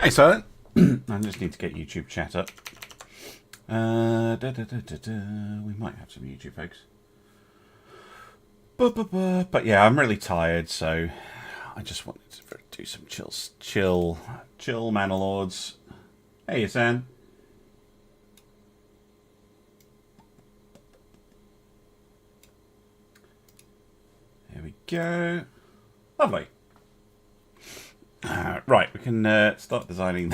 Hey, Silent. I just need to get YouTube chat up. We might have some YouTube, folks. But yeah, I'm really tired, so I just wanted to do some chill manor lords. Hey, San. There we go. Lovely. Right, we can start designing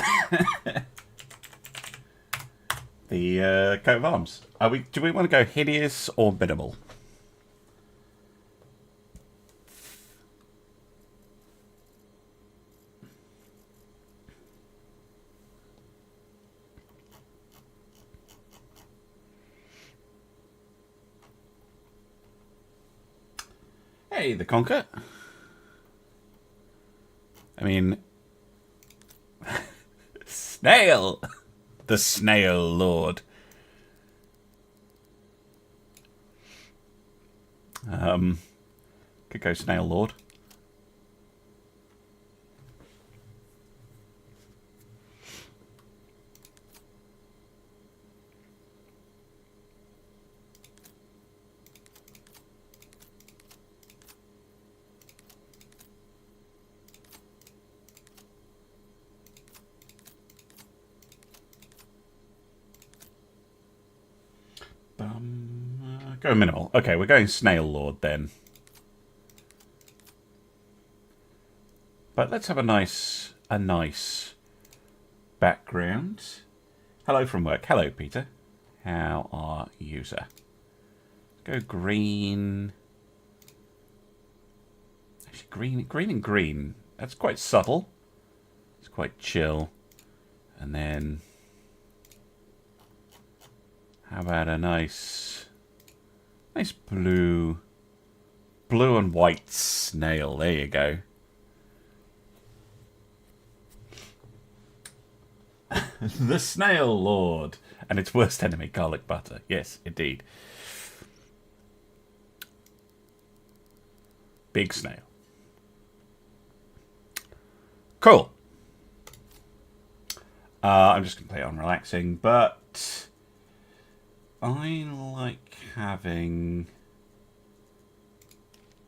the coat of arms. Do we want to go hideous or minimal? Hey, the Conquer. I mean, Snail! The Snail Lord. Could go Snail Lord. Go minimal. Okay, we're going Snail Lord then. But let's have a nice background. Hello from work. Hello, Peter. How are you, sir? Go green. Actually, green and green. That's quite subtle. It's quite chill. And then, how about a nice blue and white snail? There you go. The Snail Lord and its worst enemy, garlic butter. Yes, indeed. Big snail. Cool. I'm just going to play it on relaxing, but I like having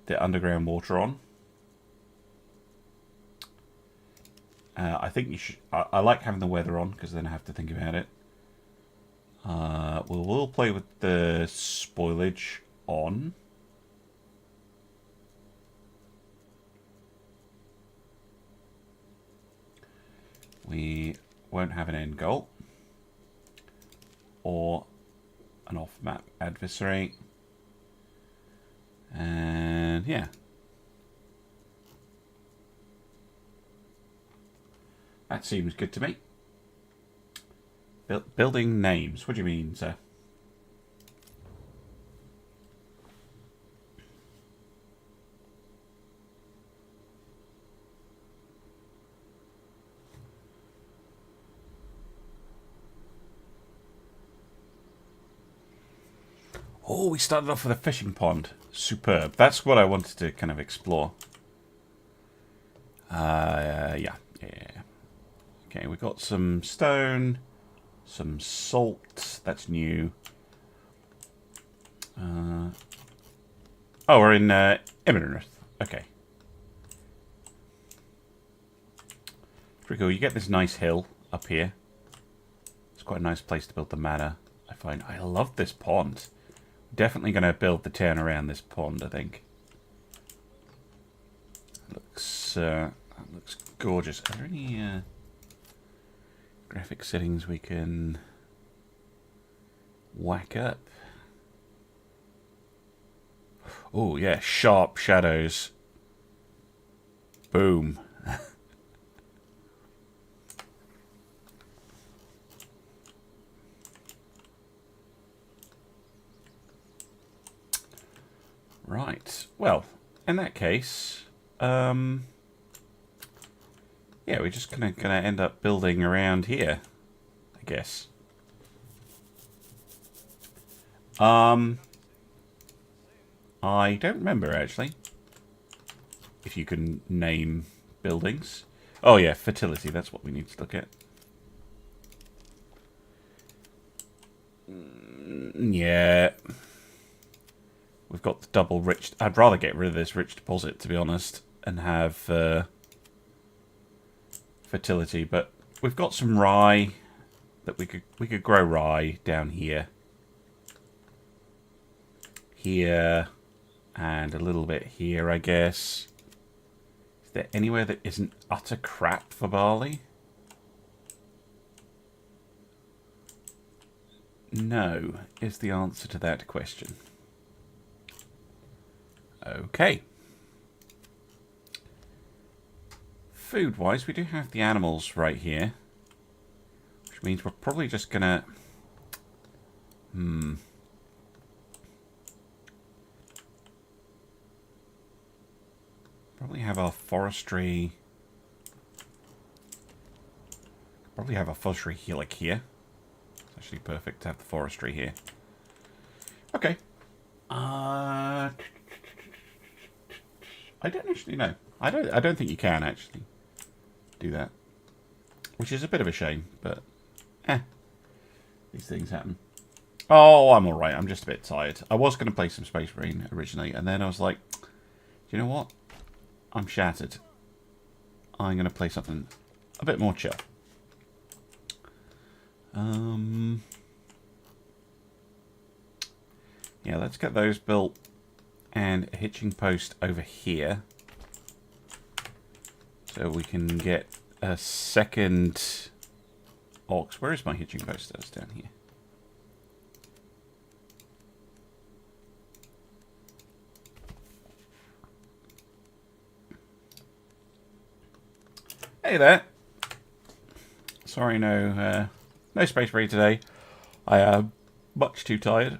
the underground water on. I think you should. I like having the weather on because then I have to think about it. We'll play with the spoilage on. We won't have an end goal or an off-map adversary, and yeah. That seems good to me. Building names. What do you mean, sir? Oh, we started off with a fishing pond. Superb. That's what I wanted to kind of explore. Yeah. Okay, we've got some stone, some salt. That's new. Oh, we're in Imminent. Okay. Pretty cool. You get this nice hill up here. It's quite a nice place to build the manor, I find. I love this pond. Definitely going to build the town around this pond, I think. That looks gorgeous. Are there any graphic settings we can whack up? Oh, yeah, sharp shadows. Boom. Right. Well, in that case, yeah, we're just gonna end up building around here, I guess. I don't remember actually if you can name buildings. Oh yeah, fertility, that's what we need to look at. Yeah. We've got the double rich... I'd rather get rid of this rich deposit, to be honest, and have fertility. But we've got some rye that we could grow rye down here. Here. And a little bit here, I guess. Is there anywhere that isn't utter crap for barley? No, is the answer to that question. Okay. Food-wise, we do have the animals right here. Which means we're probably just gonna... Probably have our forestry... Probably have our forestry here, like here. It's actually perfect to have the forestry here. Okay. I don't actually know. I don't think you can actually do that, which is a bit of a shame. But these things happen. Oh, I'm all right. I'm just a bit tired. I was going to play some Space Marine originally, and then I was like, do you know what? I'm shattered. I'm going to play something a bit more chill. Yeah, let's get those built. And a hitching post over here. So we can get a second ox. Where is my hitching post? That's down here. Hey there. Sorry, no space for you today. I am much too tired.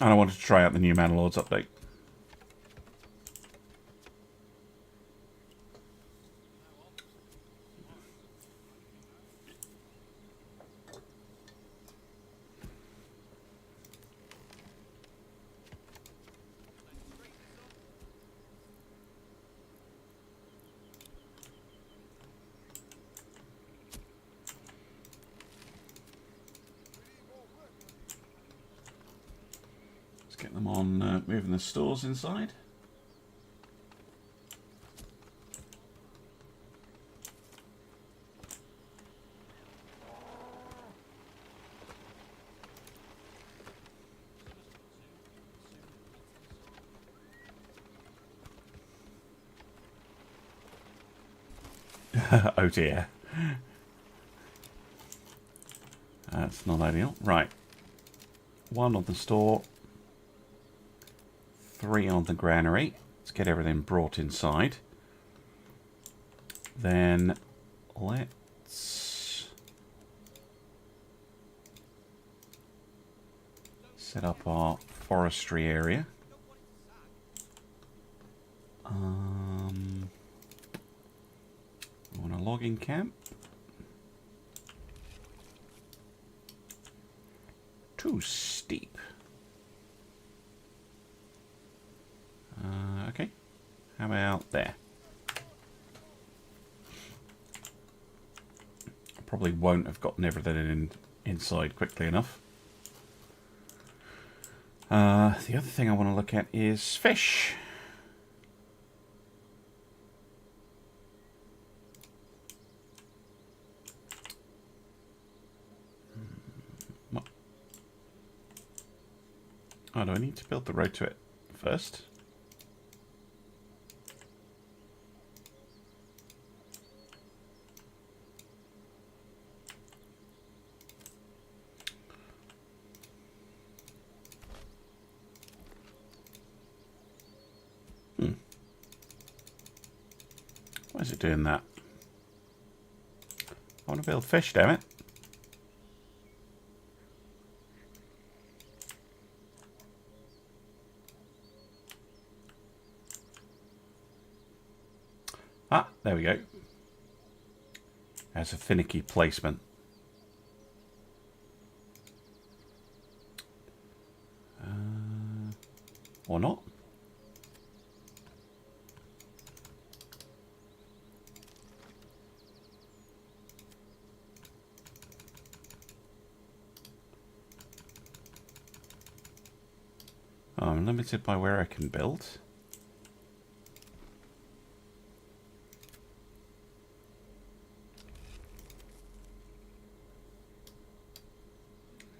And I wanted to try out the new Manor Lords update. Get them on moving the stores inside. Oh dear. That's not ideal. Right. 1 on the store. 3 on the granary. Let's get everything brought inside. Then let's set up our forestry area. We want a logging camp. Too steep. Okay. How about there? I probably won't have gotten everything inside quickly enough. The other thing I want to look at is fish. Oh, do I need to build the road to it first? Why is it doing that? I want to build fish, damn it. Ah, there we go. That's a finicky placement. Or not. limited by where I can build.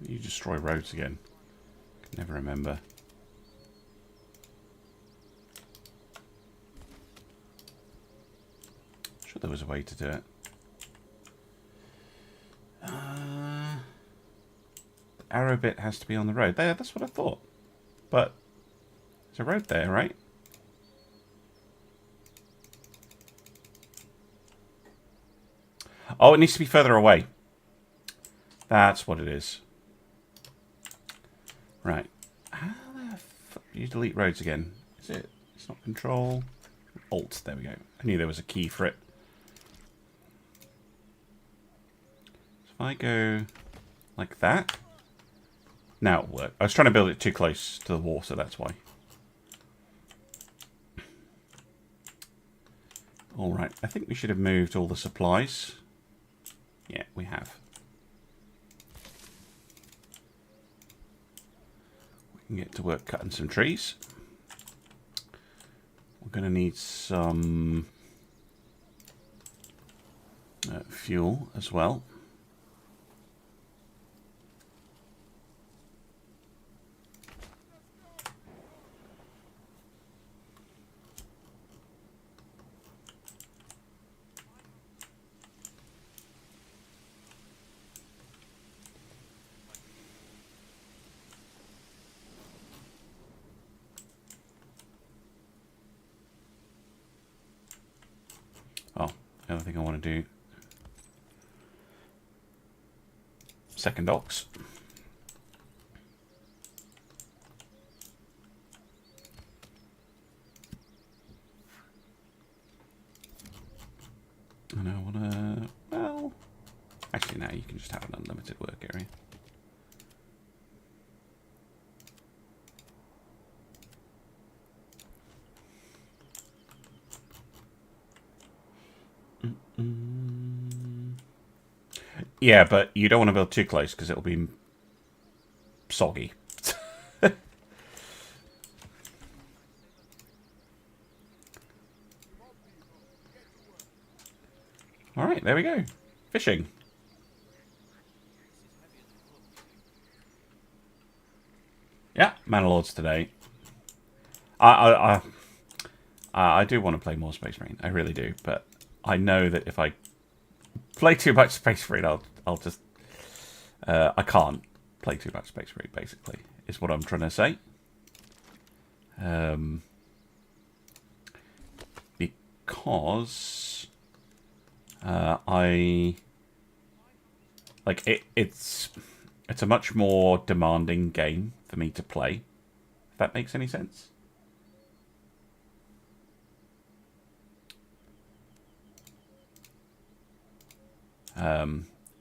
You destroy roads again. Can never remember. Sure there was a way to do it. The arrow bit has to be on the road. There, that's what I thought. But there's a road there, right? Oh, it needs to be further away. That's what it is. Right. How the fuck do you delete roads again? Is it? It's not control. Alt. There we go. I knew there was a key for it. So if I go like that. Now it'll work. I was trying to build it too close to the water, that's why. Alright, I think we should have moved all the supplies. Yeah, we have. We can get to work cutting some trees. We're going to need some fuel as well. Oh, the other thing I want to do. Second docks. And I want to, well, actually now you can just have an unlimited work area. Yeah, but you don't want to build too close because it'll be soggy. Alright, there we go. Fishing. Yeah, Manor Lords today. I do want to play more Space Marine. I really do, but I know that if I play too much Space Marine, I'll just I can't play too much Space Marine. Basically, is what I'm trying to say. Because I like it. It's a much more demanding game for me to play. If that makes any sense.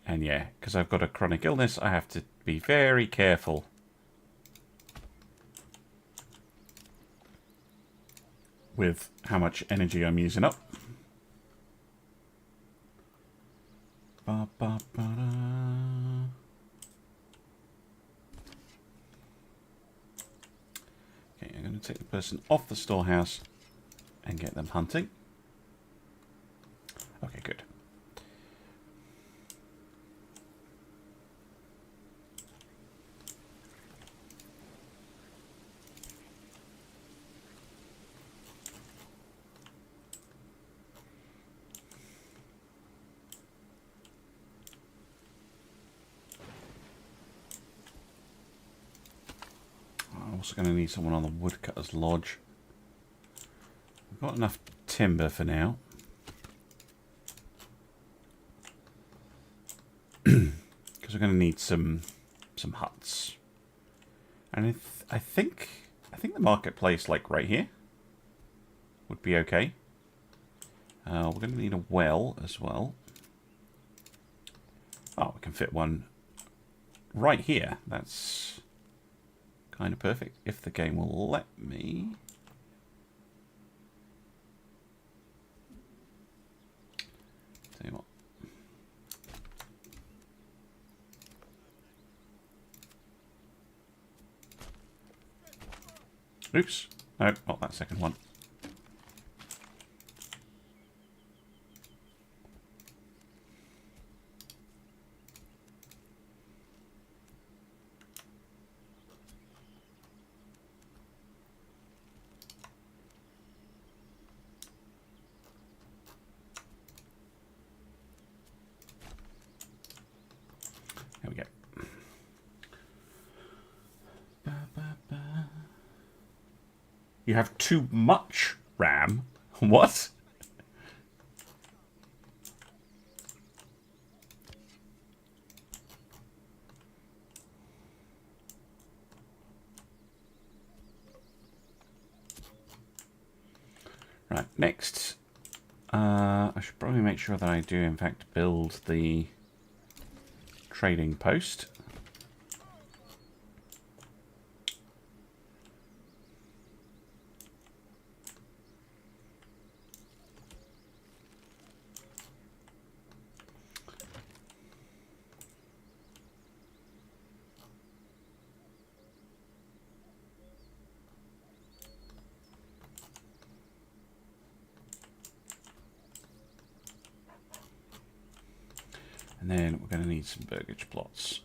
And yeah, because I've got a chronic illness, I have to be very careful with how much energy I'm using up. Ba, ba, ba, da. Okay, I'm going to take the person off the storehouse and get them hunting. Okay, good. Also going to need someone on the woodcutter's lodge. We've got enough timber for now. Because we're going to need some huts. And I think the marketplace, like right here, would be okay. We're going to need a well as well. Oh, we can fit one right here. That's kind of perfect, if the game will let me. Tell you what. Oops. No, not that second one. There we go. You have too much RAM? What? Right, next. I should probably make sure that I do, in fact, build the trading post. And then we're going to need some burgage plots.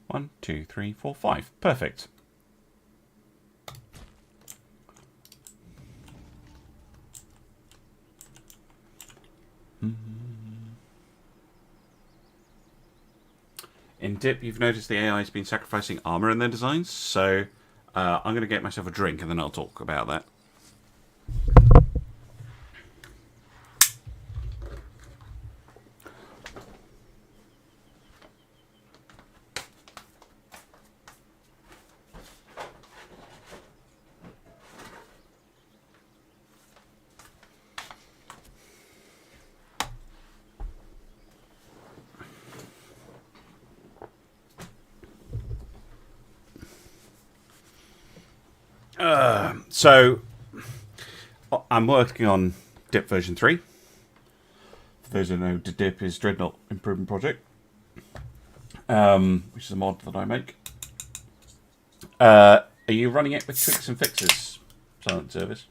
One, two, three, four, five. Perfect. In Dip, you've noticed the AI has been sacrificing armor in their designs, so I'm going to get myself a drink and then I'll talk about that. So, I'm working on Dip version 3. For those who know, Dip is Dreadnought Improvement Project, which is a mod that I make. Are you running it with tweaks and fixes, Silent Service?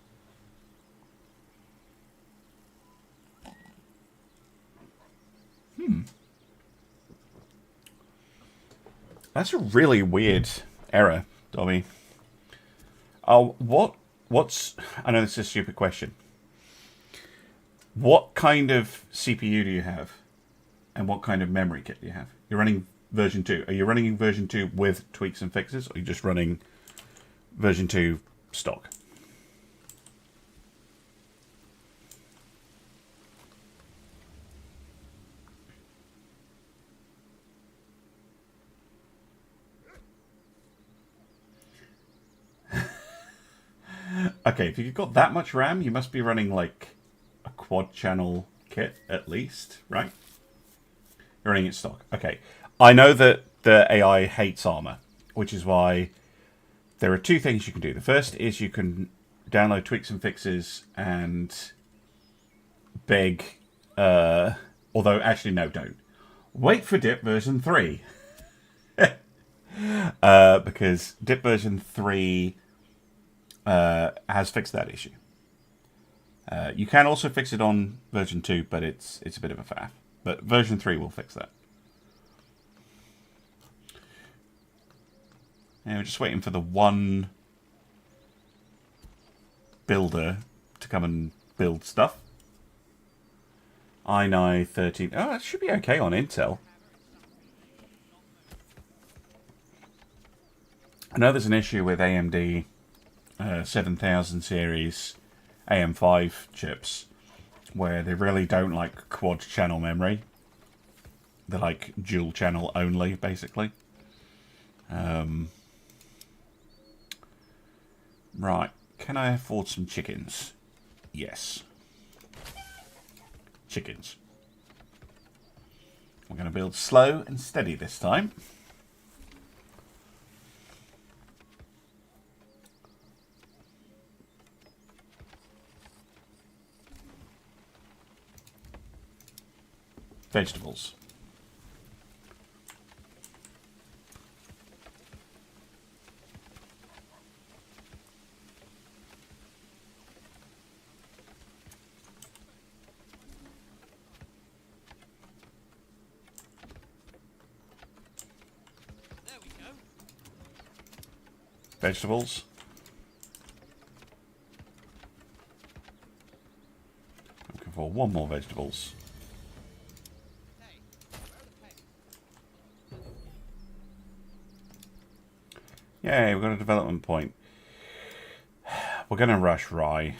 That's a really weird error, Dobby. Oh, what's... I know this is a stupid question. What kind of CPU do you have? And what kind of memory kit do you have? You're running version 2. Are you running version 2 with tweaks and fixes? Or are you just running version 2 stock? Okay, if you've got that much RAM, you must be running like a quad channel kit at least, right? You're running it stock. Okay. I know that the AI hates armor, which is why there are two things you can do. The first is you can download tweaks and fixes and beg, although actually no, don't. Wait for Dip version 3. Because Dip version 3 has fixed that issue. You can also fix it on version 2, but it's a bit of a faff. But version 3 will fix that. And we're just waiting for the one builder to come and build stuff. i9 13. Oh, that should be okay on Intel. I know there's an issue with AMD 7000 series AM5 chips where they really don't like quad channel memory. They're like dual channel only, basically. Right. Can I afford some chickens? Yes. Chickens. We're going to build slow and steady this time. Vegetables. Vegetables. Looking for one more vegetables. Yay, we've got a development point. We're going to rush Rye.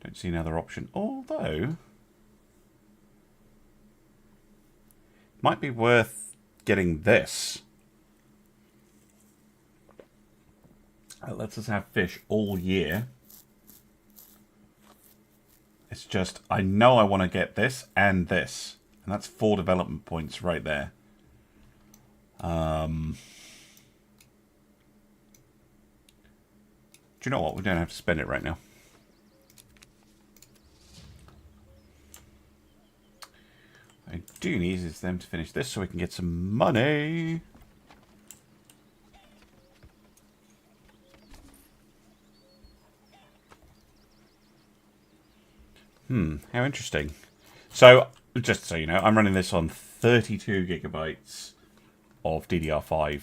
Don't see another option. Although, might be worth getting this. It lets us have fish all year. It's just, I know I want to get this and this. And that's 4 development points right there. Do you know what? We don't have to spend it right now. I do need is them to finish this so we can get some money. How interesting. So, just so you know, I'm running this on 32 gigabytes of DDR5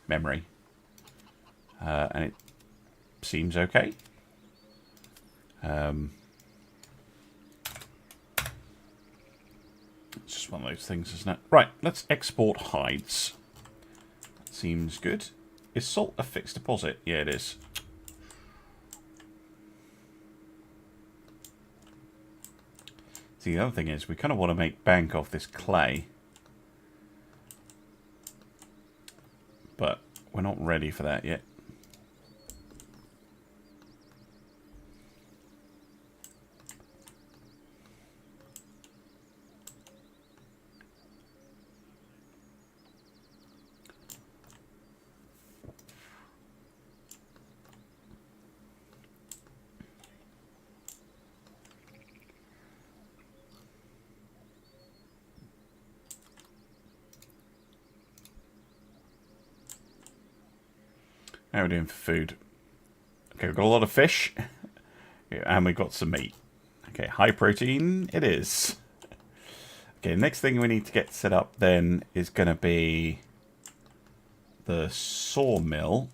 memory. And it seems okay. It's just one of those things, isn't it? Right, let's export hides. That seems good. Is salt a fixed deposit? Yeah, it is. See, the other thing is, we kind of want to make bank off this clay. But we're not ready for that yet. How are we doing for food? Okay, we've got a lot of fish. And we've got some meat. Okay, high protein it is. Okay, next thing we need to get set up then is going to be the sawmill.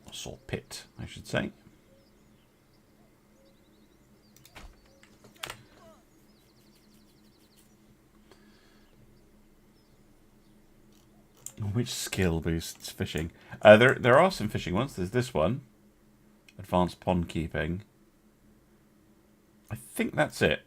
Or saw pit, I should say. Which skill boosts fishing? There are some fishing ones. There's this one. Advanced pond keeping. I think that's it.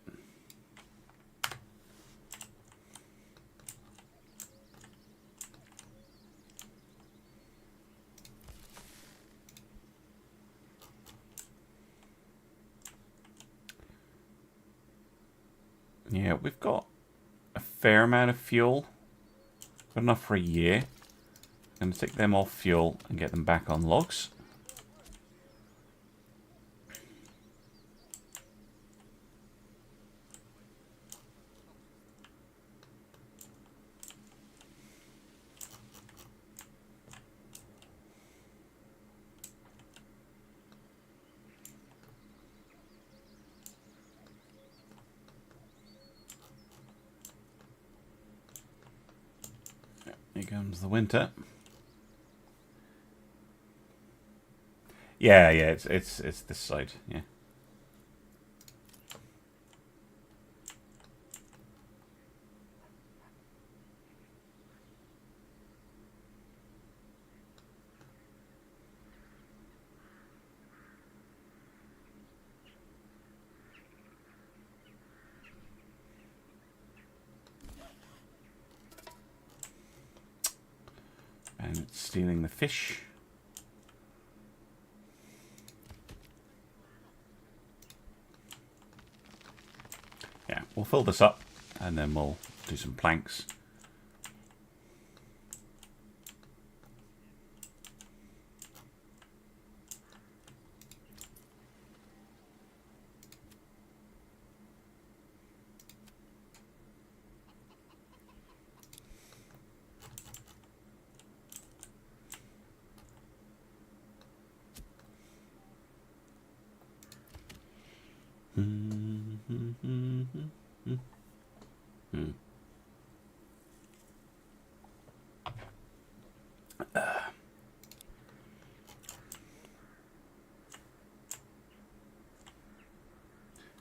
Yeah, we've got a fair amount of fuel. Got enough for a year. I'm going to take them off fuel and get them back on logs. Here comes the winter. Yeah, it's this side, yeah. And it's stealing the fish. Yeah, we'll fill this up and then we'll do some planks.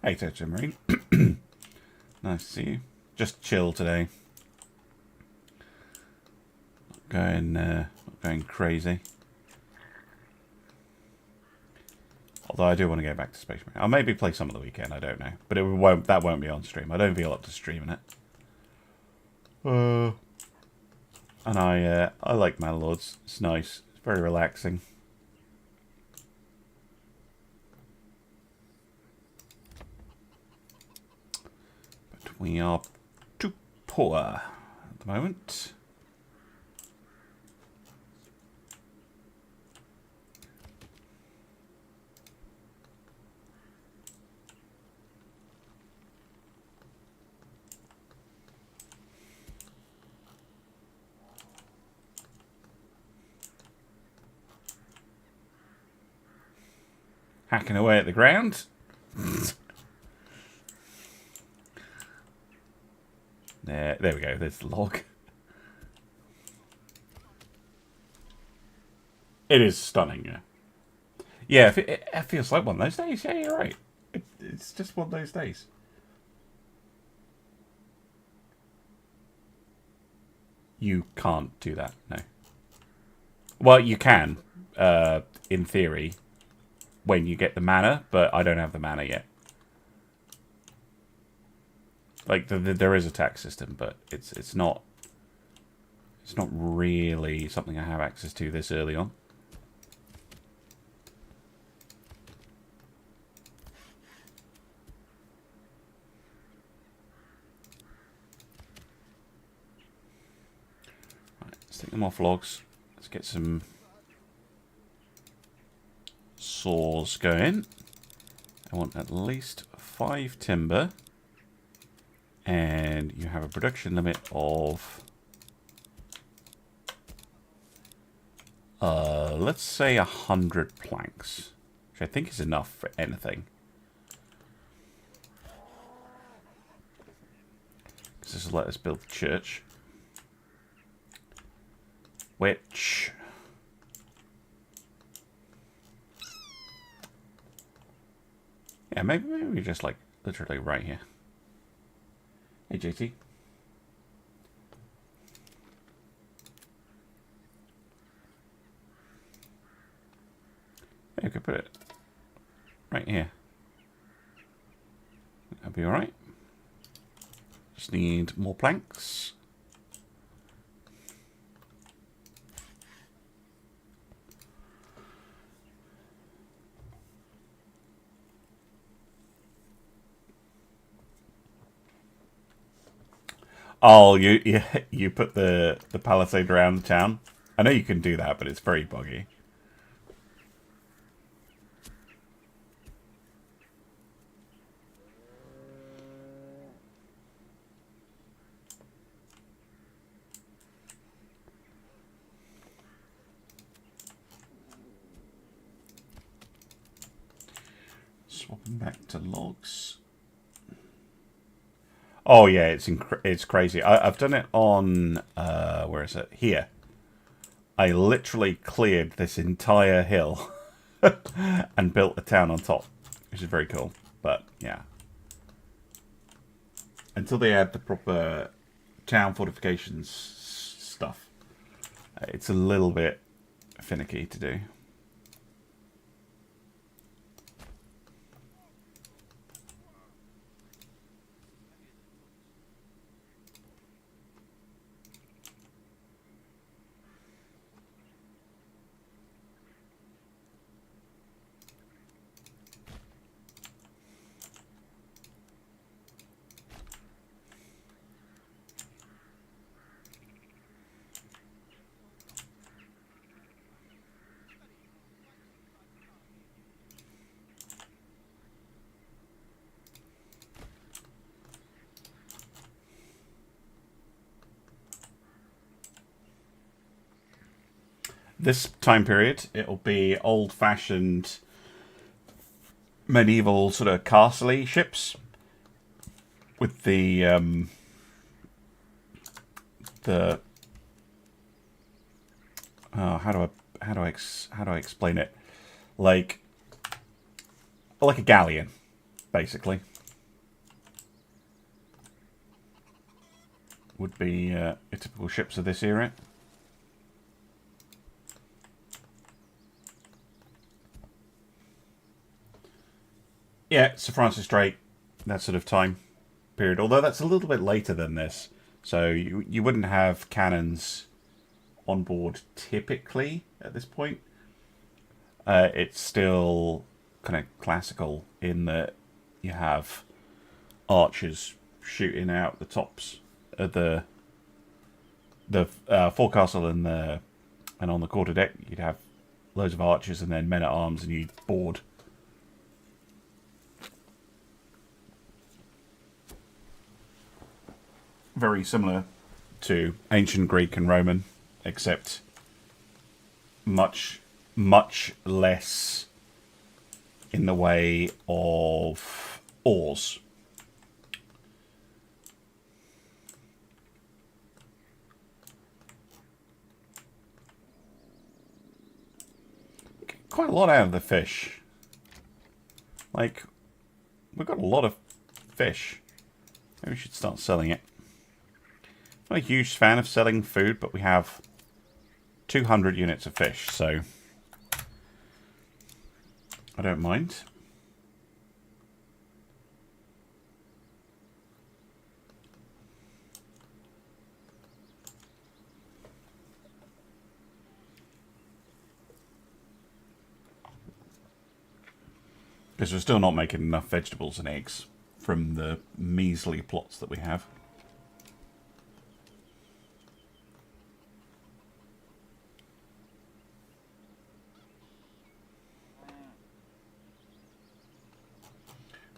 Hey, Tocho Marine. Nice to see you. Just chill today. Not going crazy. Although I do want to go back to Space Marine. I'll maybe play some of the weekend, I don't know. But that won't be on stream. I don't feel up to streaming it. And I like Manlords. It's nice. It's very relaxing. But we are too poor at the moment. Hacking away at the ground. There we go. There's the log. It is stunning, yeah. Yeah, it feels like one of those days. Yeah, you're right. It's just one of those days. You can't do that, no. Well, you can, in theory, when you get the mana, but I don't have the mana yet. Like, there is a tax system, but it's not really something I have access to this early on. Right, let's take them off logs. Let's get some saws going. I want at least 5 timber. And you have a production limit of let's say 100 planks, which I think is enough for anything. Because this will let us build the church, which yeah, maybe just like literally right here. Hey, JT. Yeah, you could put it right here. That'll be alright. Just need more planks. Oh, you put the palisade around the town. I know you can do that, but it's very buggy. Swapping back to logs. Oh yeah, it's crazy. I've done it on where is it? Here. I literally cleared this entire hill and built a town on top, which is very cool. But yeah, until they add the proper town fortifications stuff, it's a little bit finicky to do. This time period, it'll be old-fashioned medieval sort of castle-y ships with the how do I explain it? Like a galleon, basically. Would be typical ships of this era. Yeah, Sir Francis Drake, that sort of time period. Although that's a little bit later than this. So you wouldn't have cannons on board typically at this point. It's still kind of classical in that you have archers shooting out the tops of the forecastle and on the quarterdeck. You'd have loads of archers and then men at arms, and you'd board. Very similar to ancient Greek and Roman, except much less in the way of oars. Quite a lot out of the fish. Like, we've got a lot of fish. Maybe we should start selling it. Not a huge fan of selling food, but we have 200 units of fish, so I don't mind. Because we're still not making enough vegetables and eggs from the measly plots that we have.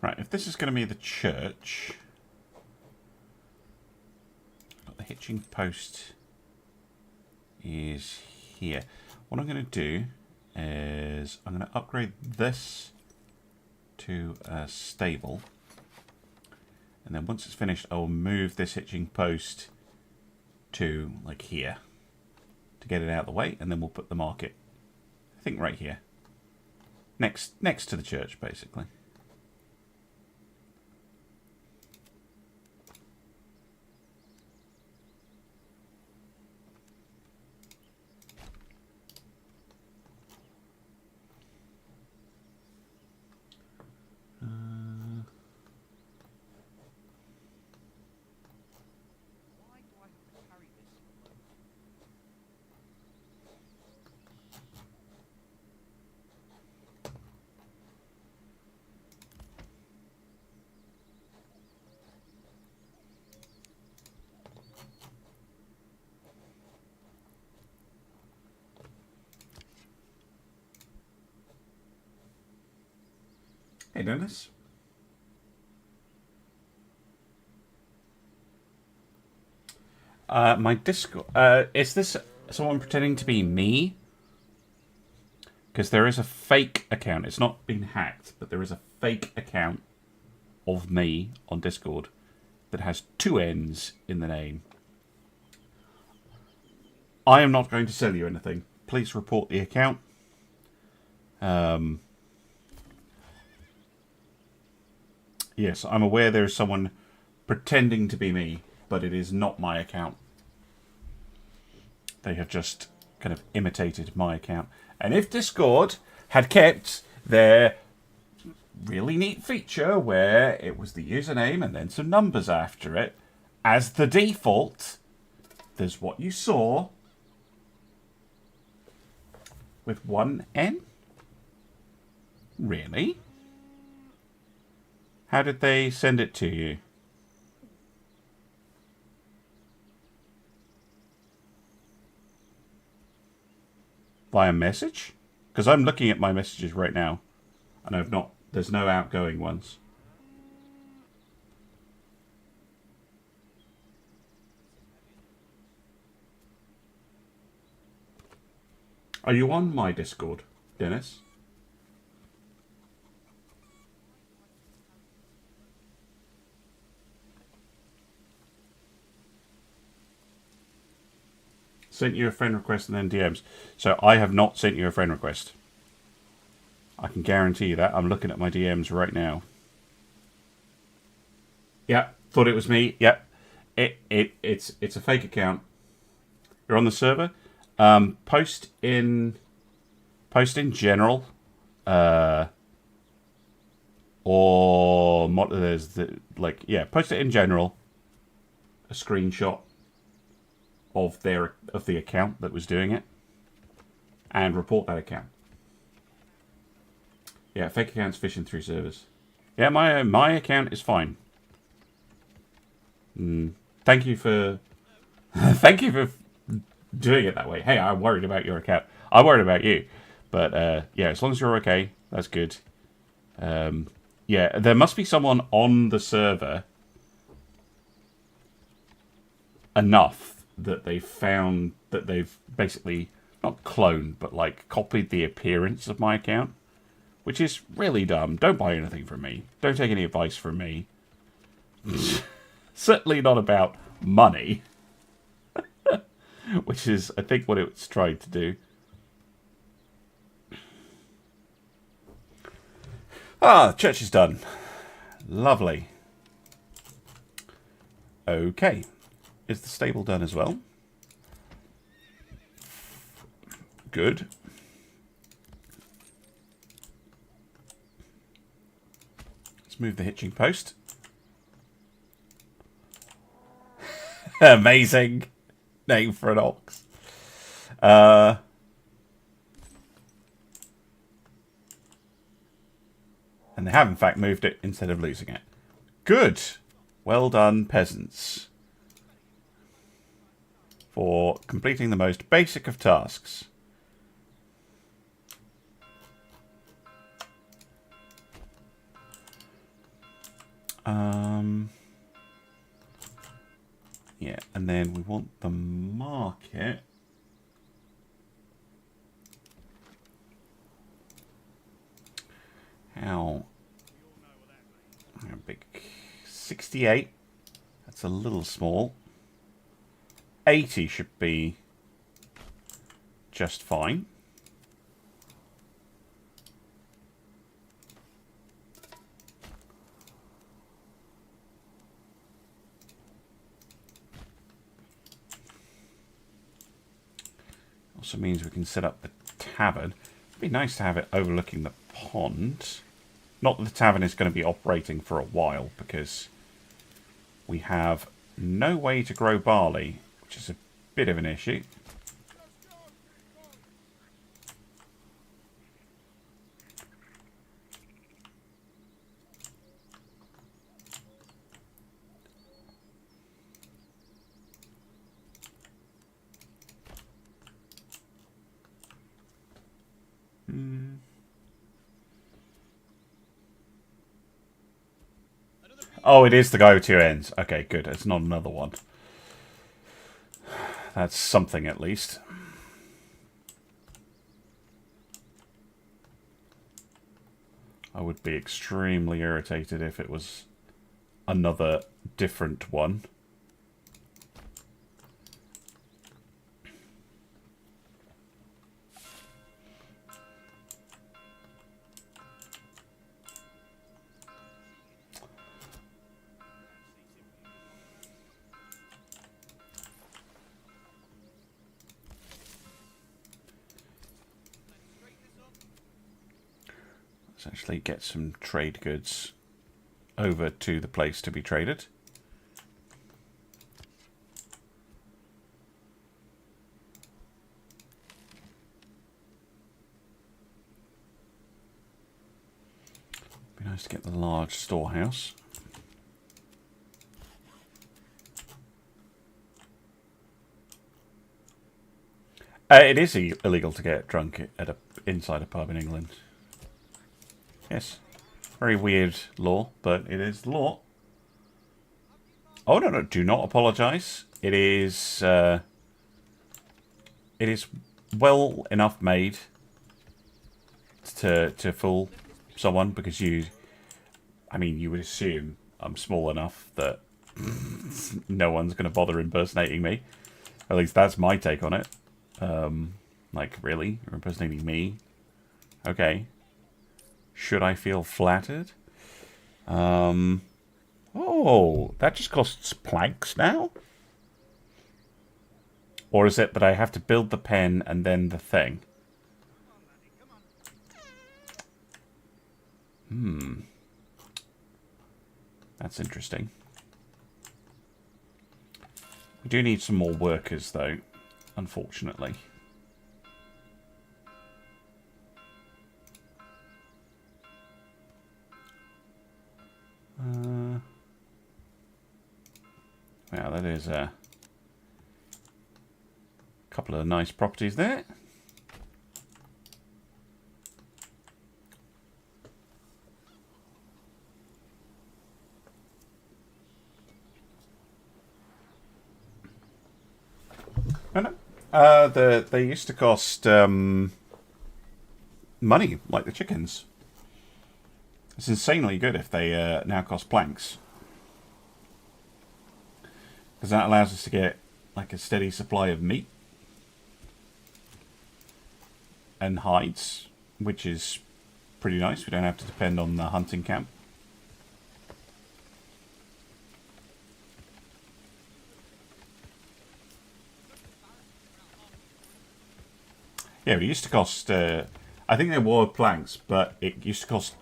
Right, if this is going to be the church, but the hitching post is here. What I'm going to do is I'm going to upgrade this to a stable, and then once it's finished, I'll move this hitching post to like here to get it out of the way, and then we'll put the market, I think, right here, next to the church, basically. Hey, Dennis. My Discord. Is this someone pretending to be me? Because there is a fake account. It's not been hacked, but there is a fake account of me on Discord that has 2 N's in the name. I am not going to sell you anything. Please report the account. Yes, I'm aware there is someone pretending to be me, but it is not my account. They have just kind of imitated my account. And if Discord had kept their really neat feature where it was the username and then some numbers after it as the default, there's what you saw with 1 N? Really? How did they send it to you? Via message? Because I'm looking at my messages right now, and there's no outgoing ones. Are you on my Discord, Dennis? sent you a friend request and then DMs. So I have not sent you a friend request. I can guarantee you that. I'm looking at my DMs right now. Yeah, thought it was me. Yeah, it's a fake account. You're on the server. Post in general, or there's post it in general. A screenshot of the account that was doing it, and report that account. Yeah, fake accounts fishing through servers. Yeah, my account is fine. Thank you for doing it that way. Hey, I'm worried about your account. I'm worried about you. But yeah, as long as you're okay, that's good. Yeah, there must be someone on the server enough that they've found that they've basically not cloned, but like copied the appearance of my account, which is really dumb. Don't buy anything from me. Don't take any advice from me. Certainly not about money. Which is, I think, what it's trying to do. Ah, church is done. Lovely. Okay. Is the stable done as well? Good. Let's move the hitching post. Amazing name for an ox. And they have, in fact, moved it instead of losing it. Good. Well done, peasants. For completing the most basic of tasks. Yeah, and then we want the market. How big? 68. That's a little small. 80 should be just fine. Also means we can set up the tavern. It'd be nice to have it overlooking the pond. Not that the tavern is going to be operating for a while, because we have no way to grow barley, which is a bit of an issue. Oh, it is the guy with two ends. Okay, good. It's not another one. That's something, at least. I would be extremely irritated if it was another different one. Actually get some trade goods over to the place to be traded. Be nice to get the large storehouse. It is illegal to get drunk at inside a pub in England. Yes. Very weird law, but it is law. Oh, no, do not apologise. It is well enough made to fool someone, because you would assume I'm small enough that no one's going to bother impersonating me. At least that's my take on it. Like, really? You're impersonating me? Okay. Should I feel flattered? Oh, that just costs planks now? Or is it that I have to build the pen and then the thing? That's interesting. We do need some more workers, though, unfortunately. Wow, that is a couple of nice properties there. They used to cost money, like the chickens. It's insanely good if they now cost planks. Because that allows us to get like a steady supply of meat and hides, which is pretty nice. We don't have to depend on the hunting camp. Yeah, but it used to cost. I think there were planks, but it used to cost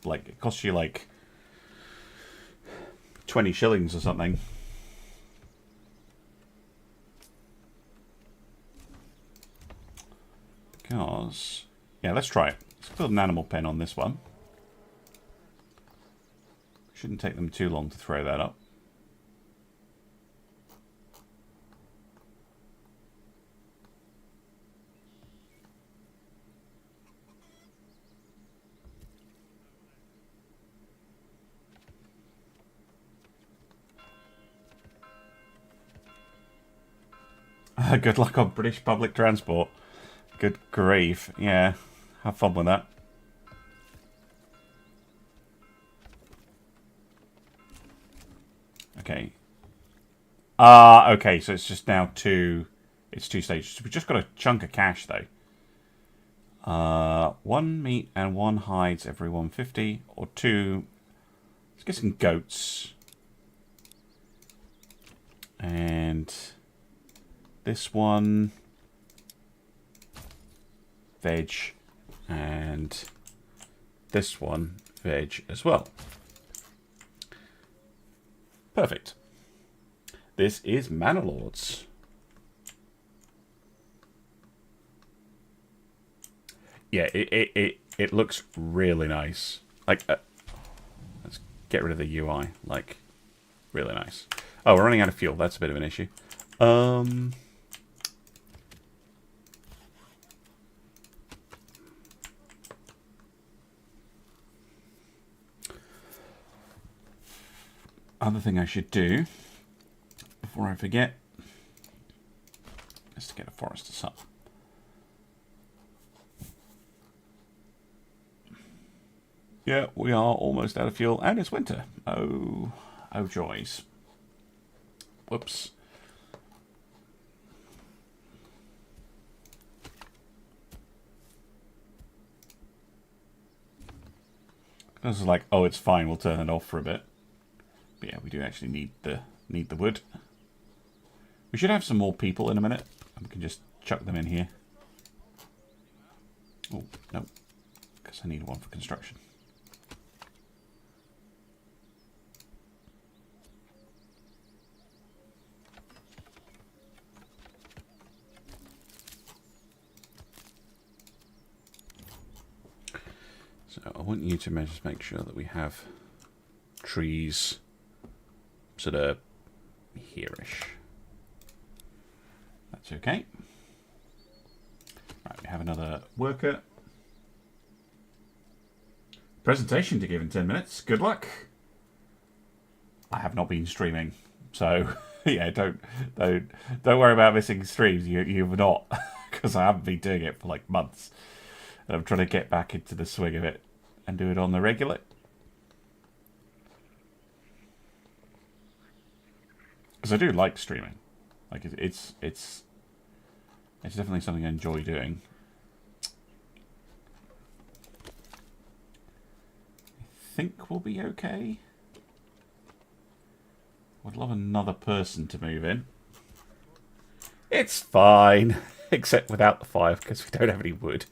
like it cost you like 20 shillings or something. Because yeah, let's try it. Let's build an animal pen on this one. Shouldn't take them too long to throw that up. Good luck on British public transport. Good grief. Yeah, have fun with that. Okay. Okay, so it's just now it's two stages. We've just got a chunk of cash, though. 1 meat and 1 hides every 150. Or 2... Let's get some goats. And... this one... veg. And... this one, veg as well. Perfect. This is Manor Lords. Yeah, it looks really nice. Like, let's get rid of the UI. Like, really nice. Oh, we're running out of fuel. That's a bit of an issue. Other thing I should do before I forget is to get a forester's hut. Yeah, we are almost out of fuel, and it's winter. Oh joys. Whoops. This is like, oh, it's fine. We'll turn it off for a bit. But yeah, we do actually need the wood. We should have some more people in a minute. We can just chuck them in here. Oh, no. Because I need one for construction. So I want you to just make sure that we have trees sort of here-ish. That's okay. Right, we have another worker. Presentation to give in 10 minutes. Good luck. I have not been streaming, so yeah, don't worry about missing streams. You've not, because I haven't been doing it for like months, and I'm trying to get back into the swing of it and do it on the regular. Because I do like streaming. Like it's definitely something I enjoy doing. I think we'll be okay. Would love another person to move in. It's fine, except without the 5 because we don't have any wood.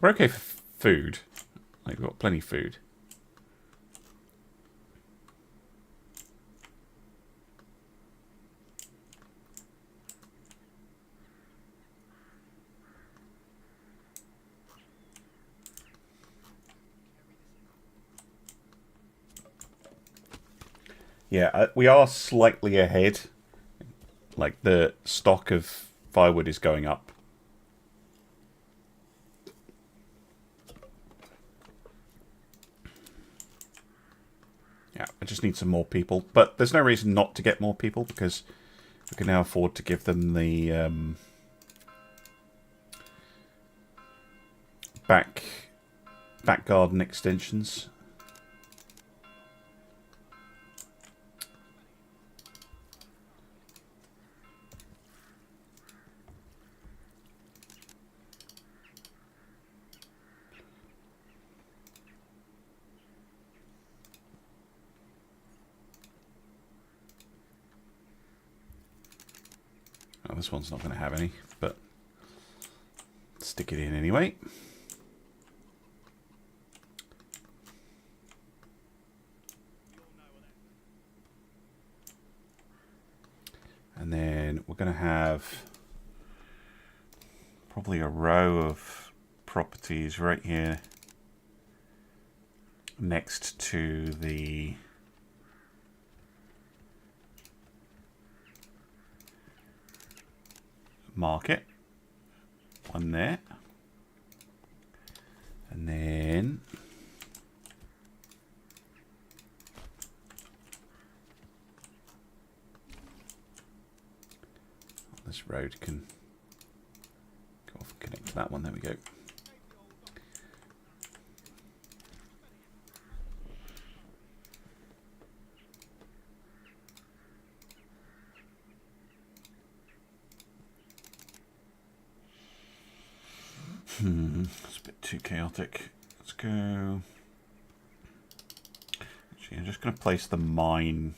We're okay for food. Like, we've got plenty of food. Yeah, we are slightly ahead. Like, the stock of firewood is going up. Yeah, I just need some more people. But there's no reason not to get more people, because we can now afford to give them the back garden extensions. Oh, this one's not going to have any, but stick it in anyway. And then we're going to have probably a row of properties right here next to the market. One there. And then this road can go off and connect to that one. There we go. It's a bit too chaotic. Let's go. Actually, I'm just going to place the mine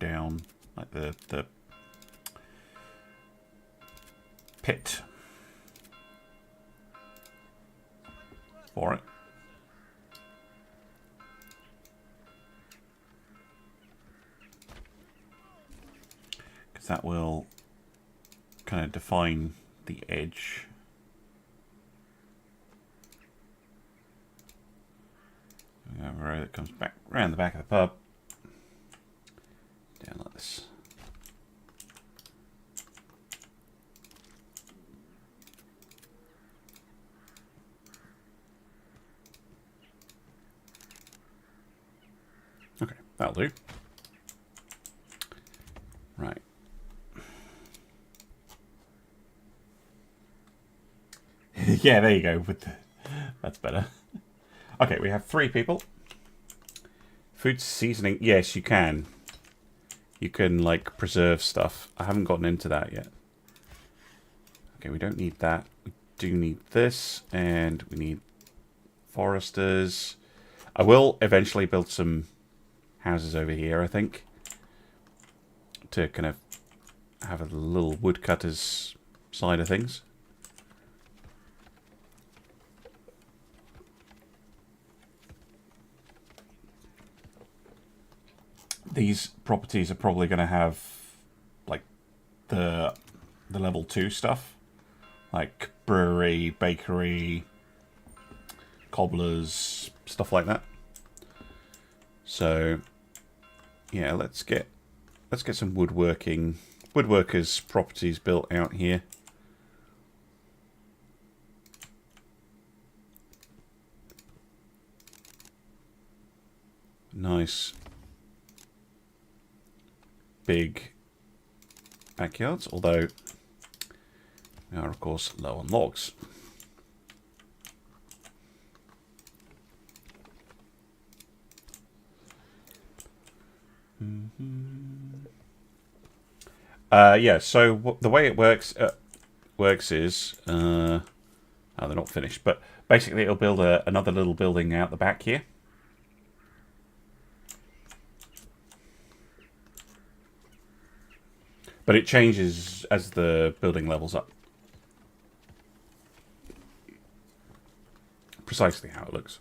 down, like the pit for it. Because that will kind of define the edge. We have a row that comes back around the back of the pub. Down like this. Okay, that'll do. Right. Yeah, there you go. That's better. Okay, we have 3 people. Food seasoning. Yes, you can. You can, like, preserve stuff. I haven't gotten into that yet. Okay, we don't need that. We do need this, and we need foresters. I will eventually build some houses over here, I think, to kind of have a little woodcutters side of things. These properties are probably going to have like the level 2 stuff, like brewery, bakery, cobblers, stuff like that. So yeah, let's get some woodworkers properties built out here. Nice big backyards, although we are of course low on logs. Yeah, so the way it works is... oh, they're not finished, but basically it'll build another little building out the back here. But it changes as the building levels up. Precisely how it looks.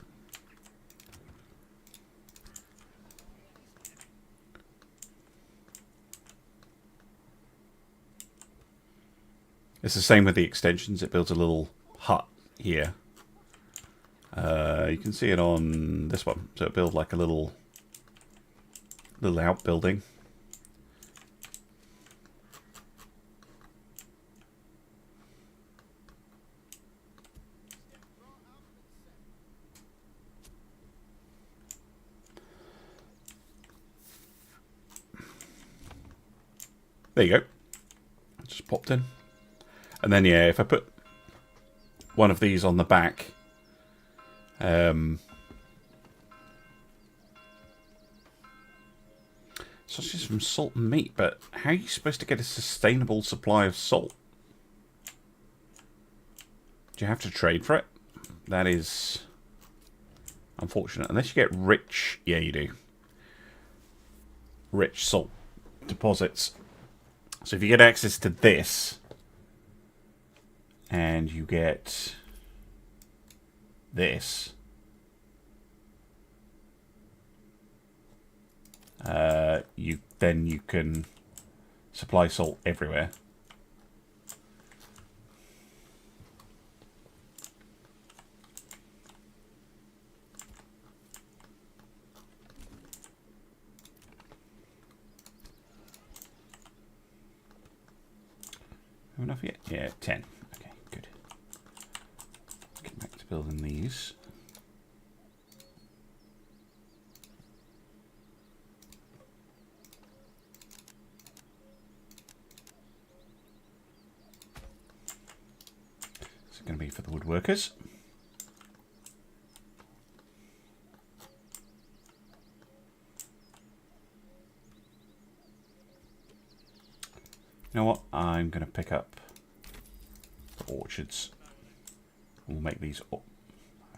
It's the same with the extensions. It builds a little hut here. You can see it on this one. So it builds like a little outbuilding. There you go. It just popped in. And then, yeah, if I put one of these on the back, sausages from salt and meat, but how are you supposed to get a sustainable supply of salt? Do you have to trade for it? That is unfortunate. Unless you get rich... Yeah, you do. Rich salt deposits. So if you get access to this, and you get this, then you can supply salt everywhere. Have enough yet? Yeah, 10. Okay, good. Get back to building these. It's going to be for the woodworkers. You know what? I'm going to pick up the orchards. We'll make these... I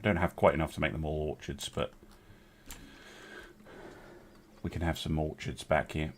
don't have quite enough to make them all orchards, but we can have some orchards back here.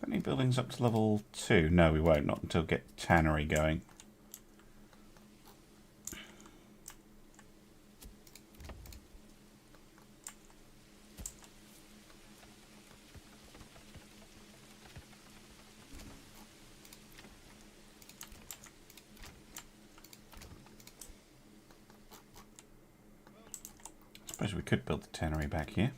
Any buildings up to level 2? No, we won't. Not until we get tannery going. I suppose we could build the tannery back here.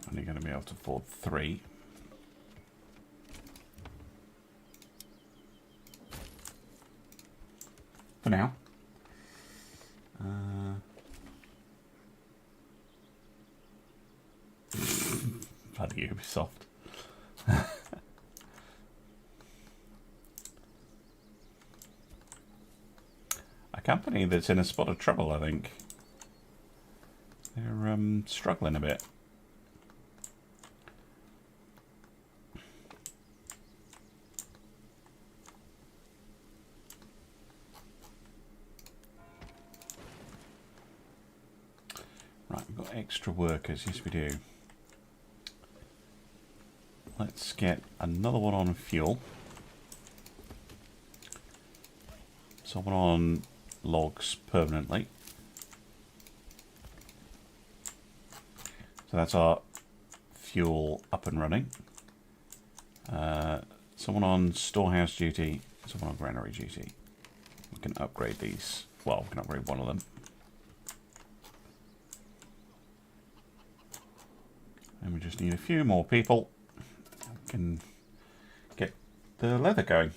Only going to be able to afford 3. For now. Bloody Ubisoft. A company that's in a spot of trouble, I think. They're struggling a bit. Right, we've got extra workers. Yes, we do. Let's get another one on fuel. Someone on logs permanently. So that's our fuel up and running. Someone on storehouse duty, someone on granary duty. We can upgrade these. Well, we can upgrade one of them. And we just need a few more people. We can get the leather going.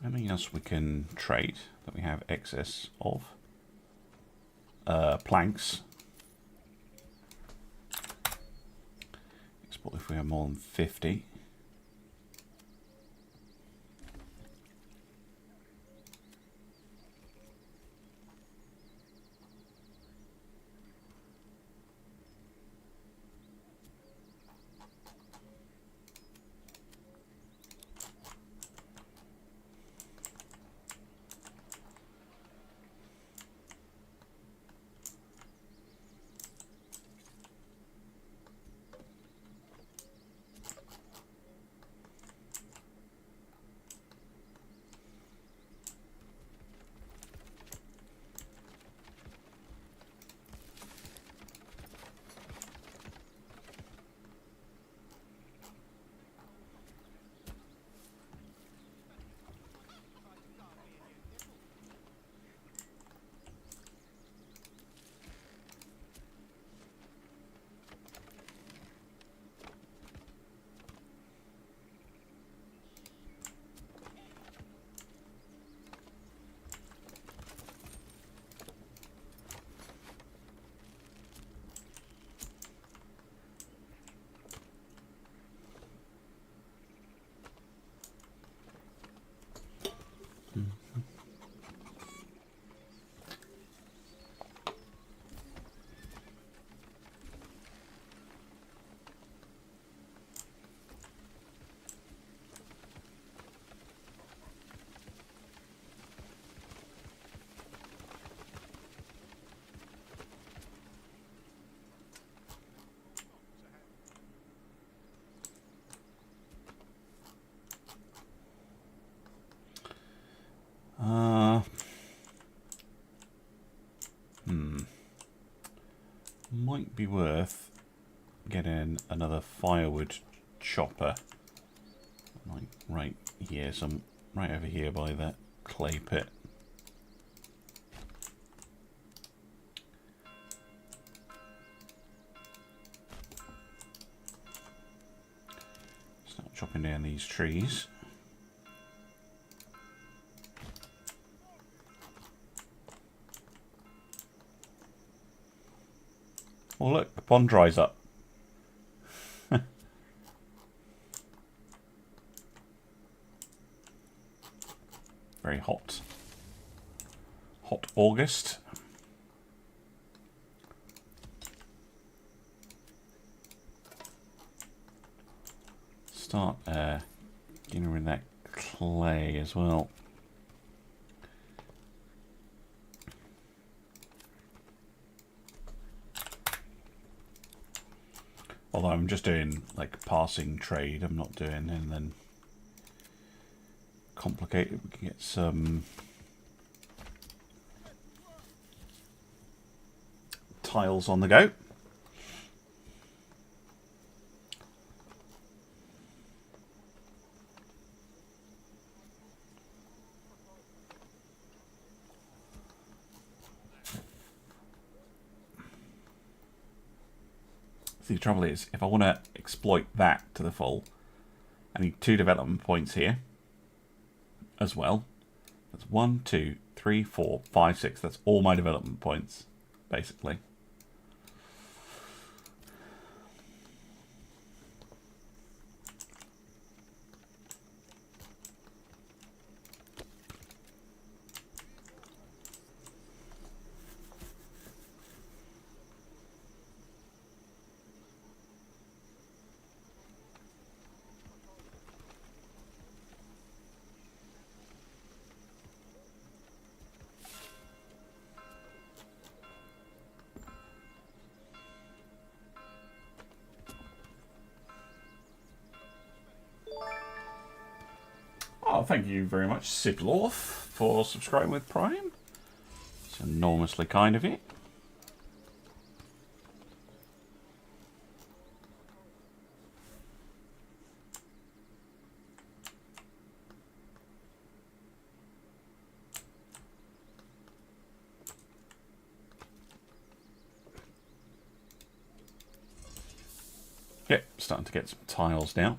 Anything else we can trade that we have excess of? Planks. Export if we have more than 50. Might be worth getting another firewood chopper, like right here, right over here by that clay pit. Start chopping down these trees. Oh look, the pond dries up. Very hot. Hot August. Start getting rid of that clay as well. Although I'm just doing like passing trade, I'm not doing and then complicated. We can get some tiles on the go. See, the trouble is, if I want to exploit that to the full, I need 2 development points here as well. That's 1, 2, 3, 4, 5, 6. That's all my development points, basically. Oh, thank you very much, Sidlorf, for subscribing with Prime. It's enormously kind of you. Yep, starting to get some tiles now.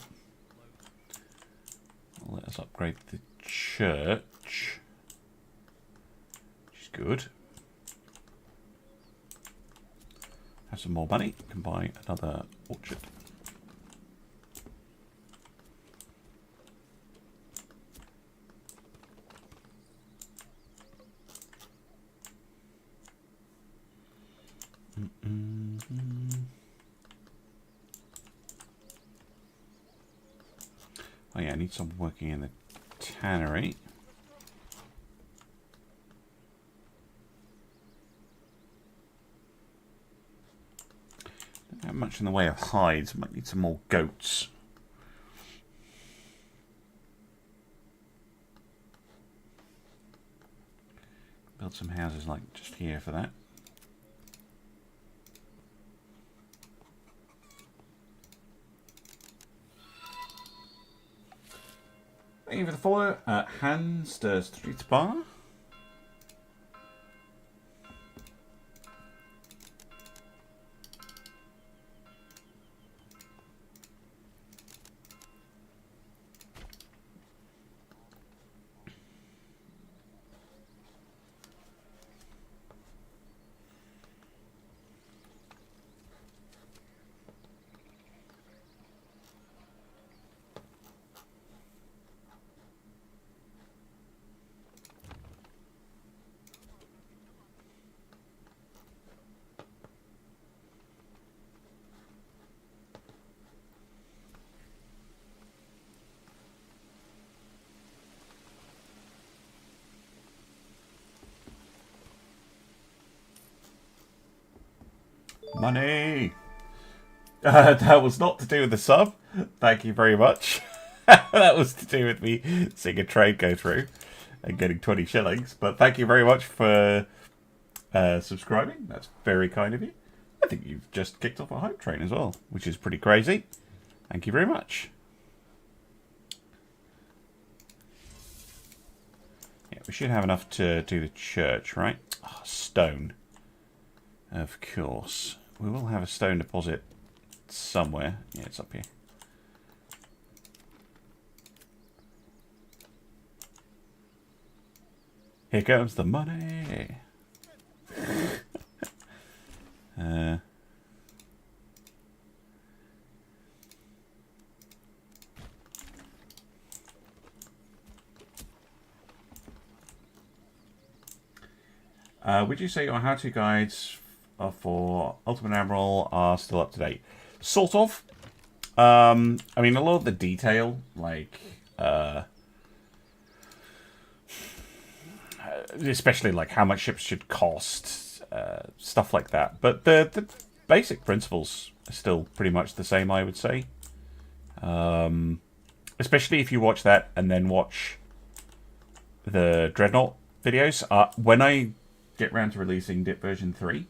Let us upgrade the church, which is good. Have some more money, can buy another orchard. Oh yeah, I need some working in the tannery. Don't have much in the way of hides. Might need some more goats. Build some houses like just here for that. Thank you for the follow. Hans der Street Bar. Money! That was not to do with the sub. Thank you very much. That was to do with me seeing a trade go through and getting 20 shillings. But thank you very much for subscribing. That's very kind of you. I think you've just kicked off a hype train as well, which is pretty crazy. Thank you very much. Yeah, we should have enough to do the church, right? Oh, stone. Of course. We will have a stone deposit somewhere. Yeah, it's up here. Here comes the money. Would you say your how-to guides for Ultimate Admiral are still up to date? Sort of. I mean, a lot of the detail, like, especially like how much ships should cost, stuff like that. But the basic principles are still pretty much the same, I would say. Especially if you watch that and then watch the Dreadnought videos. When I get round to releasing DIP version 3,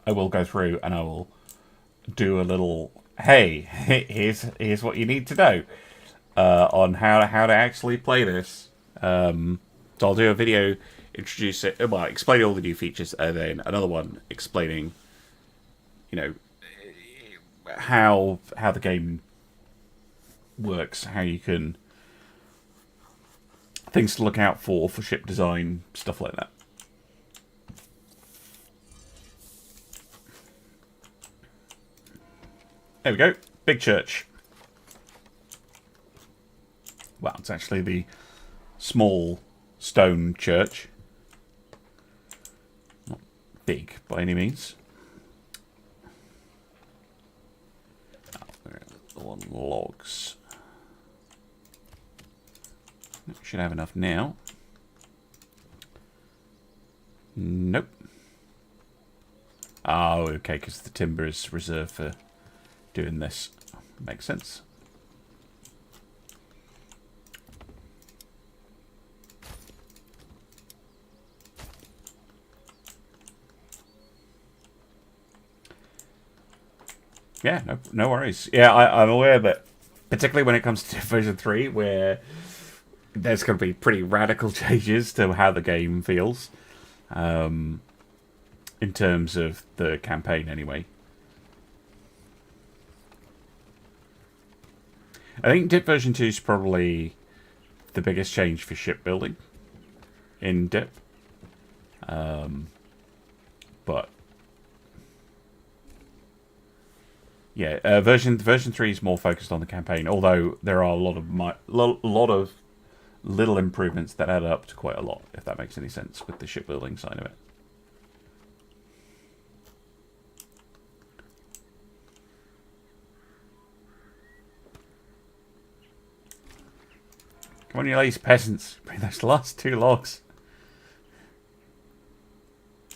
I will go through and I will do a little, hey, here's what you need to know on how to actually play this. So I'll do a video introduce it, well, explain all the new features, and then another one explaining, you know, how the game works, how you can, things to look out for ship design, stuff like that. There we go. Big church. Well, it's actually the small stone church. Not big by any means. Oh, on logs. Should have enough now. Nope. Oh, okay, because the timber is reserved for doing this. Makes sense. Yeah, no worries. Yeah, I'm aware that, particularly when it comes to version 3, where there's going to be pretty radical changes to how the game feels, in terms of the campaign, anyway. I think Dip version 2 is probably the biggest change for shipbuilding in Dip. But yeah, version 3 is more focused on the campaign. Although there are a lot of little improvements that add up to quite a lot, if that makes any sense, with the shipbuilding side of it. Come on, you lazy peasants. Bring those last 2 logs.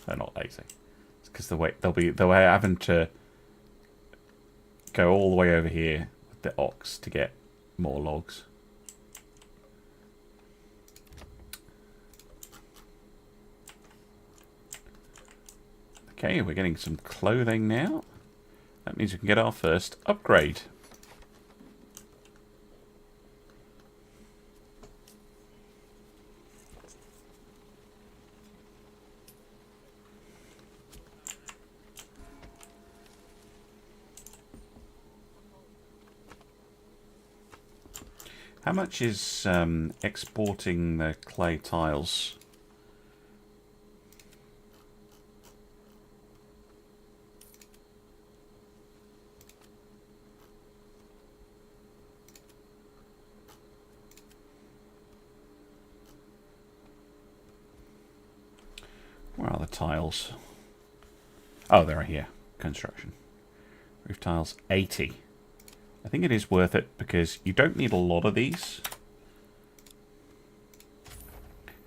They're not lazy. It's because they'll be having to go all the way over here with the ox to get more logs. Okay, we're getting some clothing now. That means we can get our first upgrade. How much is exporting the clay tiles? Where are the tiles? Oh, they're here. Construction. Roof tiles, 80. I think it is worth it because you don't need a lot of these.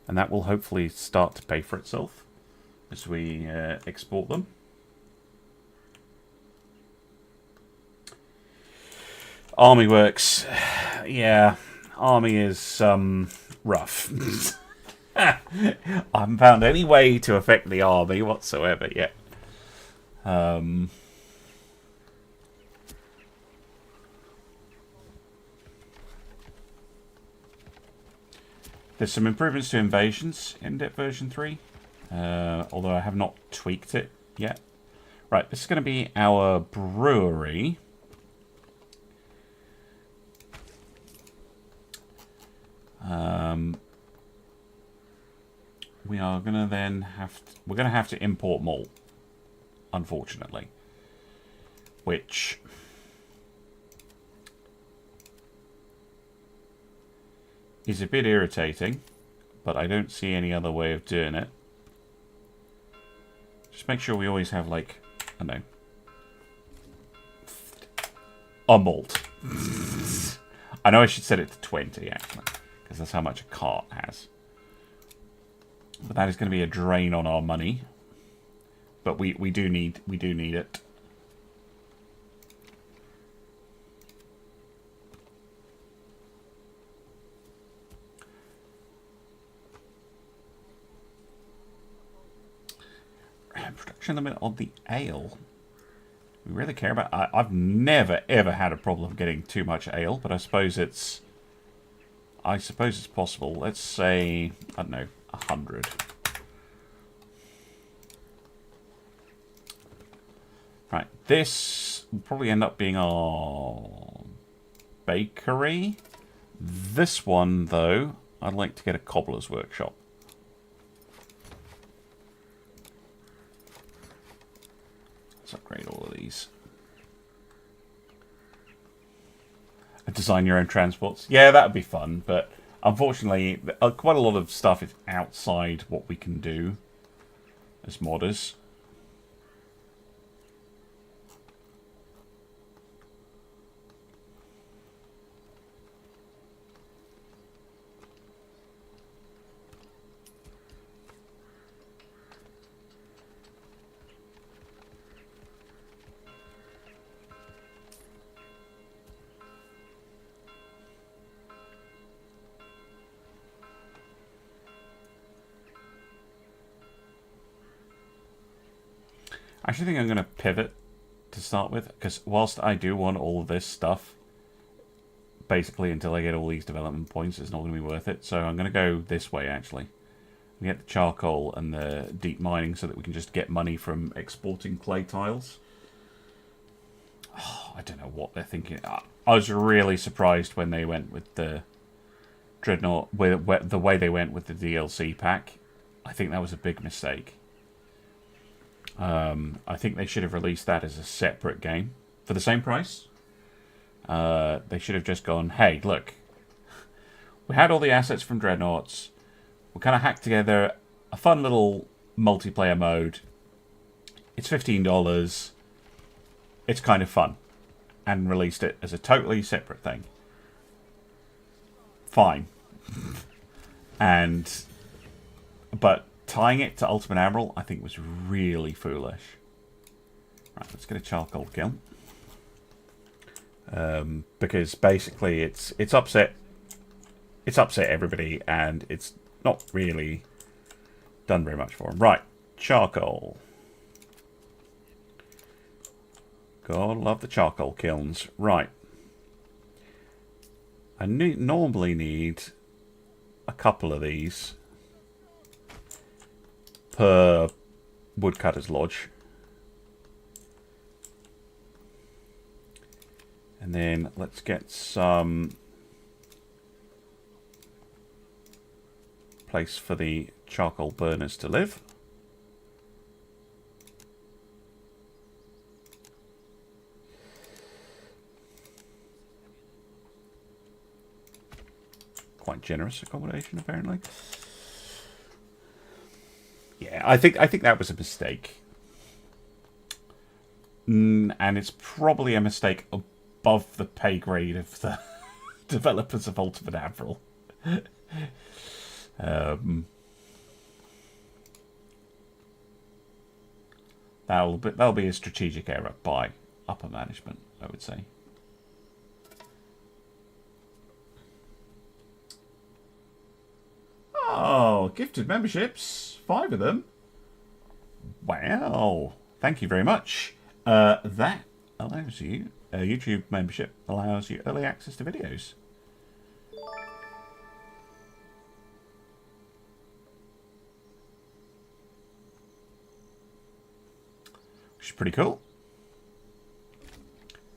And that will hopefully start to pay for itself as we export them. Army works. Yeah, army is rough. I haven't found any way to affect the army whatsoever yet. There's some improvements to invasions in Dip version 3, although I have not tweaked it yet. Right, this is going to be our brewery. We are going to then we're going to have to import malt, unfortunately, which is a bit irritating, but I don't see any other way of doing it. Just make sure we always have, like, I don't know, a malt. I know I should set it to 20, actually, because that's how much a cart has. But that is going to be a drain on our money. But we do need it. Production limit on the ale. We really care about. I've never ever had a problem getting too much ale, but I suppose it's possible. Let's say, I don't know, 100. Right, this will probably end up being our bakery. This one, though, I'd like to get a cobbler's workshop. Let's upgrade all of these. Design your own transports. Yeah, that would be fun, but unfortunately, quite a lot of stuff is outside what we can do as modders. I actually think I'm going to pivot to start with, because whilst I do want all of this stuff, basically until I get all these development points, it's not going to be worth it. So I'm going to go this way, actually. We get the charcoal and the deep mining so that we can just get money from exporting clay tiles. Oh, I don't know what they're thinking. I was really surprised when they went with the Dreadnought, the way they went with the DLC pack. I think that was a big mistake. I think they should have released that as a separate game for the same price. They should have just gone, hey, look, we had all the assets from Dreadnoughts. We kind of hacked together a fun little multiplayer mode. It's $15. It's kind of fun. And released it as a totally separate thing. Fine. But tying it to Ultimate Admiral, I think was really foolish. Right, let's get a charcoal kiln. Because basically it's upset everybody, and it's not really done very much for them. Right, charcoal. God, love the charcoal kilns. Right. I normally need a couple of these per woodcutter's lodge. And then let's get some place for the charcoal burners to live. Quite generous accommodation, apparently. Yeah, I think that was a mistake. And it's probably a mistake above the pay grade of the developers of Ultimate Admiral. That'll be a strategic error by upper management, I would say. Oh, gifted memberships. 5 of them. Wow. Thank you very much. That allows you... YouTube membership allows you early access to videos. Which is pretty cool.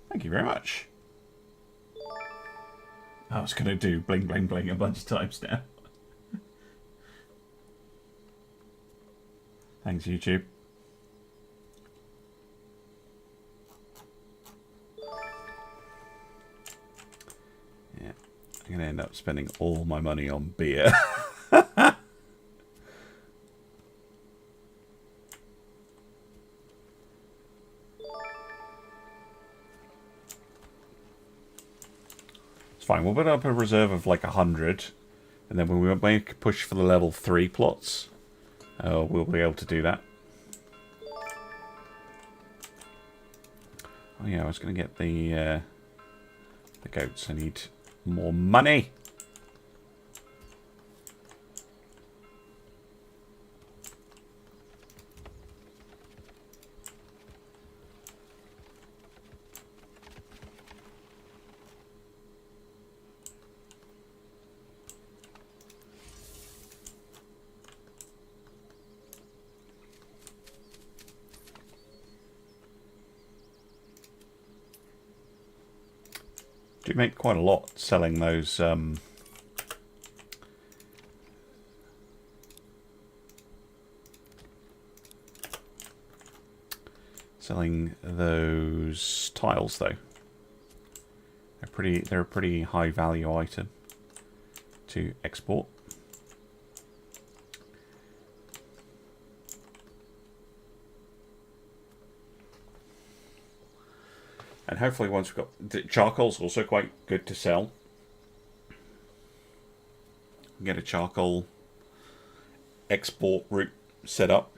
Thank you very much. I was going to do bling, bling, bling a bunch of times now. Thanks, YouTube. Yeah, I'm going to end up spending all my money on beer. It's fine. We'll put up a reserve of like 100, and then when we make a push for the level 3 plots, we'll be able to do that. Oh yeah, I was going to get the goats. I need more money. Do make quite a lot selling those tiles though. They're a pretty high value item to export. And hopefully once we've got... Charcoal's also quite good to sell. Get a charcoal export route set up.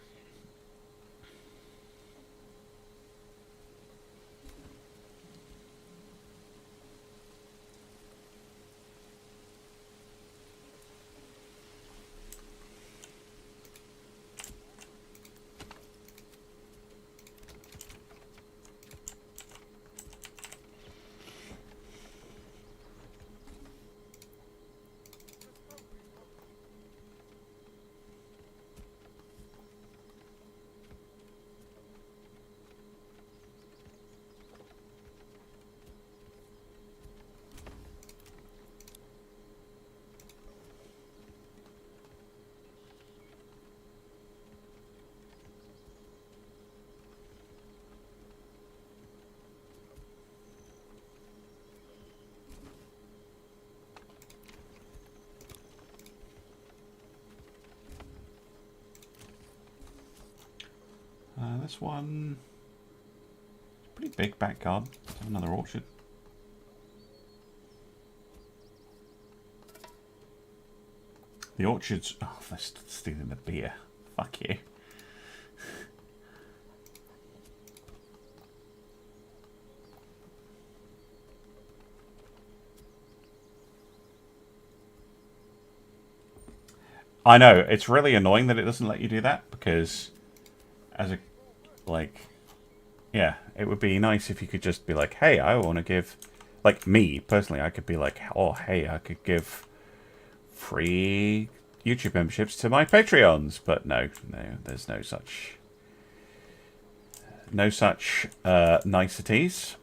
this one... Pretty big back garden. Let's have another orchard. The orchards... Oh, they're stealing the beer. Fuck you. I know, it's really annoying that it doesn't let you do that, because as a, like, yeah, it would be nice if you could just be like, hey, I want to give, like me, personally, I could be like, oh, hey, I could give free YouTube memberships to my Patreons, but no, there's no such niceties,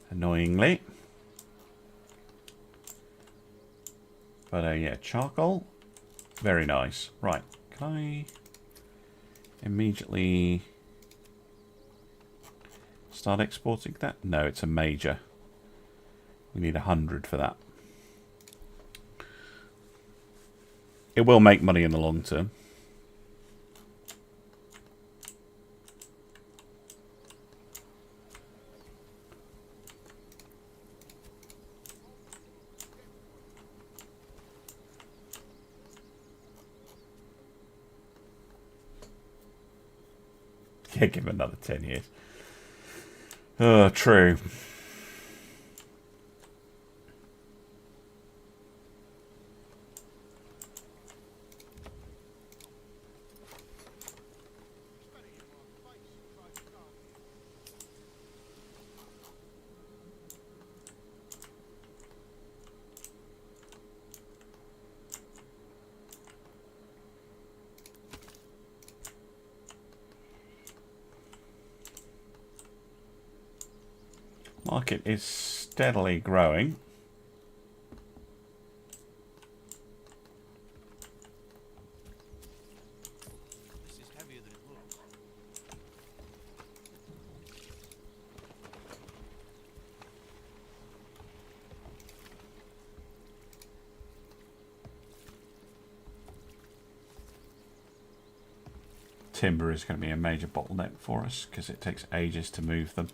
annoyingly. But yeah, charcoal, very nice. Right, can I immediately start exporting that? No, it's a major. We need 100 for that. It will make money in the long term. Yeah, give him another 10 years. Oh, true. Market is steadily growing. This is heavier than it looks. Timber is going to be a major bottleneck for us because it takes ages to move them.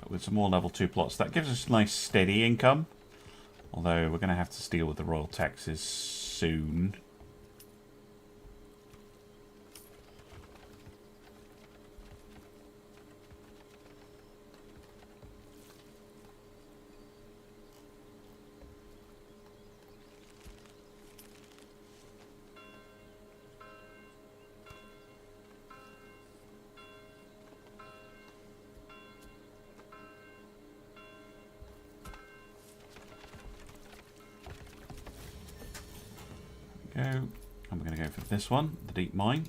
With some more level 2 plots, that gives us nice steady income, although we're going to have to deal with the royal taxes soon. And we're going to go for this one, the deep mine,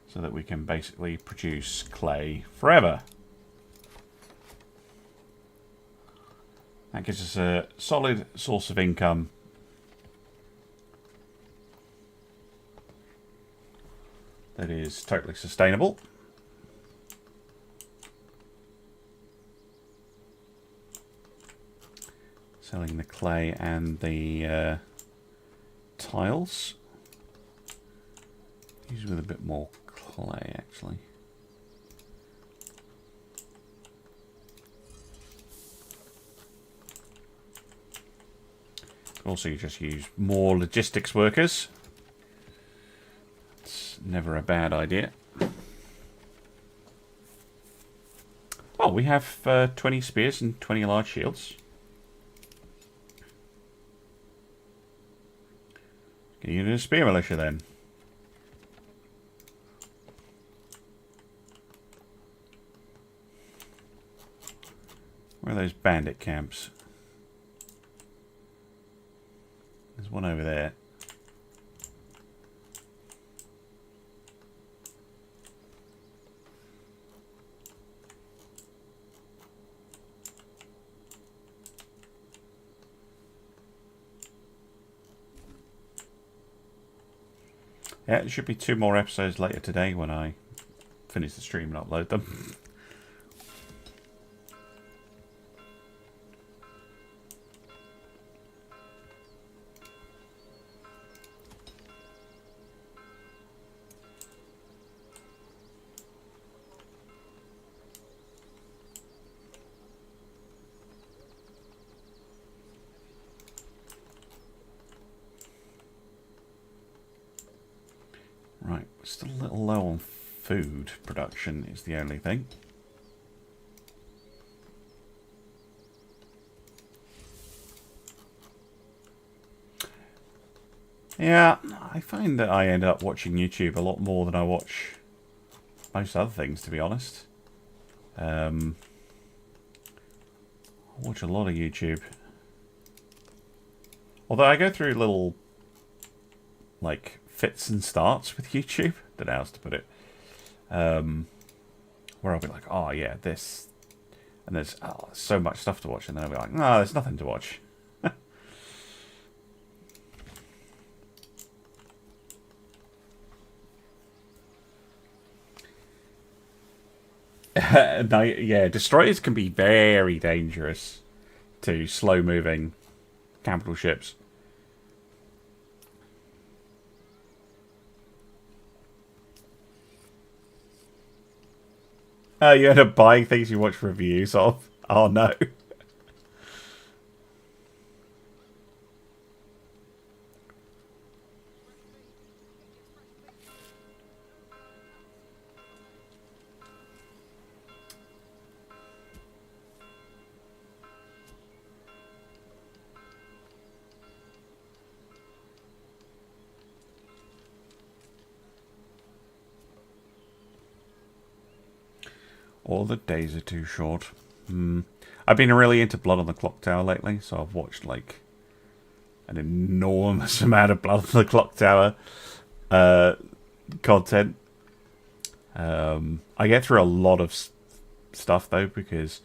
so that we can basically produce clay forever. That gives us a solid source of income. That is totally sustainable. Selling the clay and the tiles. Use with a bit more clay, actually. Also, you just use more logistics workers. It's never a bad idea. Well, we have 20 spears and 20 large shields. Get you to a spear militia then. Where are those bandit camps? There's one over there. Yeah, there should be 2 more episodes later today when I finish the stream and upload them. Just a little low on food production is the only thing. Yeah, I find that I end up watching YouTube a lot more than I watch most other things, to be honest. I watch a lot of YouTube. Although I go through little, like, fits and starts with YouTube. Don't know how else to put it. Where I'll be like, oh yeah, this. And there's so much stuff to watch. And then I'll be like, no, there's nothing to watch. No, yeah, destroyers can be very dangerous to slow-moving capital ships. You end up buying things you watch reviews of? Oh no. All the days are too short. I've been really into Blood on the Clock Tower lately, so I've watched like an enormous amount of Blood on the Clock Tower content. I get through a lot of stuff though, because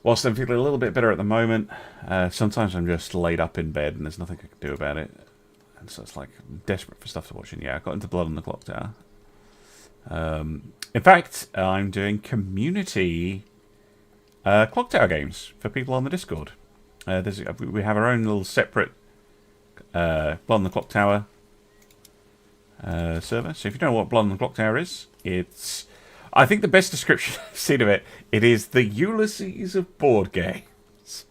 whilst I'm feeling a little bit better at the moment, sometimes I'm just laid up in bed and there's nothing I can do about it. And so it's like I'm desperate for stuff to watch. And yeah, I got into Blood on the Clock Tower. In fact, I'm doing community clock tower games for people on the Discord. We have our own little separate Blood on the Clock Tower server. So if you don't know what Blood on the Clock Tower is, it's, I think the best description I've seen of it, it is the Ulysses of board games.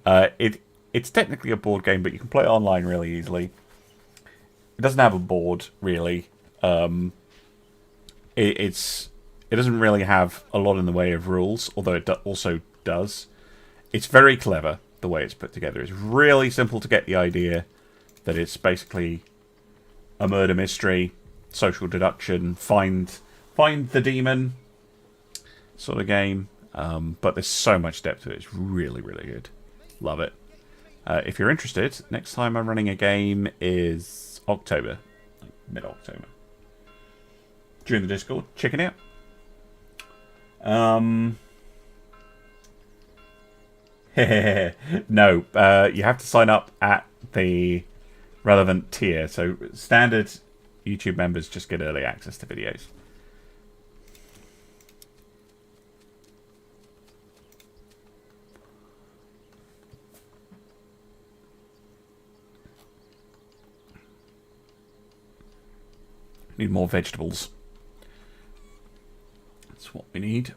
It's technically a board game, but you can play it online really easily. It doesn't have a board, really. It doesn't really have a lot in the way of rules, although it also does. It's very clever, the way it's put together. It's really simple to get the idea that it's basically a murder mystery, social deduction, find the demon sort of game. But there's so much depth to it. It's really, really good. Love it. If you're interested, next time I'm running a game is October, like mid-October. During the Discord, check it out. No, you have to sign up at the relevant tier. So standard YouTube members just get early access to videos. Need more vegetables. That's what we need.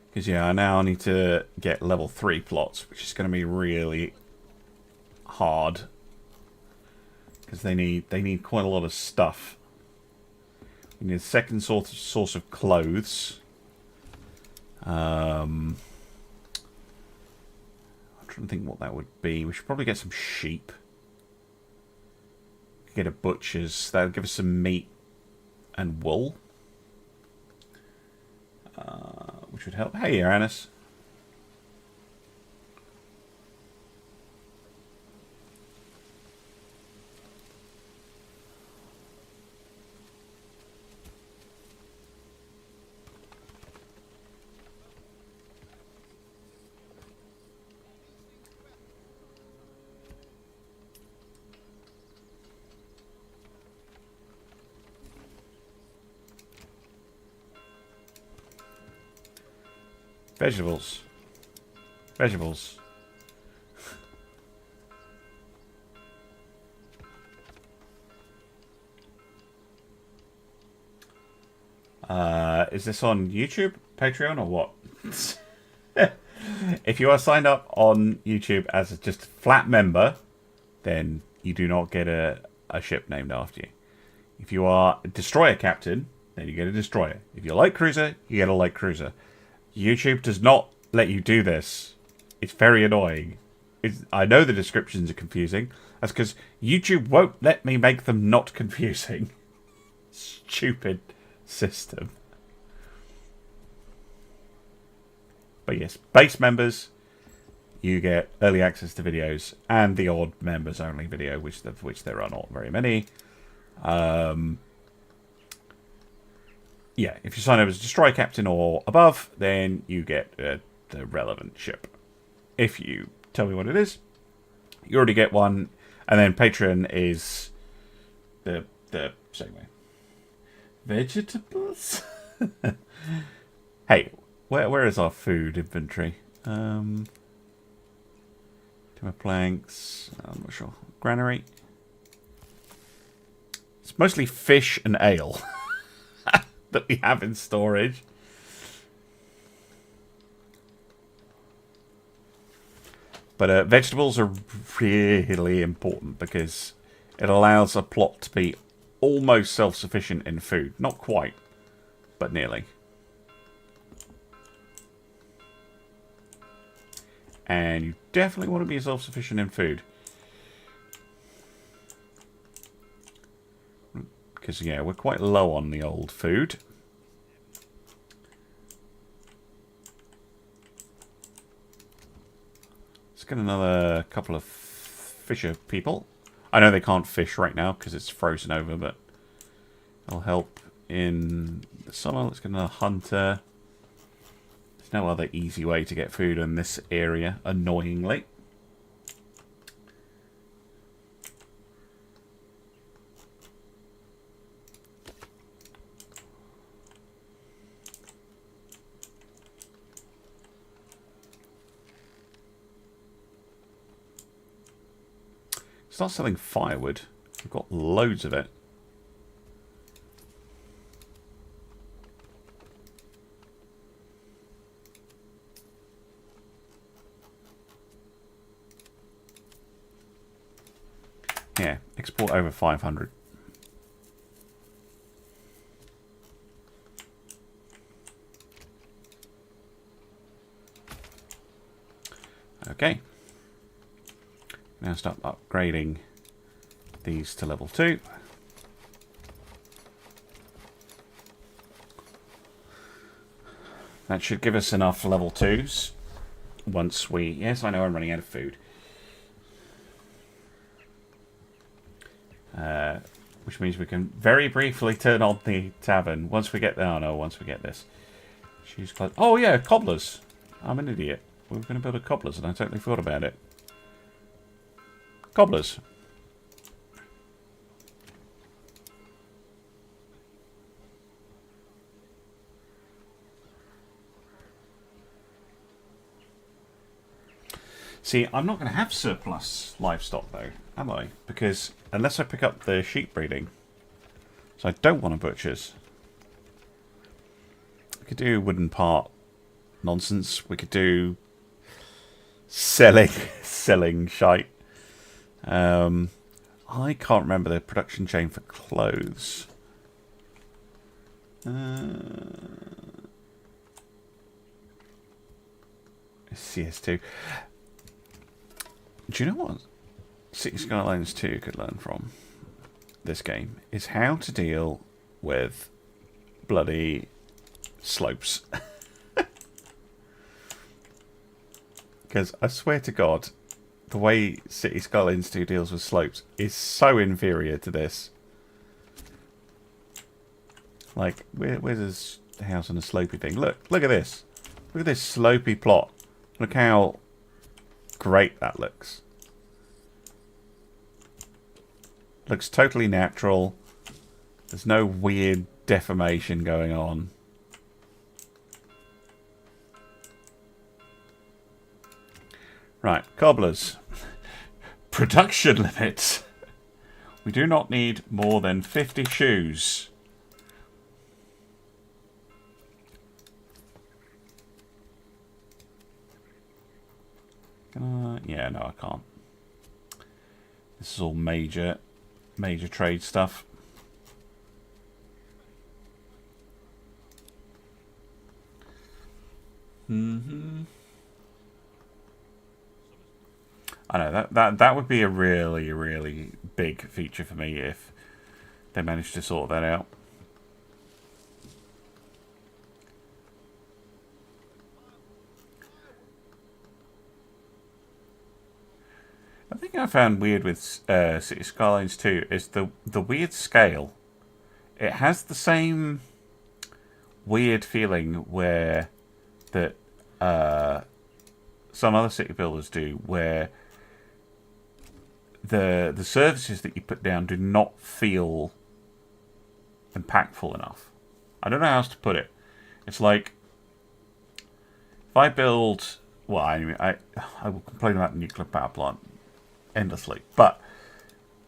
Because yeah, I now need to get level 3 plots, which is going to be really hard. Because they need quite a lot of stuff. We need a second source of clothes. I'm trying to think what that would be. We should probably get some sheep. Get a butcher's. That'll give us some meat and wool. Which would help. Hey, Uranus. Vegetables. Vegetables. Is this on YouTube, Patreon, or what? If you are signed up on YouTube as just a flat member, then you do not get a ship named after you. If you are a destroyer captain, then you get a destroyer. If you're a light cruiser, you get a light cruiser. YouTube does not let you do this. It's very annoying. I know the descriptions are confusing. That's because YouTube won't let me make them not confusing. Stupid system. But yes, base members, you get early access to videos and the odd members only video, which there are not very many. Yeah, if you sign up as a destroyer captain or above, then you get the relevant ship. If you tell me what it is, you already get one, and then Patreon is the same way. Vegetables. Hey, where is our food inventory? Timber planks. I'm not sure. Granary. It's mostly fish and ale that we have in storage. But vegetables are really important because it allows a plot to be almost self-sufficient in food. Not quite, but nearly. And you definitely want to be self-sufficient in food. Because, yeah, we're quite low on the old food. Let's get another couple of fisher people. I know they can't fish right now because it's frozen over, but it'll help in the summer. Let's get another hunter. There's no other easy way to get food in this area, annoyingly. Start selling firewood. We've got loads of it. Yeah, export over 500. Okay. Now start upgrading these to level 2. That should give us enough level 2s once we... Yes, I know I'm running out of food. Which means we can very briefly turn on the tavern once we get... Oh no, once we get this. Choose close. Oh yeah, cobblers. I'm an idiot. We were going to build a cobblers and I totally forgot about it. Cobblers. See, I'm not going to have surplus livestock though, am I? Because unless I pick up the sheep breeding, so I don't want a butcher's. We could do wooden part nonsense. We could do selling shite. I can't remember the production chain for clothes. CS2. Do you know what City Skylines 2 could learn from this game? Is how to deal with bloody slopes. Because I swear to God, the way City Skylines 2 deals with slopes is so inferior to this. Like, where's this house on a slopey thing? Look at this. Look at this slopey plot. Look how great that looks. Looks totally natural. There's no weird deformation going on. Right, cobblers. Production limits. We do not need more than 50 shoes. Yeah, no, I can't. This is all major trade stuff. I know that would be a really big feature for me if they managed to sort that out. I think I found weird with City Skylines 2 is the weird scale. It has the same weird feeling where that some other city builders do, where the services that you put down do not feel impactful enough. I don't know how else to put it. It's like if I build, well, anyway, I will complain about the nuclear power plant endlessly, but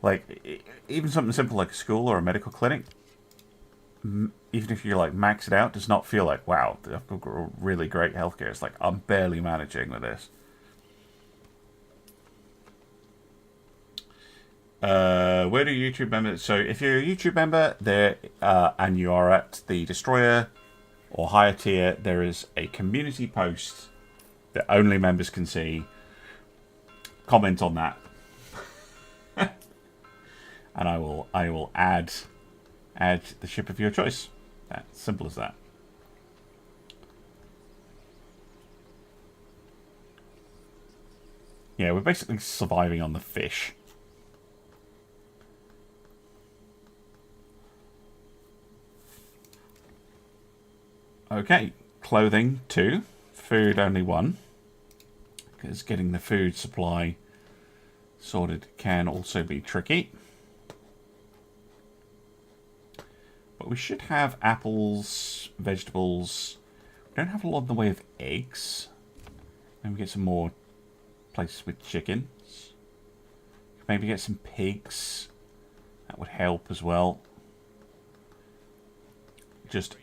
like even something simple like a school or a medical clinic, even if you're like max it out, does not feel like, wow, I've got really great healthcare. It's like I'm barely managing with this. Where do YouTube members? So if you're a YouTube member there and you are at the Destroyer or higher tier, there is a community post that only members can see. Comment on that, and I will add the ship of your choice. That's simple as that. Yeah, we're basically surviving on the fish. Okay, clothing 2, food only 1, because getting the food supply sorted can also be tricky. But we should have apples, vegetables. We don't have a lot in the way of eggs. Maybe get some more places with chickens. Maybe get some pigs. That would help as well. Just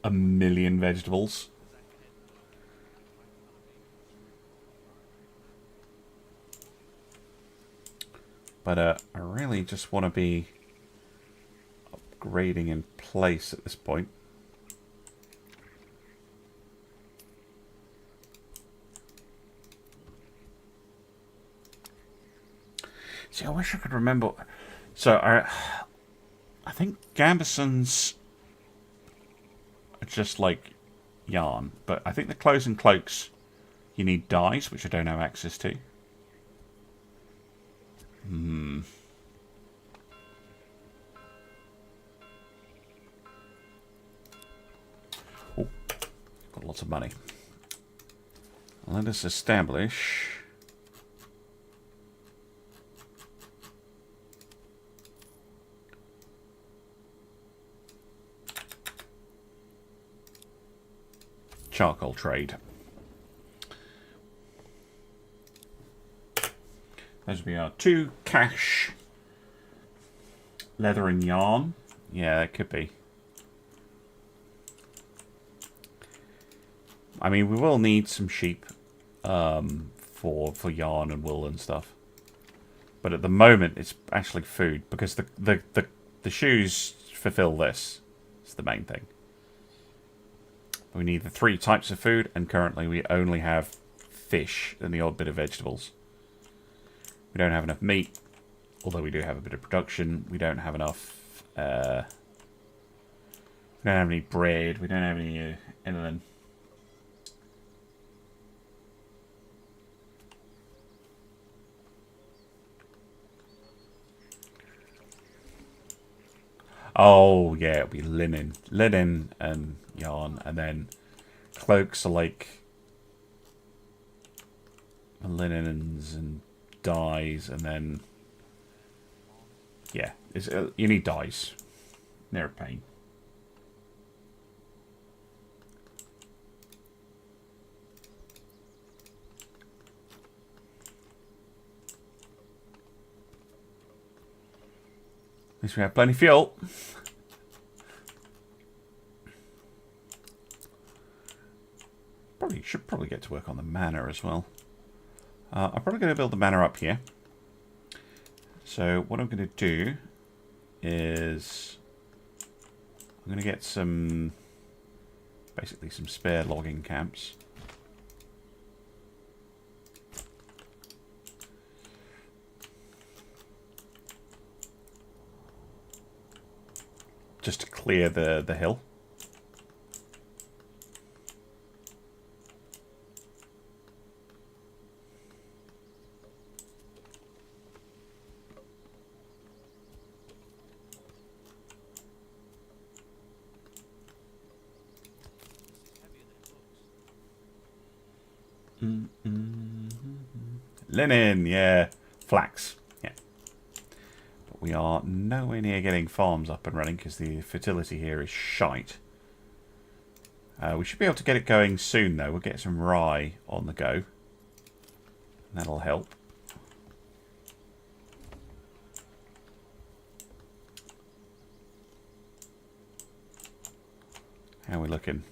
a million vegetables. But I really just want to be upgrading in place at this point. See, I wish I could remember. So I think gambesons are just like yarn, but I think the clothes and cloaks you need dyes, which I don't have access to. Oh, got lots of money. Let us establish charcoal trade. Those will be our 2 cash. Leather and yarn. Yeah, that could be. I mean, we will need some sheep for yarn and wool and stuff. But at the moment, it's actually food, because the shoes fulfill this. It's the main thing. We need the 3 types of food, and currently we only have fish and the odd bit of vegetables. We don't have enough meat, although we do have a bit of production. We don't have enough. We don't have any bread. We don't have any anything. Oh yeah, it'll be linen and yarn, and then cloaks are like linens and dyes, and then yeah, you need dyes. They're a pain. At least we have plenty of fuel. Should probably get to work on the manor as well. I'm probably going to build the manor up here. So what I'm going to do is I'm going to get some, basically some spare logging camps. Just to clear the hill. Linen, yeah. Flax, yeah. But we are nowhere near getting farms up and running because the fertility here is shite. We should be able to get it going soon, though. We'll get some rye on the go. That'll help. How are we looking?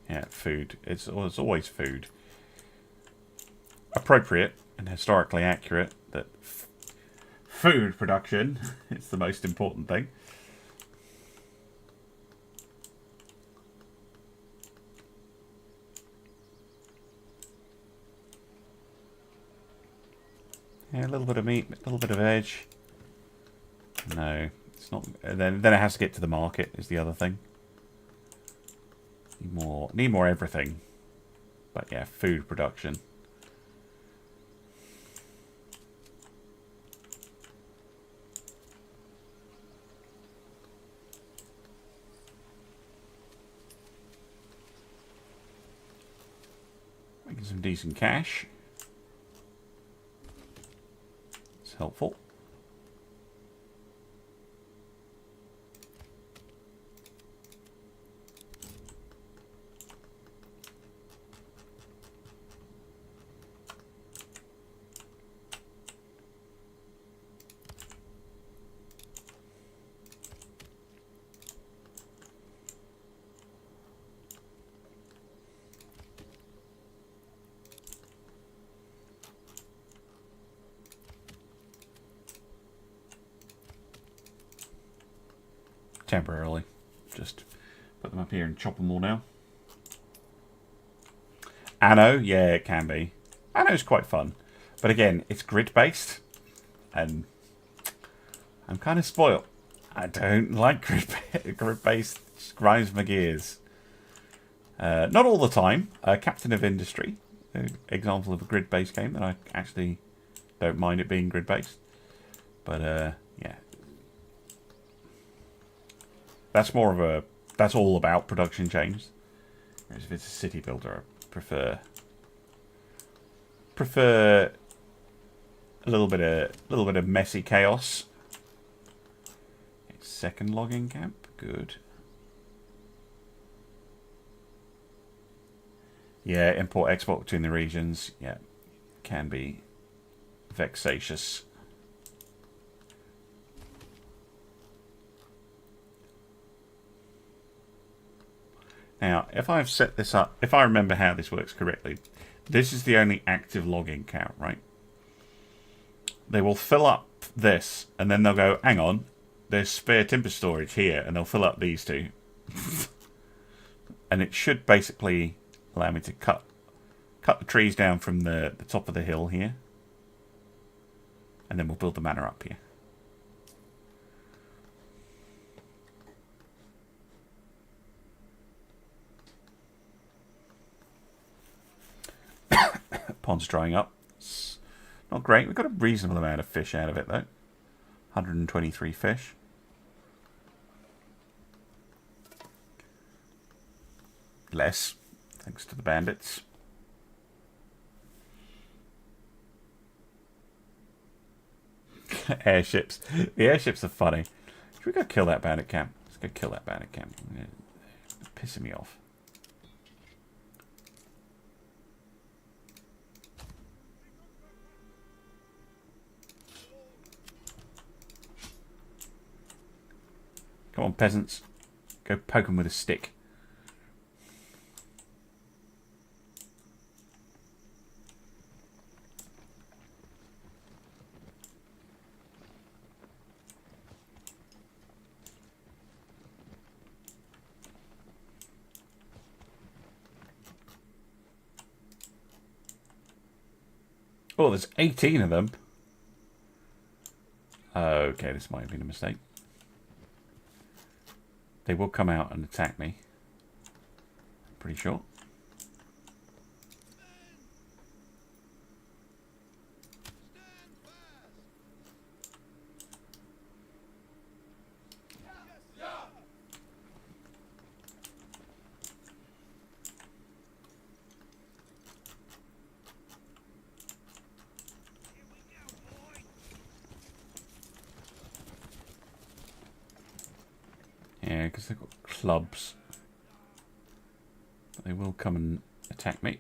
Yeah, food. It's always food. Appropriate and historically accurate that food production is the most important thing. Yeah, a little bit of meat, a little bit of veg. No, it's not. Then it has to get to the market is the other thing. Need more everything. But yeah, food production. Making some decent cash. It's helpful. Temporarily. Just put them up here and chop them all down. Anno, yeah, it can be. Anno's quite fun. But again, it's grid-based. And I'm kind of spoiled. I don't like grid-based. It grinds my gears. Not all the time. Captain of Industry. Example of a grid-based game that I actually don't mind it being grid-based. But, yeah. That's more of a... That's all about production chains. Whereas if it's a city builder, I prefer a little bit of messy chaos. Second logging camp, good. Yeah, import export between the regions. Yeah, can be vexatious. Now, if I've set this up, if I remember how this works correctly, this is the only active logging count, right? They will fill up this, and then they'll go, hang on, there's spare timber storage here, and they'll fill up these two. And it should basically allow me to cut the trees down from the top of the hill here. And then we'll build the manor up here. Pond's drying up. It's not great. We've got a reasonable amount of fish out of it, though. 123 fish. Less, thanks to the bandits. Airships. The airships are funny. Should we go kill that bandit camp? Let's go kill that bandit camp. It's pissing me off. Come on, peasants. Go poke them with a stick. Oh, there's 18 of them. Okay, this might have been a mistake. They will come out and attack me. Pretty sure. Yeah, because they've got clubs. But they will come and attack me.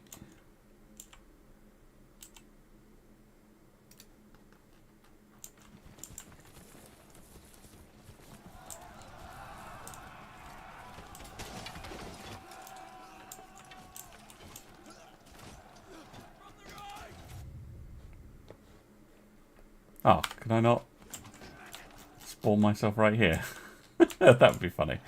Oh, can I not spawn myself right here? That would be funny.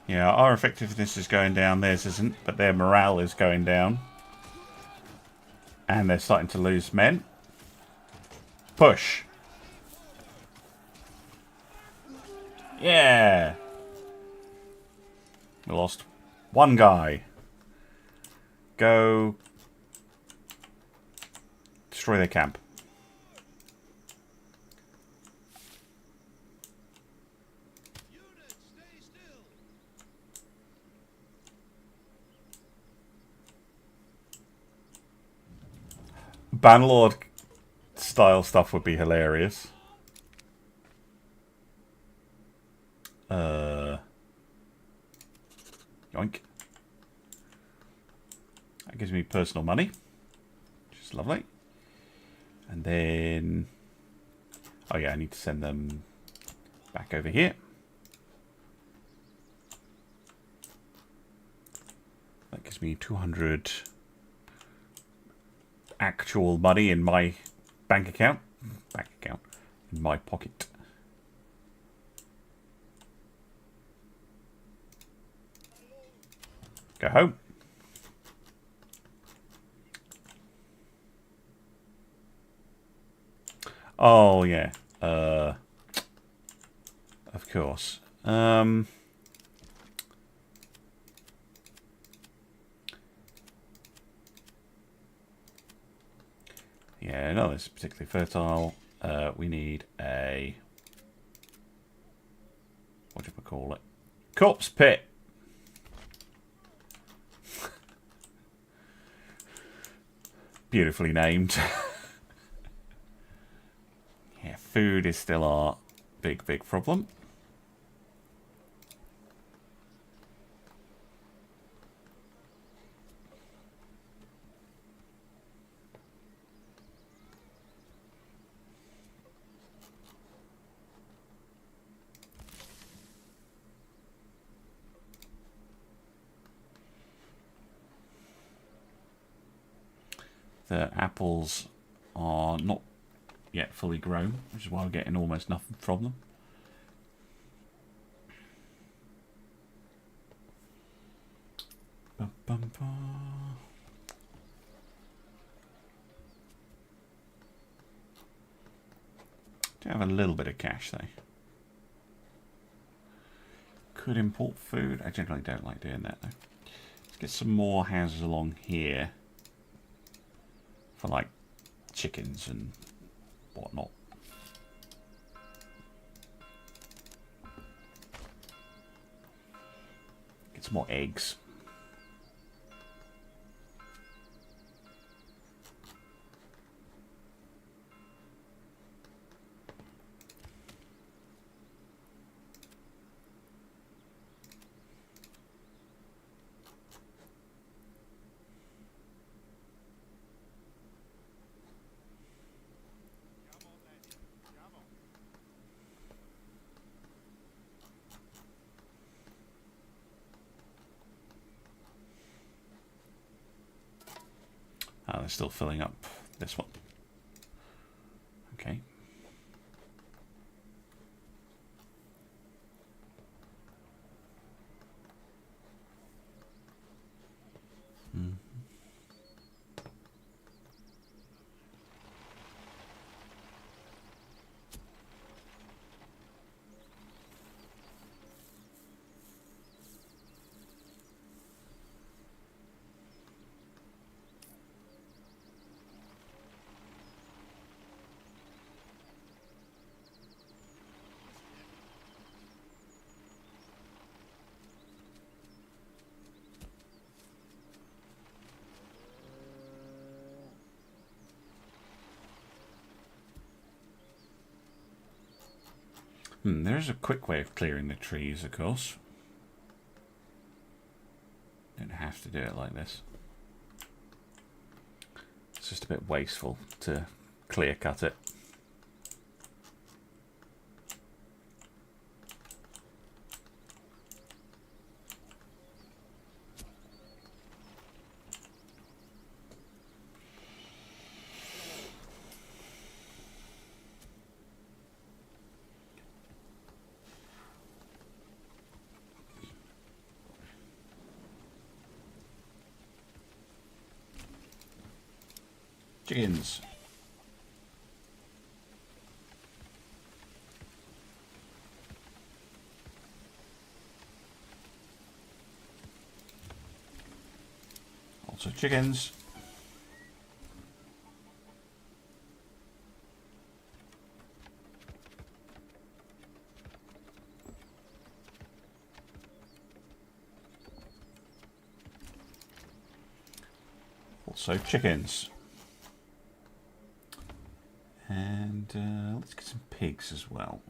Yeah, our effectiveness is going down, theirs isn't, but their morale is going down. And they're starting to lose men. Push. Yeah. We lost one guy. Go destroy their camp. Bannerlord style stuff would be hilarious. Yoink. That gives me personal money, which is lovely. And then, oh yeah, I need to send them back over here. That gives me 200 actual money in my bank account. In my pocket. Go home. Oh yeah. Of course. Yeah, no, this is particularly fertile. We need a, what do we call it? Corpse pit. Beautifully named. Yeah, food is still our big problem. The apples are not yet fully grown, which is why we're getting almost nothing from them. Do have a little bit of cash though. Could import food. I generally don't like doing that though. Let's get some more houses along here. For like chickens and whatnot. Get some more eggs. They're still filling up this one. Okay. There is a quick way of clearing the trees, of course. Don't have to do it like this. It's just a bit wasteful to clear cut it. Chickens. Also chickens. Also chickens. And let's get some pigs as well.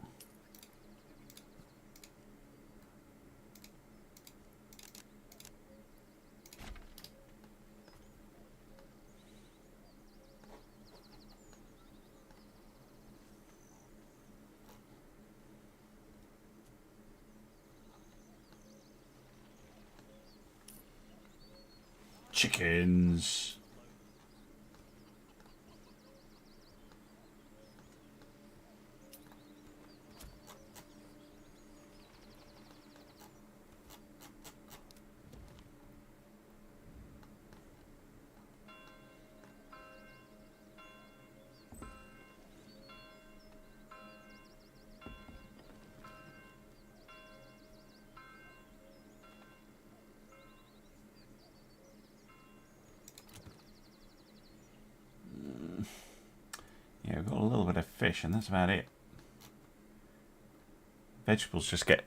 Chickens. Yeah, we've got a little bit of fish, and that's about it. Vegetables just get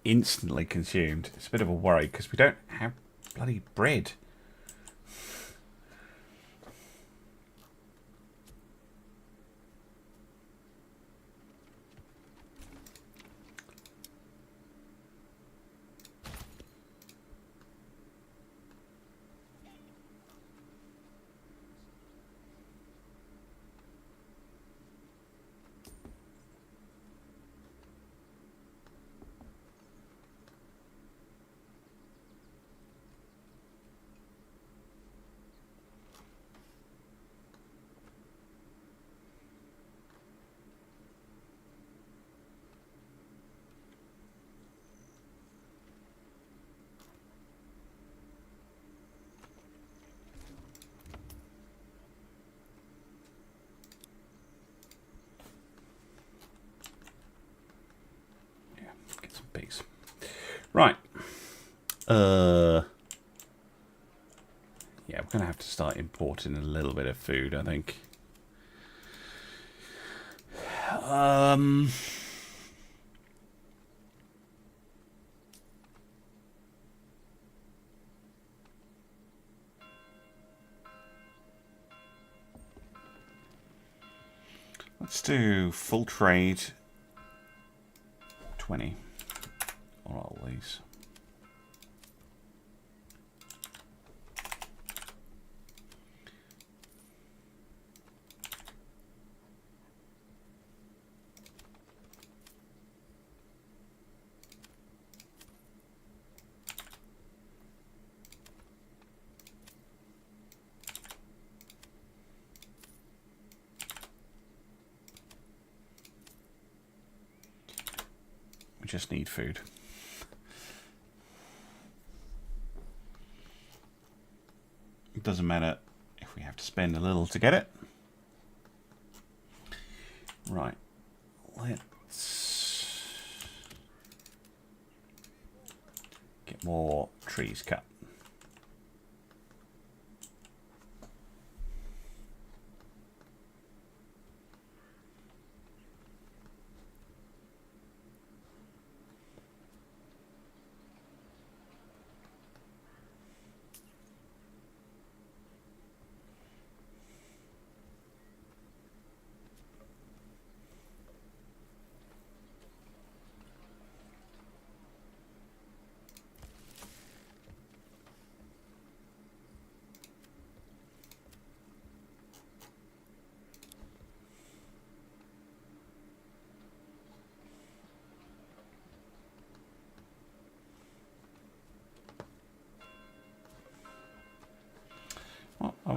instantly consumed. It's a bit of a worry because we don't have bloody bread. Pigs. Right. Yeah, we're going to have to start importing a little bit of food, I think. Let's do full trade 20 on all these. We just need food. It doesn't matter if we have to spend a little to get it. Right. Let's get more trees cut.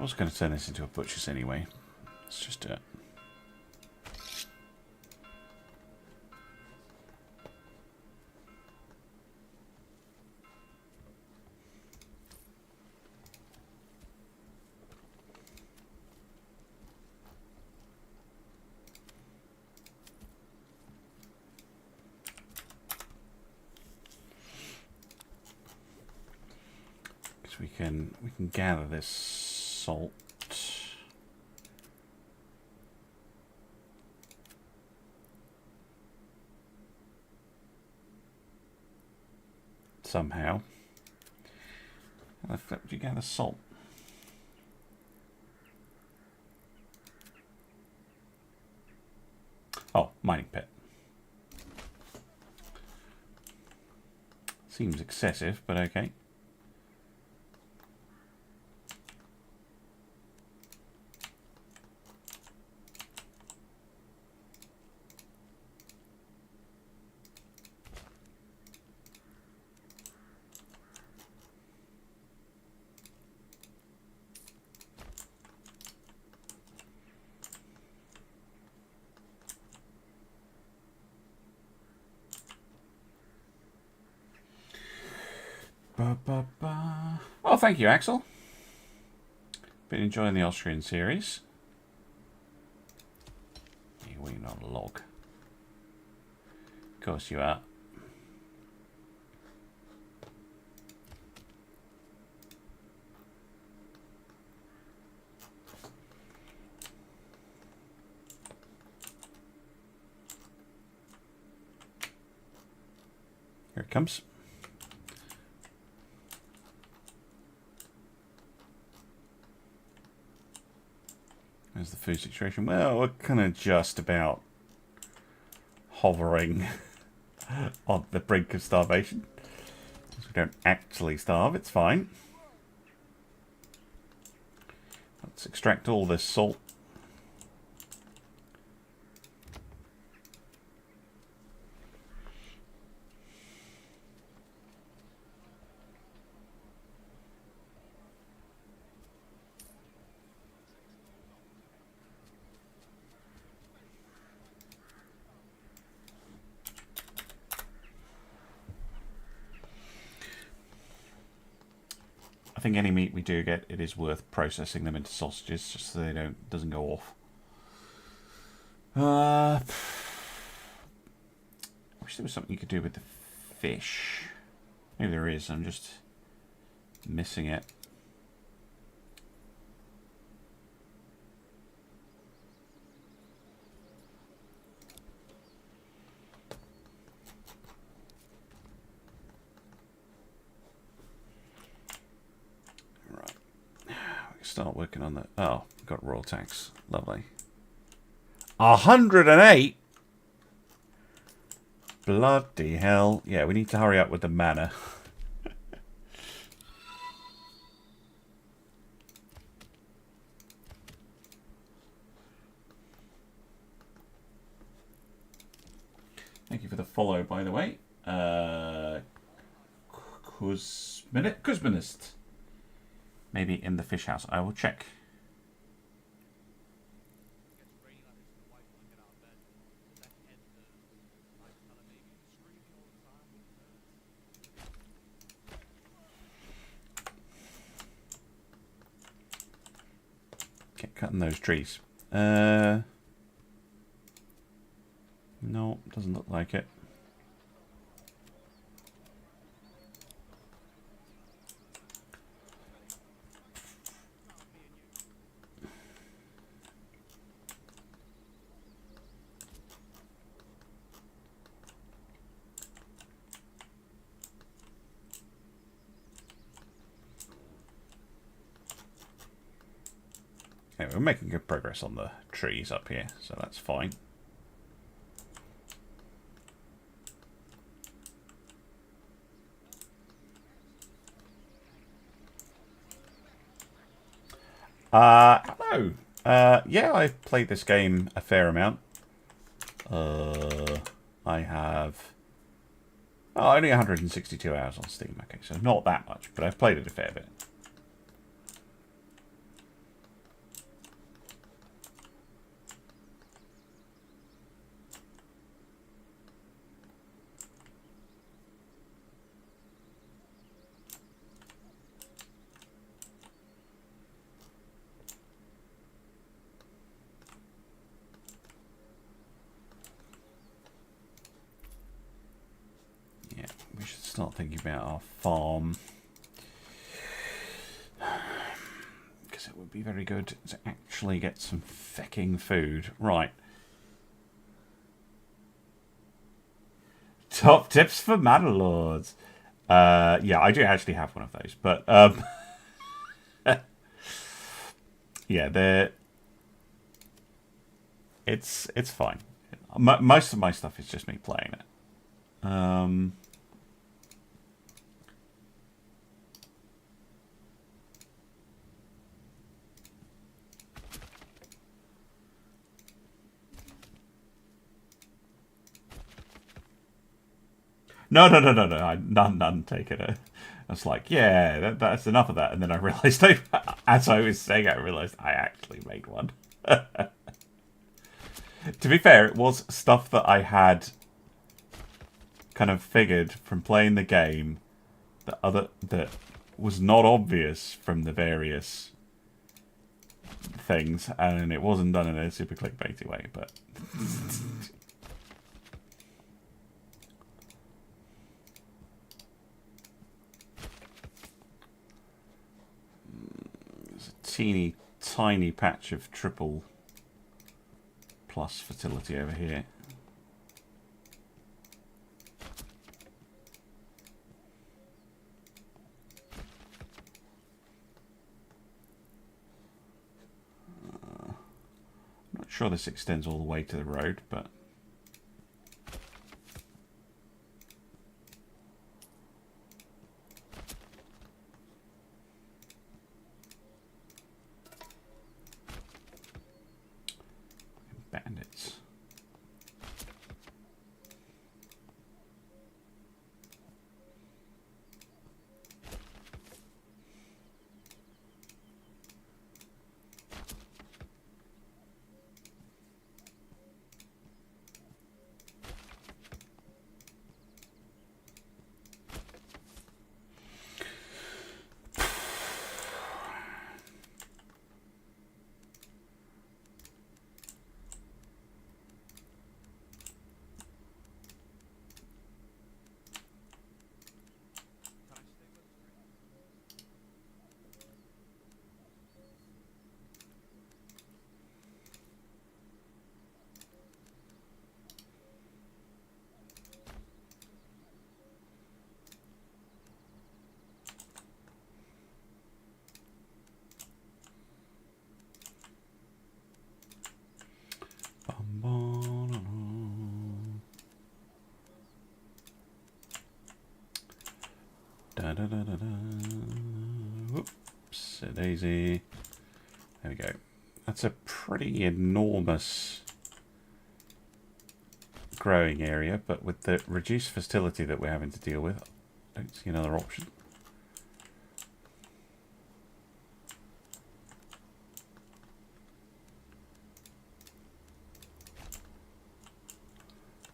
was going to turn this into a butcher's anyway. Let's just do it. We can gather this salt. Somehow. How the flip do you gather salt? Oh, mining pit. Seems excessive, but okay. Well, thank you, Axel. Been enjoying the Austrian series. You're waiting on a log. Of course you are. Here it comes. There's the food situation. Well, we're kind of just about hovering on the brink of starvation. We don't actually starve, it's fine. Let's extract all this salt. I think any meat we do get, it is worth processing them into sausages just so they doesn't go off. I wish there was something you could do with the fish. Maybe there is, I'm just missing it. Start working on that. Oh, we've got royal tax. Lovely. 108? Bloody hell. Yeah, we need to hurry up with the manor. Thank you for the follow, by the way. Kuzminist. Maybe in the fish house. I will check. Get cutting those trees. No, doesn't look like it. Anyway, we're making good progress on the trees up here, so that's fine. Hello. Yeah, I've played this game a fair amount. I have only 162 hours on Steam. Okay, so not that much, but I've played it a fair bit. thinking about our farm. Because it would be very good to actually get some fecking food. Right. Top tips for manor lords. Yeah, I do actually have one of those, but yeah, it's fine. Most of my stuff is just me playing it. No. None taken it. I was like, yeah, that's enough of that. And then I realised, as I was saying, I realised I actually made one. To be fair, it was stuff that I had kind of figured from playing the game that was not obvious from the various things, and it wasn't done in a super clickbaity way, but there's a teeny tiny patch of triple plus fertility over here. Not sure this extends all the way to the road, but bandits. Whoops, a daisy. There we go. That's a pretty enormous growing area, but with the reduced fertility that we're having to deal with, I don't see another option.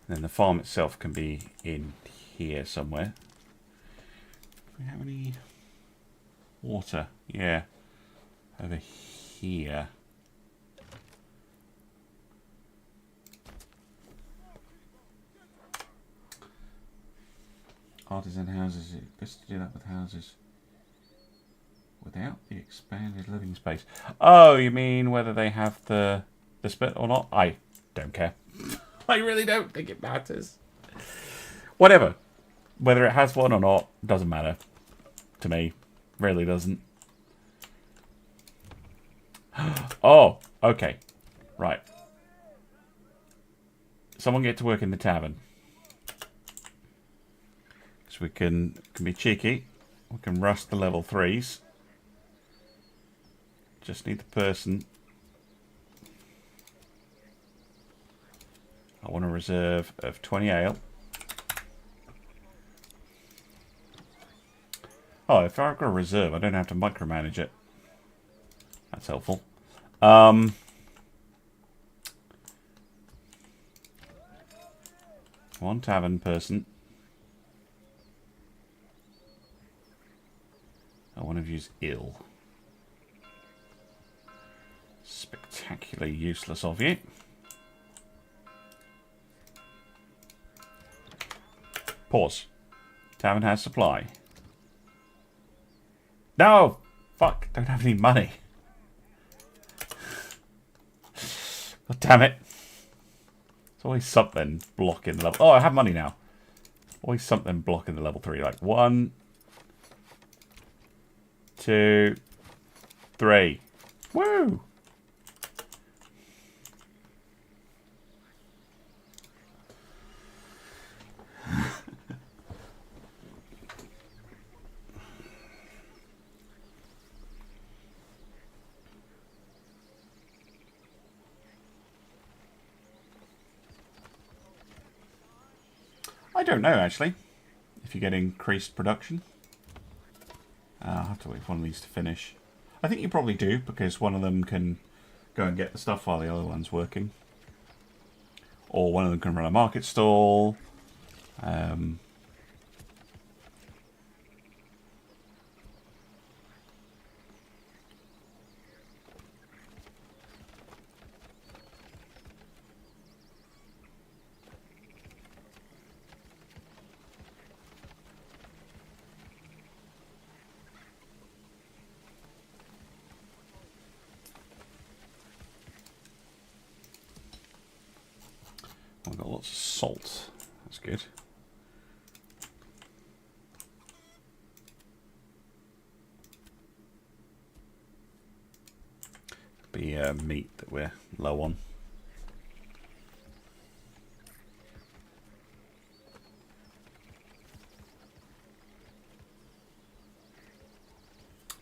And then the farm itself can be in here somewhere. Do we have any water? Yeah. Over here. Artisan houses. It's best to do that with houses without the expanded living space. Oh, you mean whether they have the split or not? I don't care. I really don't think it matters. Whatever. Whether it has one or not, doesn't matter. To me. Really doesn't. Oh, okay. Right. Someone get to work in the tavern. So we can be cheeky. We can rush the level 3s. Just need the person. I want a reserve of 20 ale. Oh, if I've got a reserve, I don't have to micromanage it. That's helpful. One tavern person. One of you's ill. Spectacularly useless of you. Pause. Tavern has supply. No! Fuck, don't have any money. God damn it. There's always something blocking the level. Oh, I have money now. Always something blocking the level 3. Like 1, 2, 3. Woo! I don't know, actually, if you get increased production. I'll have to wait for one of these to finish. I think you probably do, because one of them can go and get the stuff while the other one's working. Or one of them can run a market stall. I've got lots of salt. That's good. Be meat that we're low on.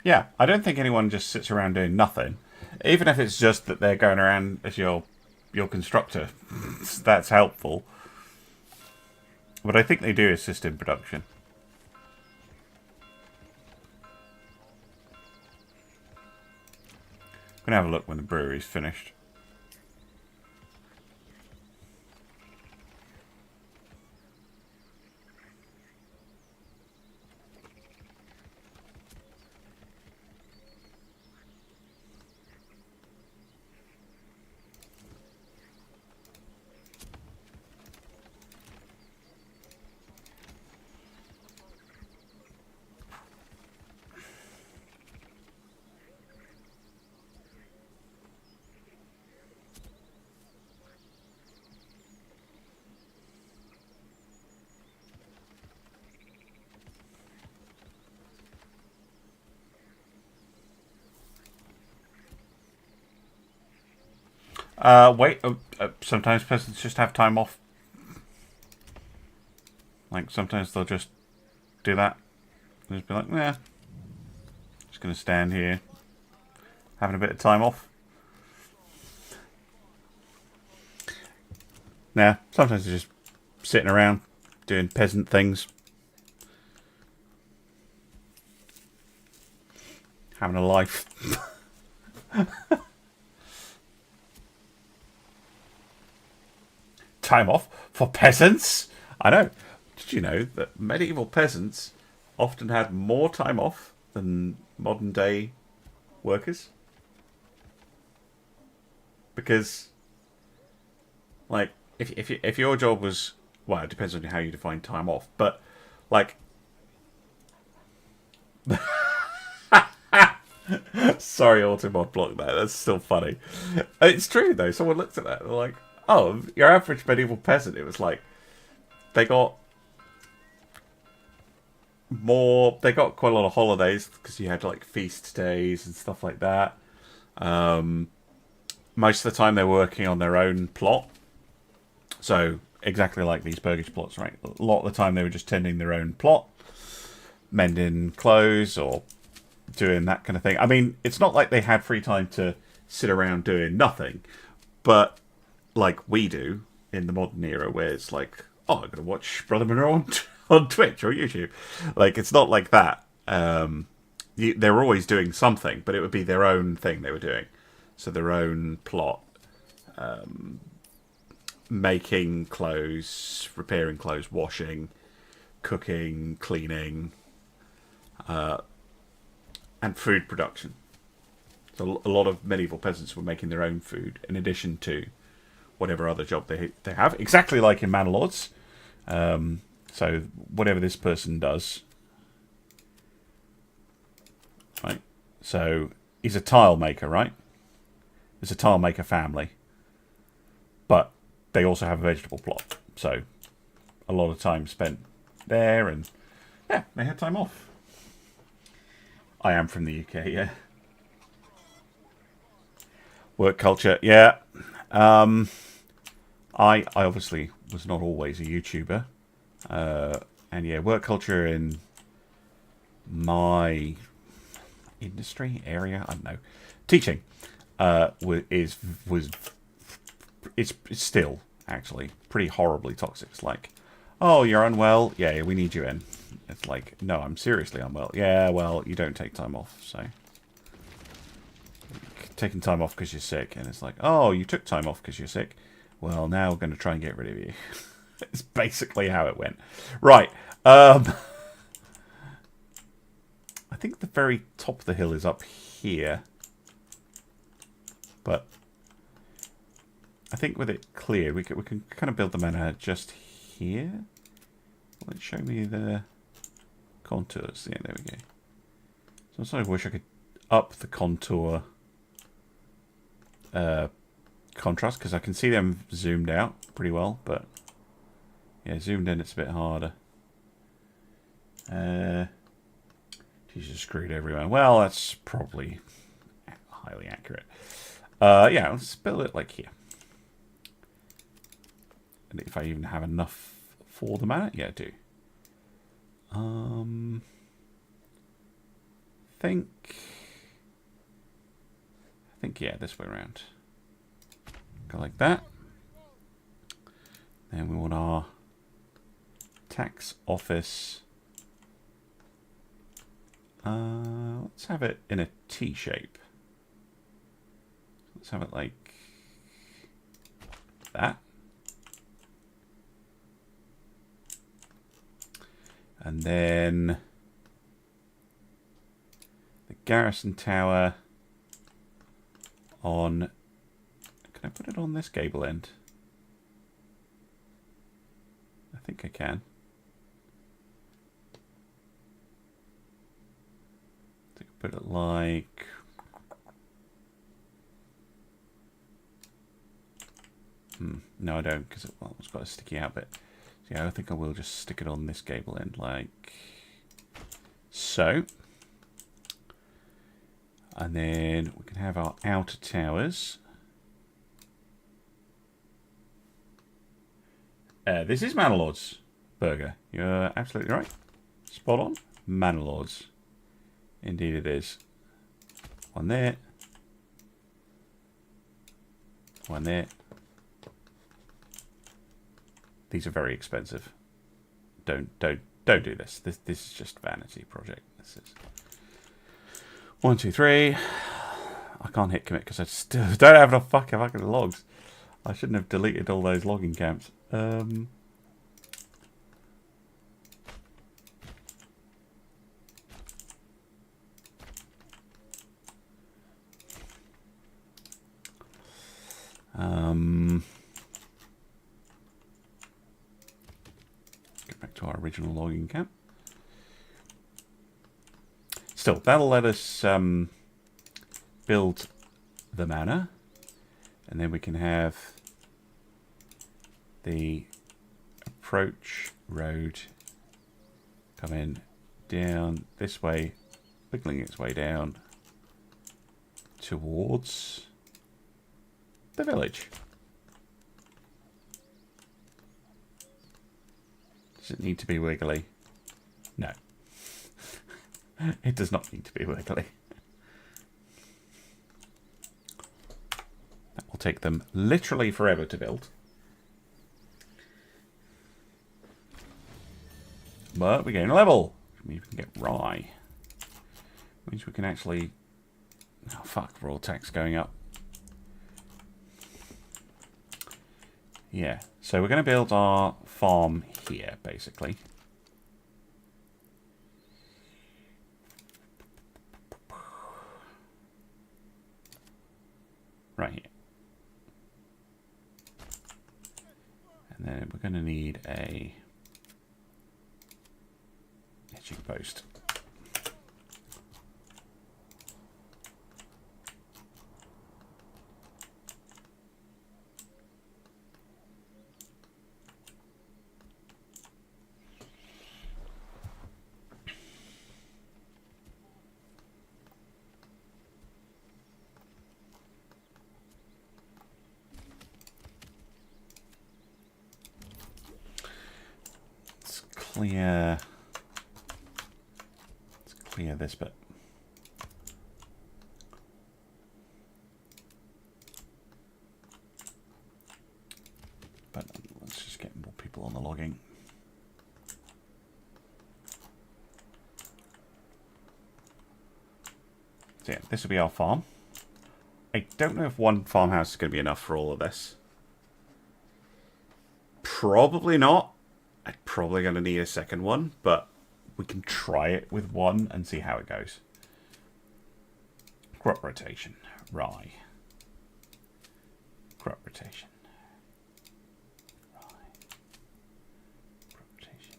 Yeah, I don't think anyone just sits around doing nothing. Even if it's just that they're going around as your constructor. That's helpful. But I think they do assist in production. I'm going to have a look when the brewery's finished. Wait, sometimes peasants just have time off. Like, sometimes they'll just do that. They'll just be like, nah, just going to stand here, having a bit of time off. Nah, sometimes they're just sitting around, doing peasant things. Having a life. Time off for peasants? I know. Did you know that medieval peasants often had more time off than modern day workers? Because, like, if your job was, well, it depends on how you define time off, but like, sorry, Automod blocked that. That's still funny. It's true though. Someone looked at that and they're like, oh, your average medieval peasant, it was like, they got quite a lot of holidays because you had like feast days and stuff like that. Most of the time they were working on their own plot. So exactly like these burgish plots, right? A lot of the time they were just tending their own plot, mending clothes or doing that kind of thing. I mean, it's not like they had free time to sit around doing nothing, but like we do in the modern era where it's like, oh, I'm going to watch Brother Monroe on Twitch or YouTube. Like, it's not like that. They were always doing something, but it would be their own thing they were doing. So their own plot, making clothes, repairing clothes, washing, cooking, cleaning, and food production. So a lot of medieval peasants were making their own food in addition to whatever other job they have. Exactly like in Manor Lords. So whatever this person does, right? So he's a tile maker, right? It's a tile maker family, but they also have a vegetable plot. So a lot of time spent there, and yeah, they had time off. I am from the UK, yeah. Work culture, yeah. I obviously was not always a YouTuber. And yeah, work culture in my industry area, I don't know, teaching it's still actually pretty horribly toxic. It's like, oh, you're unwell, yeah, we need you in. It's like, no, I'm seriously unwell. Yeah, well, you don't take time off, so taking time off because you're sick, and it's like, oh, you took time off because you're sick. Well, now we're going to try and get rid of you. It's basically how it went. Right. I think the very top of the hill is up here. But I think with it cleared, we can kind of build the manor just here. Will it show me the contours? Yeah, there we go. So I sort of wish I could up the contour contrast, because I can see them zoomed out pretty well, but yeah, zoomed in it's a bit harder. She's just screwed everyone. Well, that's probably highly accurate. Yeah, let's build it like here. And if I even have enough for the manor, yeah, I do. I think yeah, this way around. Go like that. Then we want our tax office. Let's have it in a T shape. Let's have it like that. And then the garrison tower on... Can I put it on this gable end? I think I can. I think I put it like... No, I don't, because it's got a sticky out bit. So yeah, I think I will just stick it on this gable end like so. And then we can have our outer towers. This is Manor Lord's burger. You're absolutely right. Spot on. Manor Lord's. Indeed it is. One there. One there. These are very expensive. Don't do this. This is just a vanity project. This is 1, 2, 3. I can't hit commit because I still don't have enough fucking logs. I shouldn't have deleted all those logging camps. Get back to our original logging camp. Still, that'll let us build the manor, and then we can have the approach road come in down this way, wiggling its way down towards the village. Does it need to be wiggly? No. It does not need to be wiggly. That will take them literally forever to build. But we're getting a level. We can get rye. Which means we can actually... Oh, fuck, royal tax going up. Yeah, so we're going to build our farm here, basically. Right here. And then we're going to need a teaching post. Let's clear this bit. But let's just get more people on the logging. So yeah, this will be our farm. I don't know if one farmhouse is going to be enough for all of this. Probably not. I'm probably going to need a second one, but we can try it with one and see how it goes. Crop rotation. Rye. Crop rotation. Rye. Crop rotation.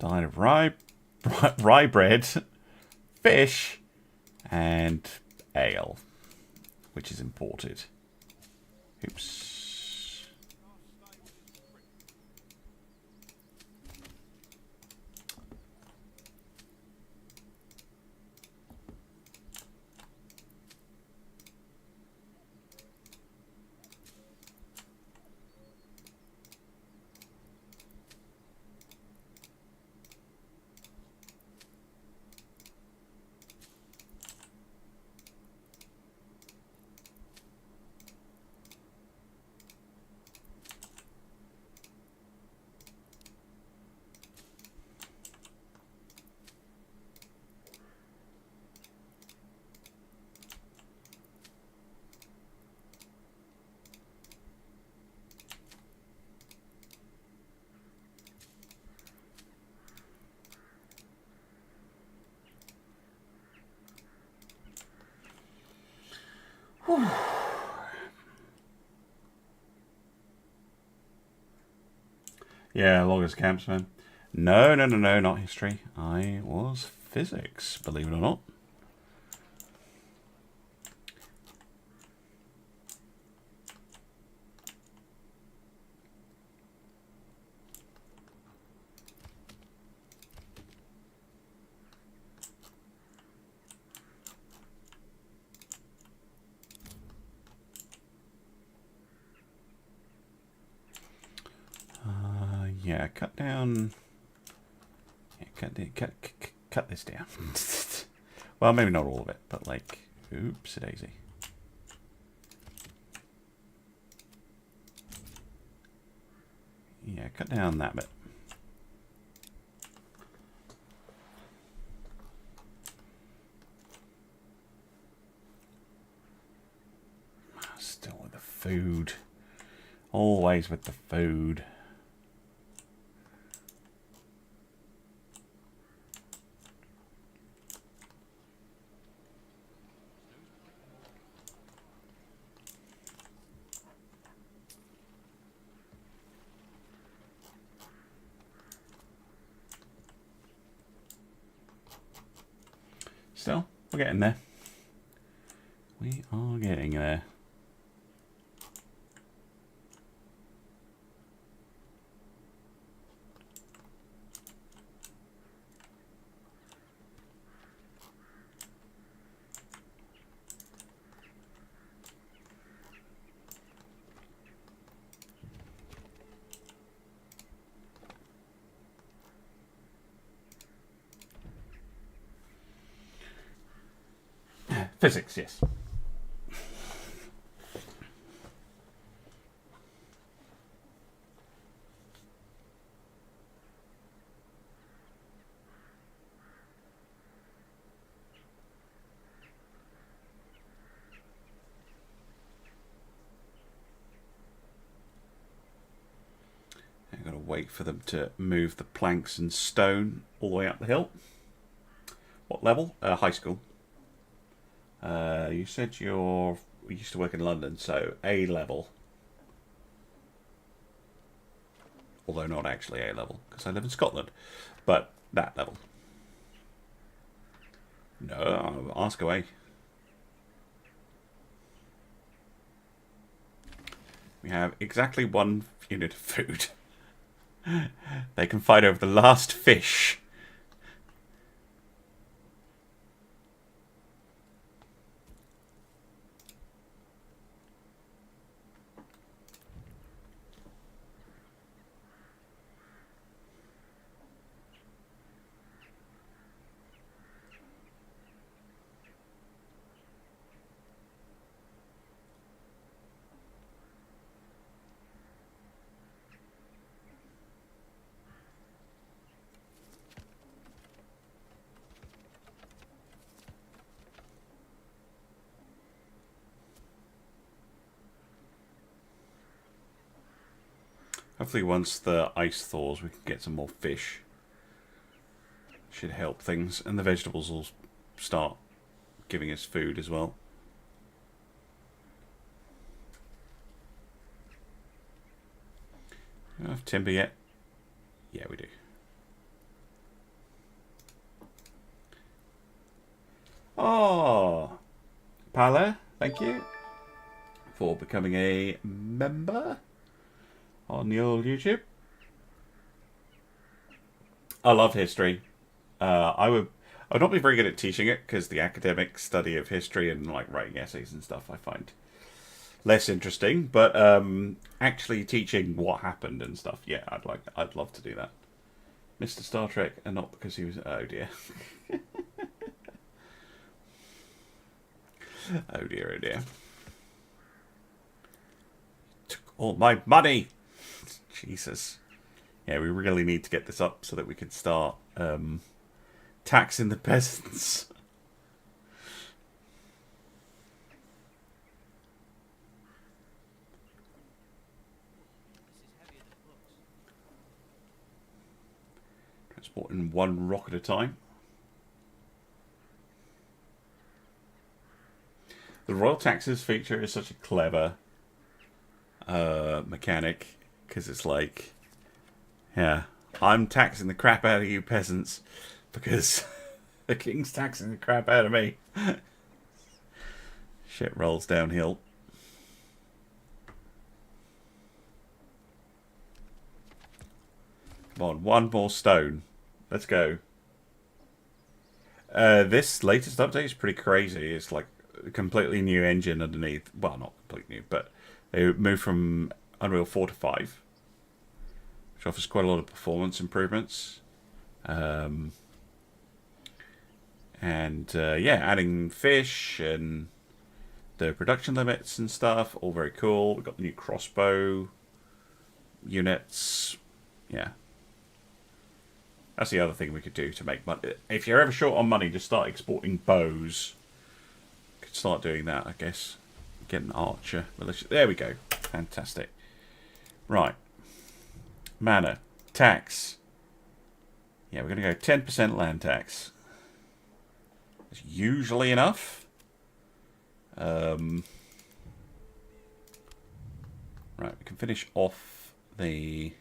Diet of rye bread, fish, and ale, which is imported. Oops. Yeah, loggers camps, man. No, not history. I was physics, believe it or not. Yeah, cut down. Yeah, cut this down. Well, maybe not all of it, but like, oops, daisy. Yeah, cut down that bit. Still with the food. Always with the food. Still, we're getting there. We are getting there. Physics, yes. I've got to wait for them to move the planks and stone all the way up the hill. What level? High school. You said you used to work in London, so A level. Although not actually A level, because I live in Scotland. But that level. No, ask away. We have exactly 1 unit of food. They can fight over the last fish. Hopefully once the ice thaws we can get some more fish. Should help things. And the vegetables will start giving us food as well. Do we have timber yet? Yeah, we do. Oh! Pala, thank you for becoming a member on the old YouTube. I love history. I would not be very good at teaching it because the academic study of history and like writing essays and stuff I find less interesting. But actually teaching what happened and stuff, yeah, I'd love to do that. Mr. Star Trek, and not because he was. Oh dear. Oh dear, oh dear. Took all my money. Jesus. Yeah, we really need to get this up so that we can start taxing the peasants. Transporting 1 rock at a time. The royal taxes feature is such a clever mechanic because it's like, yeah, I'm taxing the crap out of you peasants because the king's taxing the crap out of me. Shit rolls downhill. Come on, 1 more stone. Let's go. This latest update is pretty crazy. It's like a completely new engine underneath. Well, not completely new, but they moved from Unreal 4 to 5. Which offers quite a lot of performance improvements. And yeah, adding fish and the production limits and stuff, all very cool. We've got the new crossbow units. Yeah. That's the other thing we could do to make money. If you're ever short on money, just start exporting bows. Could start doing that, I guess. Get an archer. There we go. Fantastic. Right. Manor. Tax. Yeah, we're going to go 10% land tax. It's usually enough. Right, we can finish off the...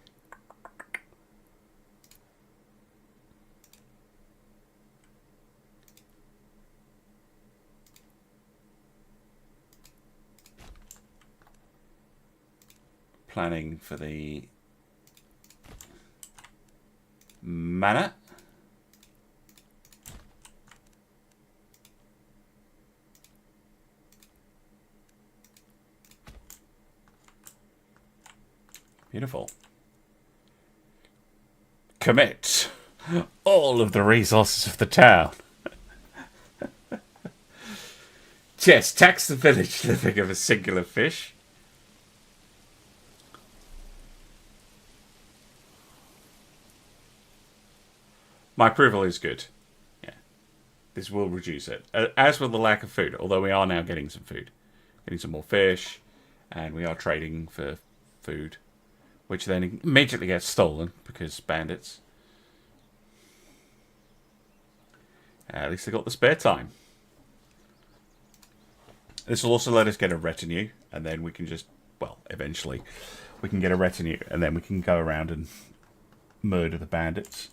planning for the manor. Beautiful. Commit all of the resources of the town. Yes, tax the village living of a singular fish. My approval is good. Yeah. This will reduce it. As with the lack of food, although we are now getting some food. Getting some more fish. And we are trading for food. Which then immediately gets stolen because bandits. At least they got the spare time. This will also let us get a retinue, and then we can just, well, eventually, we can get a retinue, and then we can go around and murder the bandits.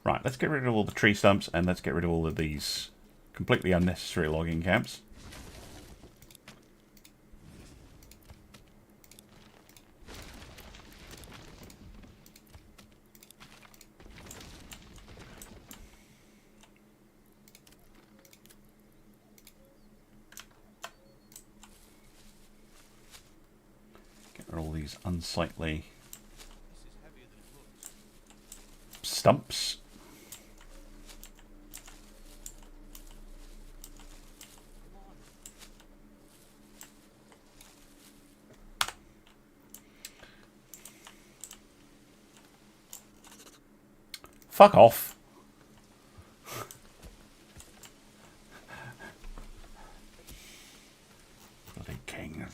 Right, let's get rid of all the tree stumps, and let's get rid of all of these completely unnecessary logging camps. All these unsightly stumps. Fuck off. Bloody king.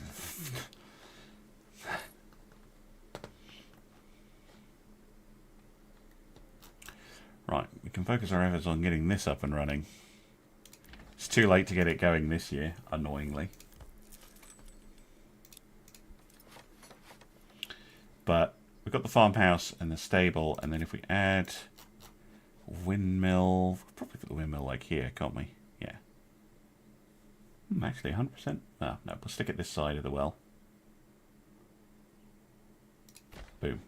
Right, we can focus our efforts on getting this up and running. It's too late to get it going this year, annoyingly. But we've got the farmhouse and the stable, and then if we add a windmill, we could probably put the windmill like here, can't we? Yeah. Actually, 100%. Oh, no, we'll stick it this side of the well. Boom.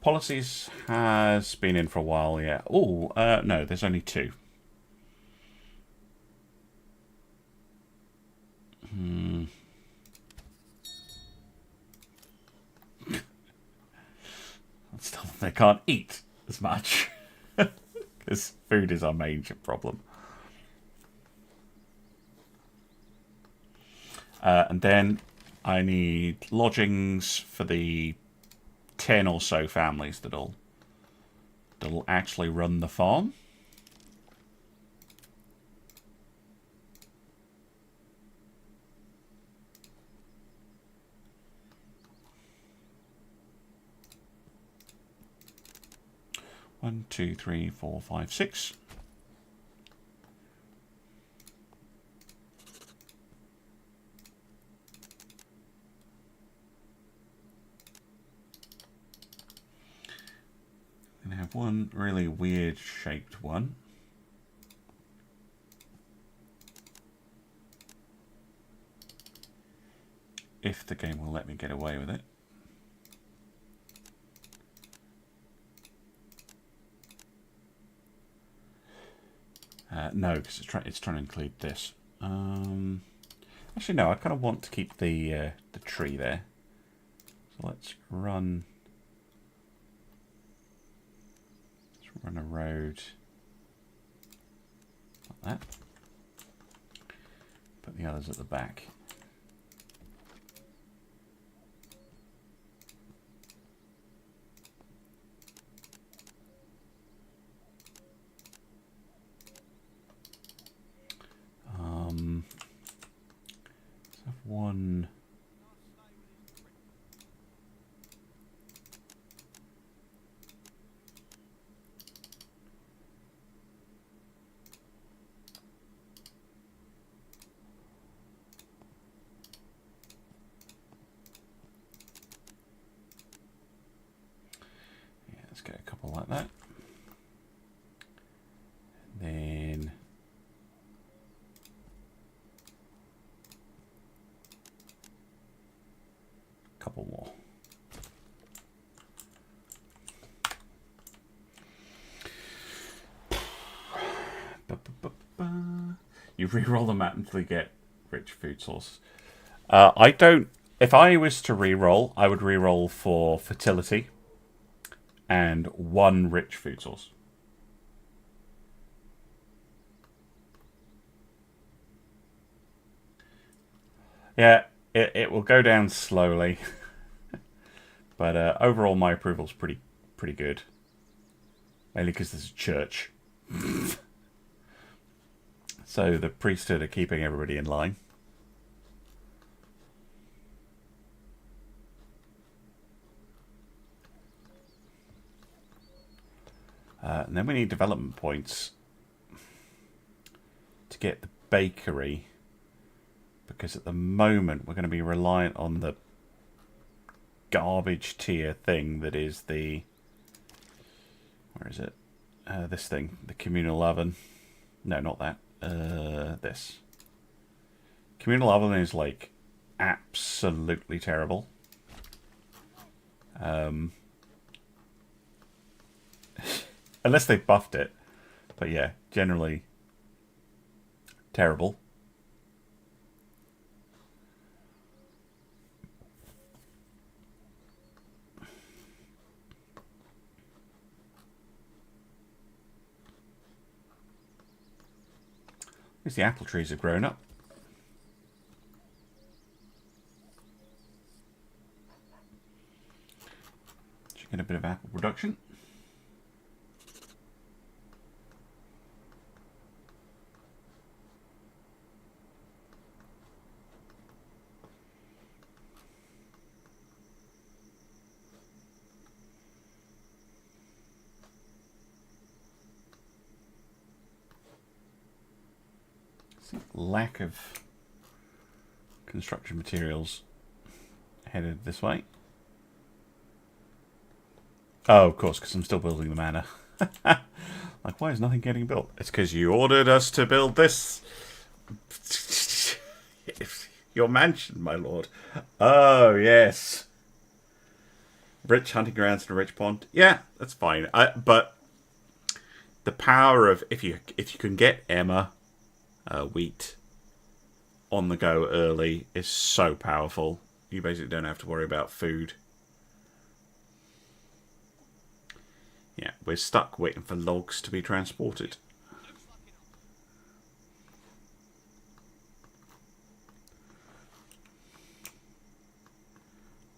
Policies has been in for a while, yeah. Oh, no, there's only 2. Still, they can't eat as much. Because food is our major problem. And then I need lodgings for the 10 or so families that'll actually run the farm. One, two, three, four, five, six. And I have one really weird shaped one. If the game will let me get away with it. No, because it's trying to include this. Actually, no, I kind of want to keep the tree there. So let's run a road like that. Put the others at the back. Let's have one. Let's get a couple like that. And then a couple more. You re-roll the map until you get rich food sources. I don't. If I was to re-roll, I would re-roll for fertility and one rich food source. Yeah, it will go down slowly, but overall my approval's pretty good. Mainly because there's a church. So the priesthood are keeping everybody in line. And then we need development points to get the bakery, because at the moment we're going to be reliant on the garbage tier thing that is the... Where is it? This thing, the communal oven. No, not that. This. Communal oven is like absolutely terrible. Unless they buffed it. But yeah, generally terrible. At least the apple trees have grown up. Should get a bit of apple production. Lack of construction materials headed this way. Oh, of course, because I'm still building the manor. Like, why is nothing getting built? It's because you ordered us to build this. Your mansion, my lord. Oh, yes. Rich hunting grounds and a rich pond. Yeah, that's fine. But the power of if you can get Emma wheat on the go early is so powerful. You basically don't have to worry about food. Yeah, we're stuck waiting for logs to be transported.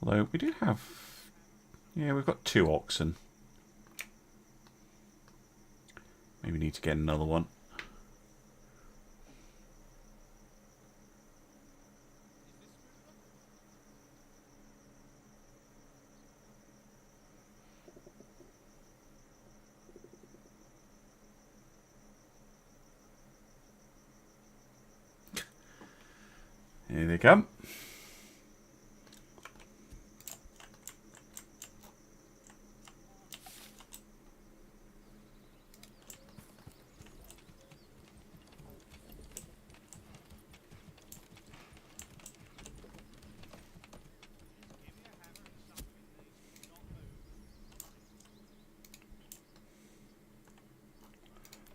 Although we do have... Yeah, we've got 2 oxen. Maybe need to get another one. Here they come.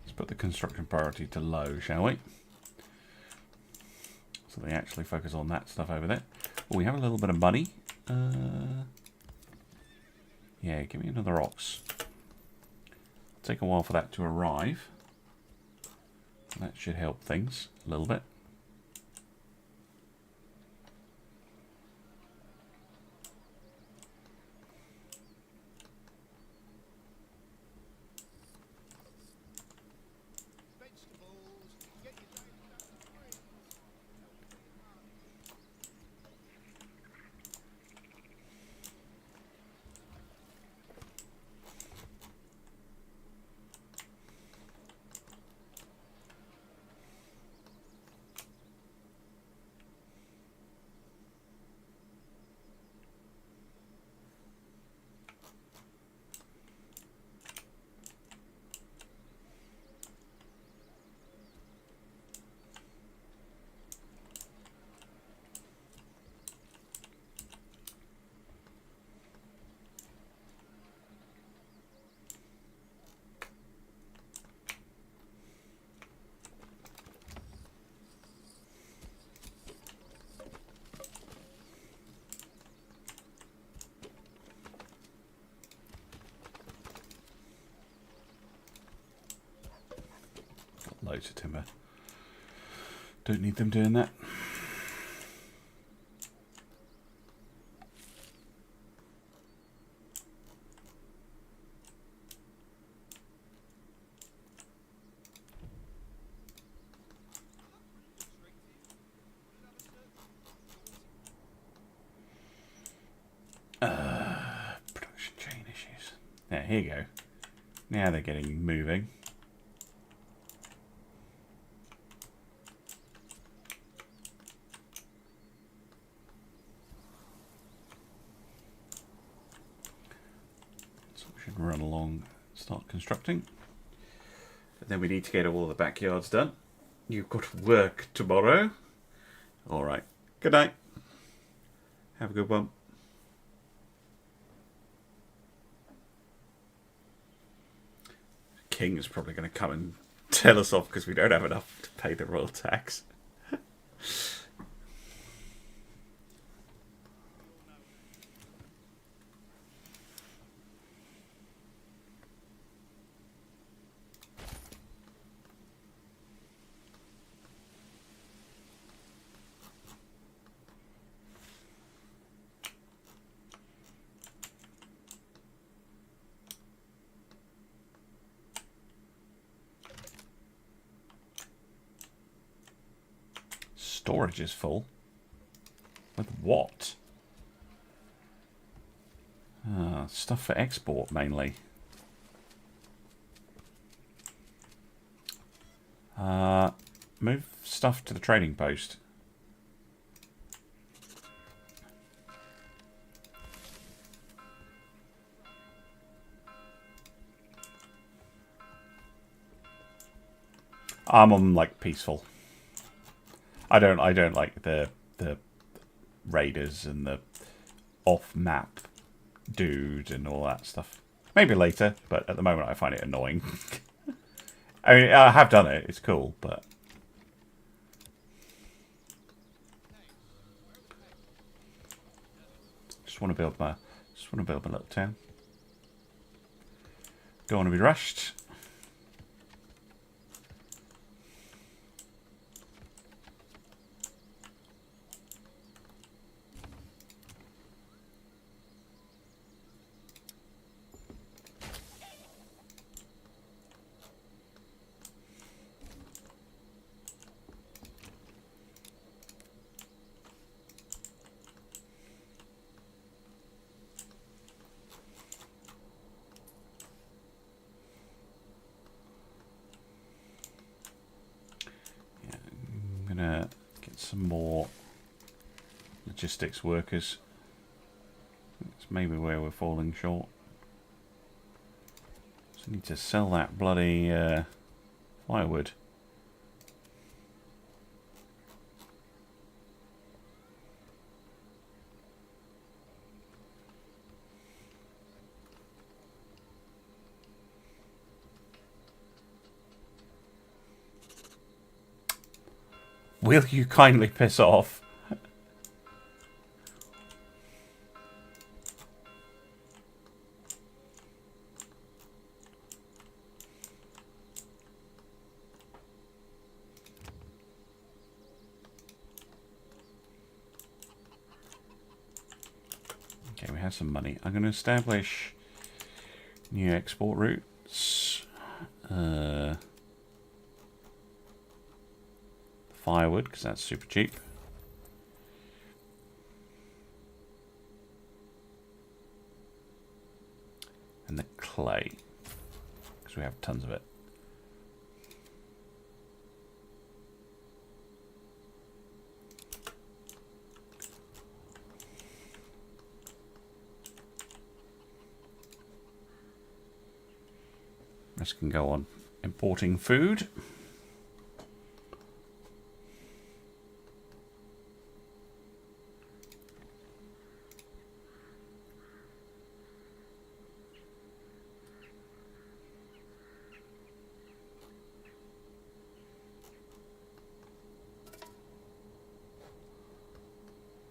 Let's put the construction priority to low, shall we? So they actually focus on that stuff over there. Oh, we have a little bit of money. Yeah, give me another ox. Take a while for that to arrive. That should help things a little bit. Loads of timber. Don't need them doing that. There, here you go. Now they're getting moving. So we should run along, start constructing. And then we need to get all the backyards done. You've got work tomorrow. All right. Good night. Have a good one. King is probably going to come and tell us off because we don't have enough to pay the royal tax. Storage is full. With what? Stuff for export mainly. Move stuff to the trading post. I'm on like peaceful. I don't like the raiders and the off map dude and all that stuff. Maybe later, but at the moment I find it annoying. I mean, I have done it. It's cool, but just want to build my little town. Don't want to be rushed. Get some more logistics workers. That's maybe where we're falling short. So we need to sell that bloody firewood. Will you kindly piss off? Okay, we have some money. I'm going to establish new export routes. Firewood, because that's super cheap. And the clay, because we have tons of it. This can go on importing food.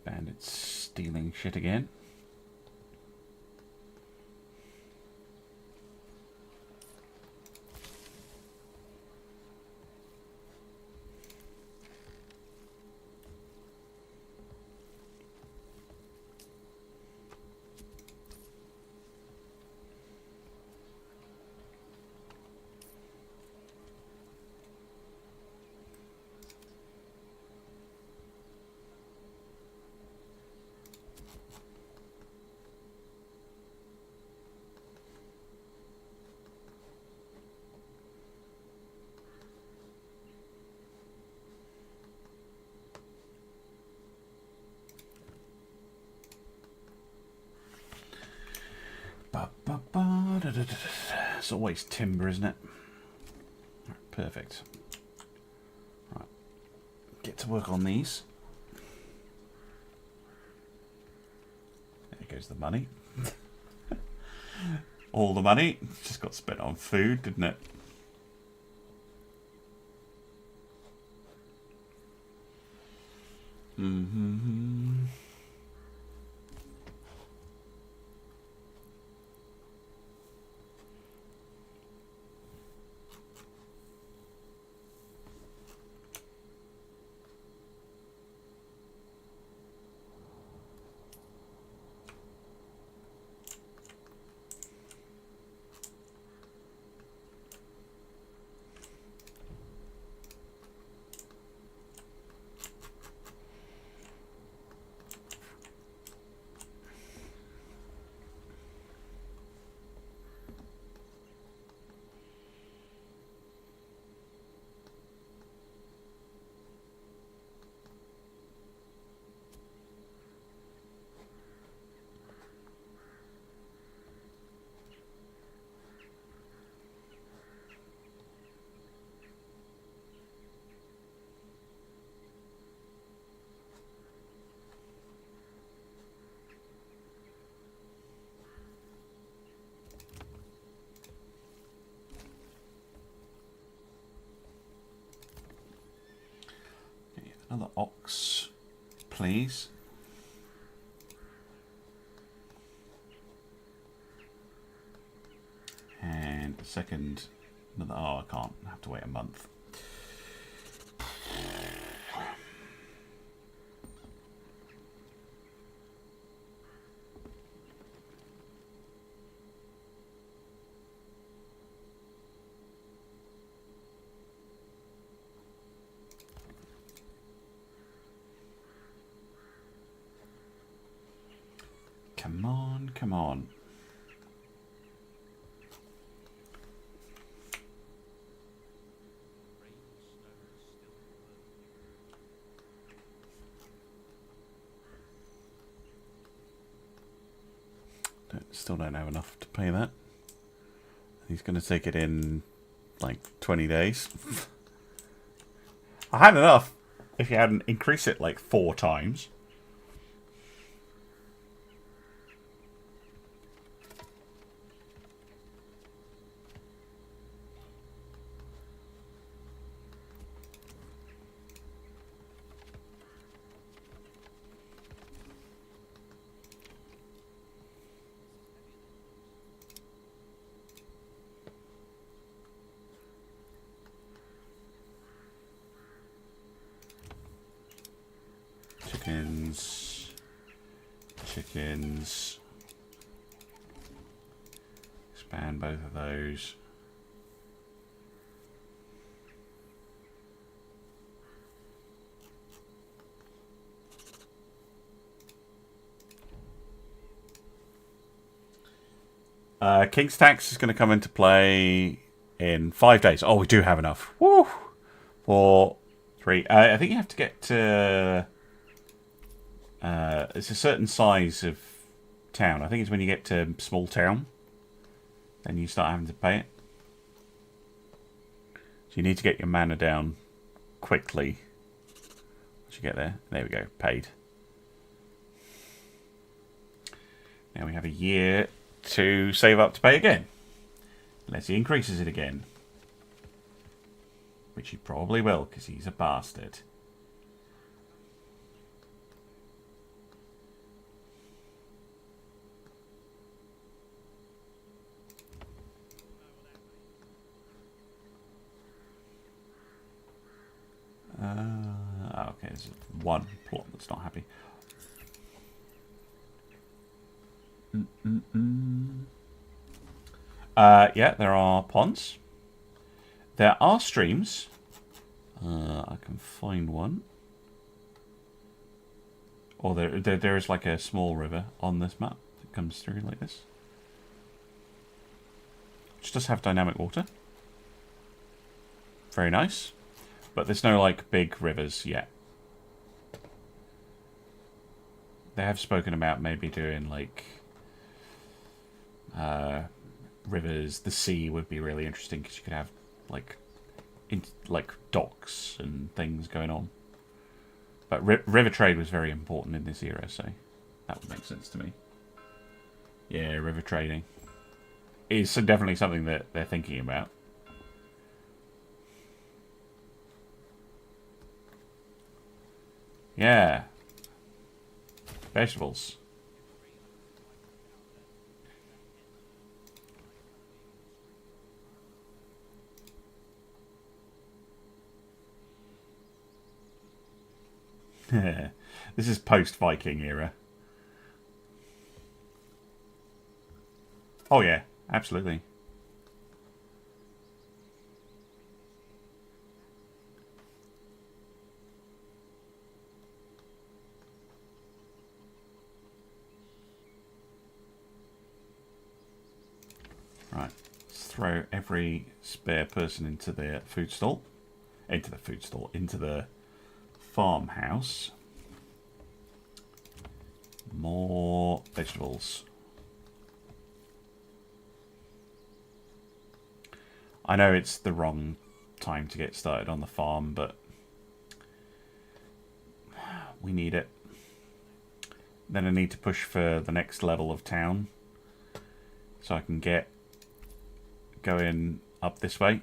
Bandits stealing shit again. It's always timber, isn't it? Right, perfect. Right. Get to work on these. There goes the money. All the money. Just got spent on food, didn't it? Mm-hmm. Another ox, please. And a second, another. Oh, I can't. I have to wait a month. Come on, come on. Still don't have enough to pay that. He's going to take it in like 20 days. I had enough if you hadn't increased it like 4 times. Chickens. Expand both of those. King's Tax is going to come into play in 5 days. Oh, we do have enough. Woo! 4, 3. I think you have to get to... it's a certain size of town. I think it's when you get to small town, then you start having to pay it. So you need to get your mana down quickly. Once you get there, there we go, paid. Now we have a year to save up to pay again, unless he increases it again, which he probably will because he's a bastard. Okay, there's one plot that's not happy. Yeah, there are ponds. There are streams. I can find one. Or there is like a small river on this map that comes through like this. Which does have dynamic water. Very nice. But there's no like big rivers yet. They have spoken about maybe doing like Rivers, the sea would be really interesting because you could have like docks and things going on. But river trade was very important in this era, so that would make sense to me. Yeah, river trading is definitely something that they're thinking about. Yeah. Vegetables. This is post-Viking era. Oh yeah, absolutely. Right, let's throw every spare person into the food stall. Into the farmhouse. More vegetables. I know it's the wrong time to get started on the farm, but we need it. Then I need to push for the next level of town so I can get going up this way.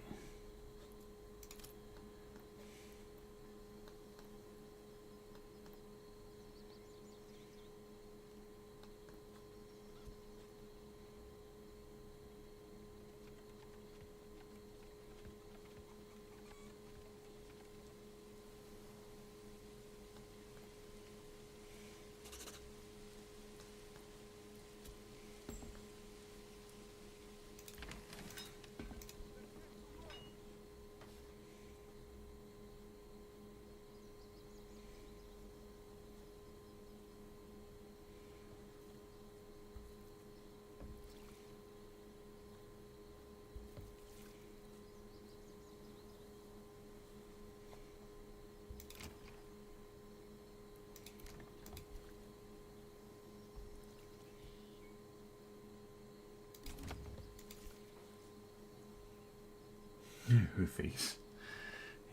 Hoofies.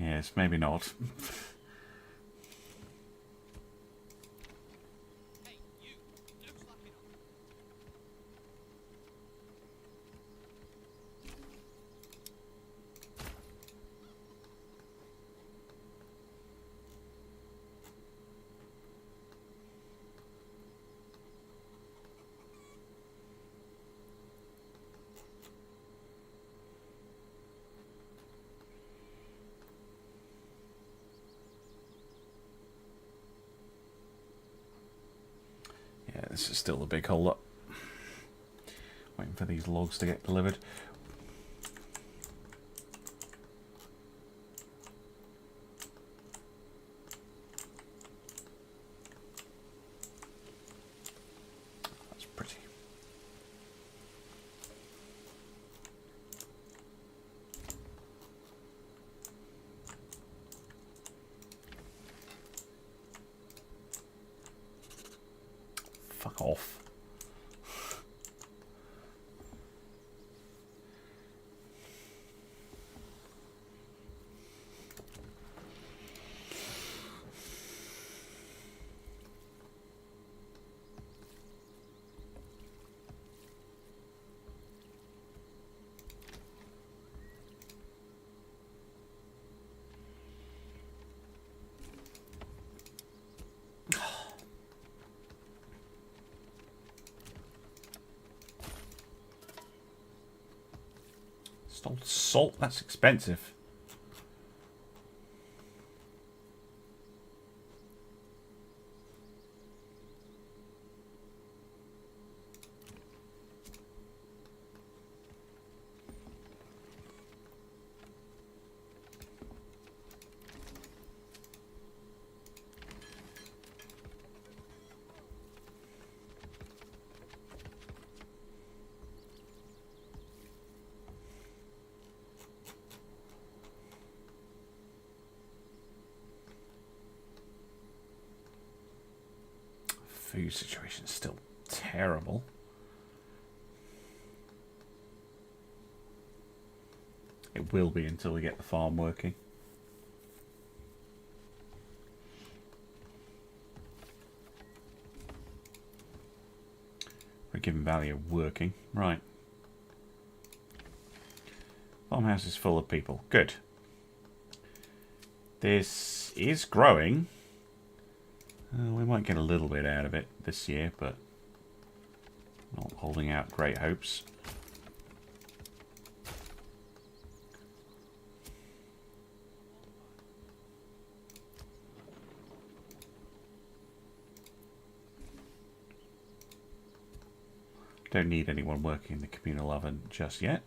Yes, maybe not. Hey, you! No slacking off. Yeah, this is still a big hold up. Waiting for these logs to get delivered. That's pretty. Fuck off. Salt, that's expensive. Food situation is still terrible. It will be until we get the farm working. We're given value working. Right. Farmhouse is full of people. Good. This is growing. We might get a little bit out of it this year, but not holding out great hopes. Don't need anyone working in the communal oven just yet.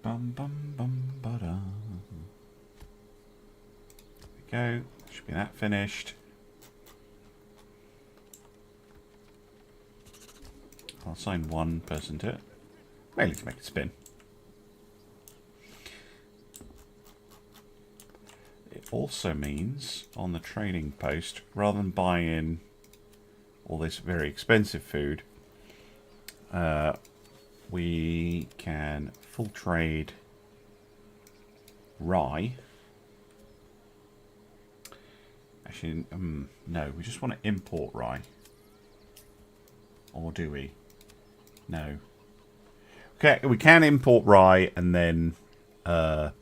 Bum bum bum ba-da. There we go. Should be that finished. I'll assign one person to it. Mainly to make it spin. It also means on the trading post, rather than buying all this very expensive food, we can full trade rye. Actually, no, we just want to import rye. Or do we? No. Okay, we can import rye and then do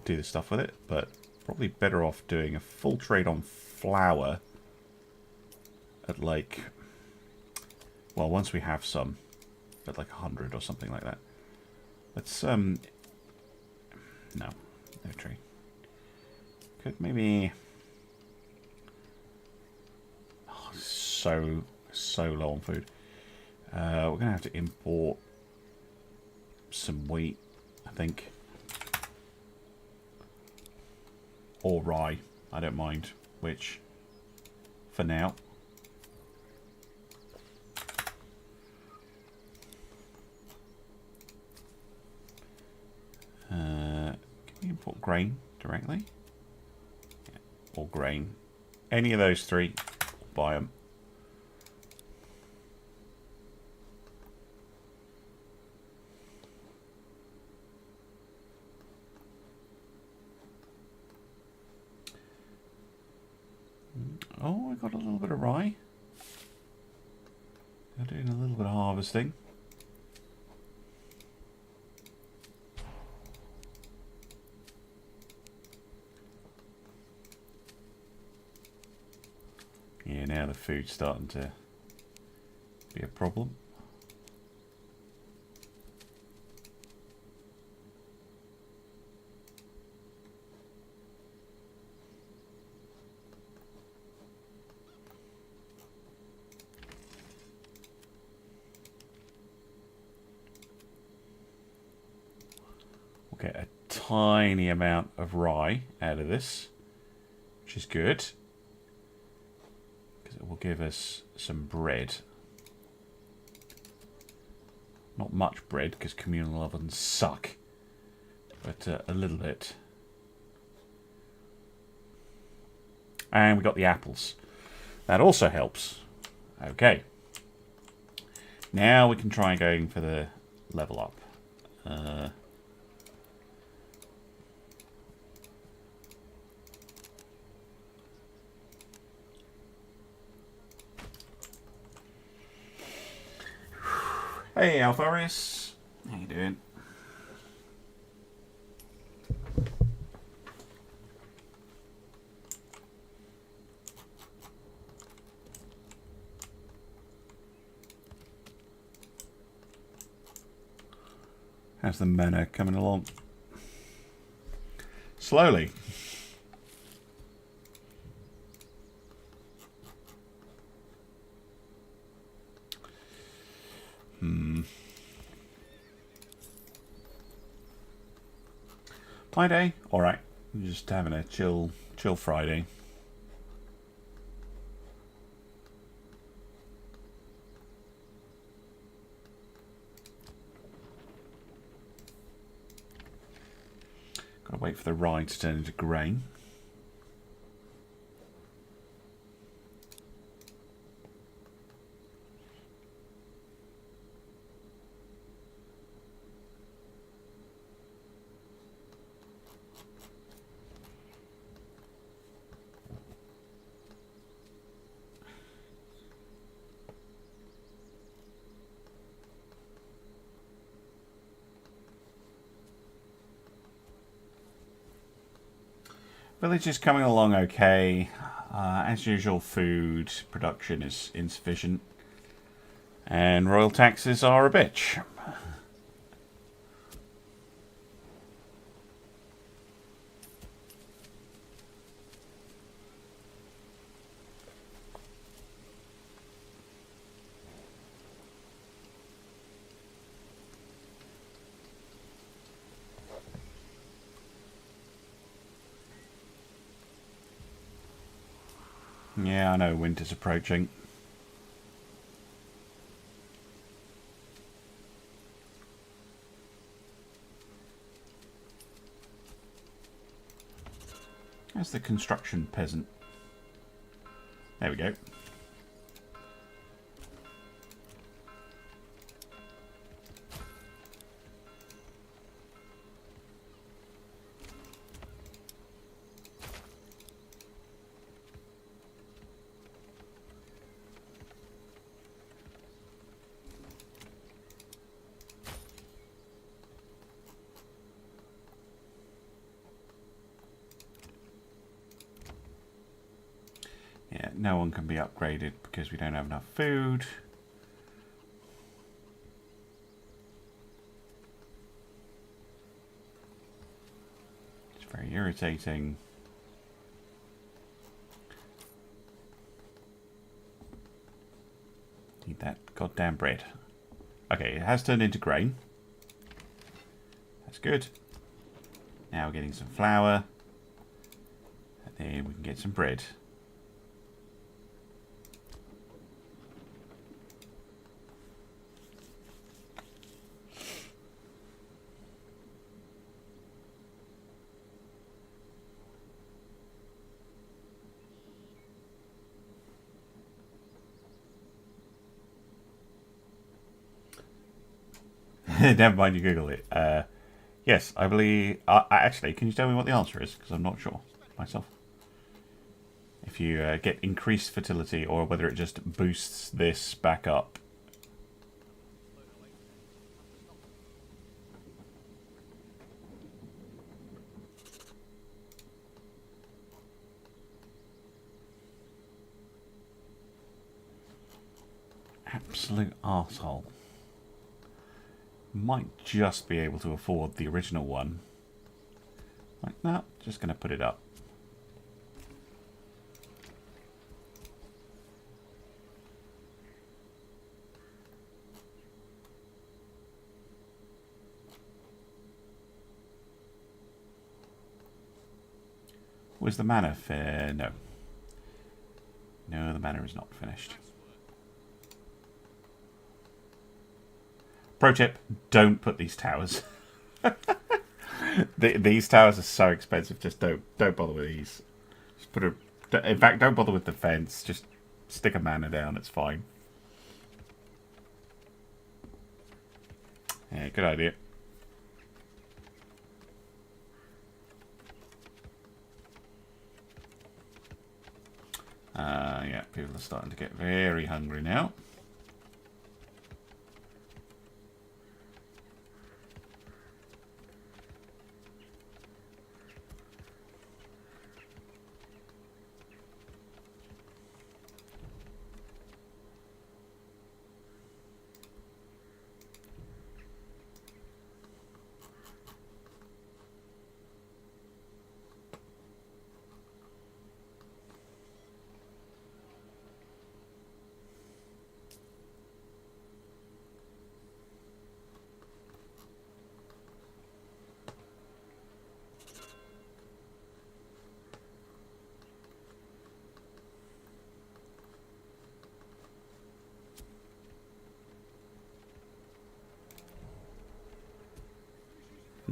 the stuff with it, but probably better off doing a full trade on flour at like, well, once we have some, at like 100 or something like that. Let's no trade. Could maybe, oh, so low on food. We're gonna have to import some wheat, I think, or rye. I don't mind which for now. Can we import grain directly? Yeah. Or grain. Any of those three, buy them. Oh, I got a little bit of rye. They're doing a little bit of harvesting. Yeah, now the food's starting to be a problem. We'll get a tiny amount of rye out of this, which is good. It will give us some bread. Not much bread, because communal ovens suck. But a little bit. And we got the apples. That also helps. Okay. Now we can try going for the level up. Hey, Alpharius. How you doing? How's the manor coming along? Slowly. My day? Alright. Just having a chill Friday. Gotta wait for the rye to turn into grain. Village is coming along okay. As usual, food production is insufficient. And royal taxes are a bitch. Yeah, I know, winter's approaching. There's the construction peasant. There we go. Yeah, no one can be upgraded because we don't have enough food. It's very irritating. Need that goddamn bread. Okay, it has turned into grain. That's good. Now we're getting some flour. And then we can get some bread. Never mind, you Google it. Yes, I believe... actually, can you tell me what the answer is? Because I'm not sure myself. If you get increased fertility or whether it just boosts this back up. Absolute arsehole. Might just be able to afford the original one. Like, no, just going to put it up. Was the manor fair? No. No, the manor is not finished. Pro tip, don't put these towers. These towers are so expensive, just don't bother with these. Just put a... In fact, don't bother with the fence, just stick a manor down, it's fine. Yeah, good idea. Yeah, people are starting to get very hungry now.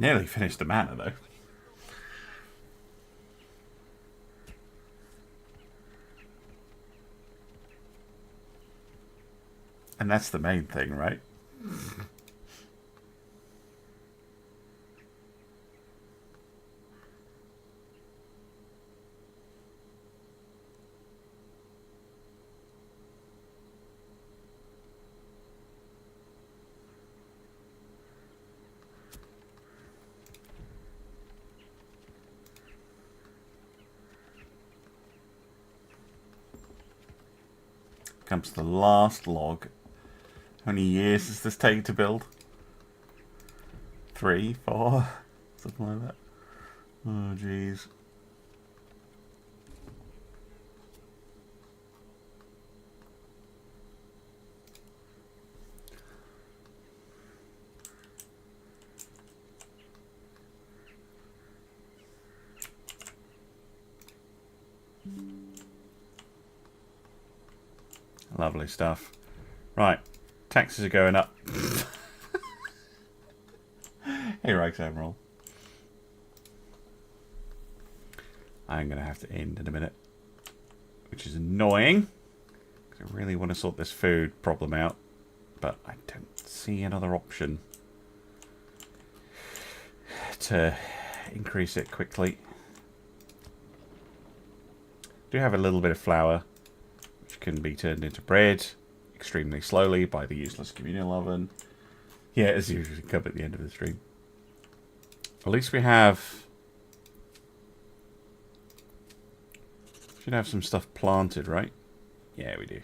Nearly finished the manor, though. And that's the main thing, right? Comes to the last log. How many years does this take to build? 3, 4, something like that. Oh, jeez. Lovely stuff. Right, taxes are going up. Hey, Reichs Admiral. I'm going to have to end in a minute, which is annoying, because I really want to sort this food problem out, but I don't see another option to increase it quickly. Do have a little bit of flour, which can be turned into bread extremely slowly by the useless communal oven. Yeah, as usually come at the end of the stream. At least we have... should have some stuff planted, right? Yeah, we do.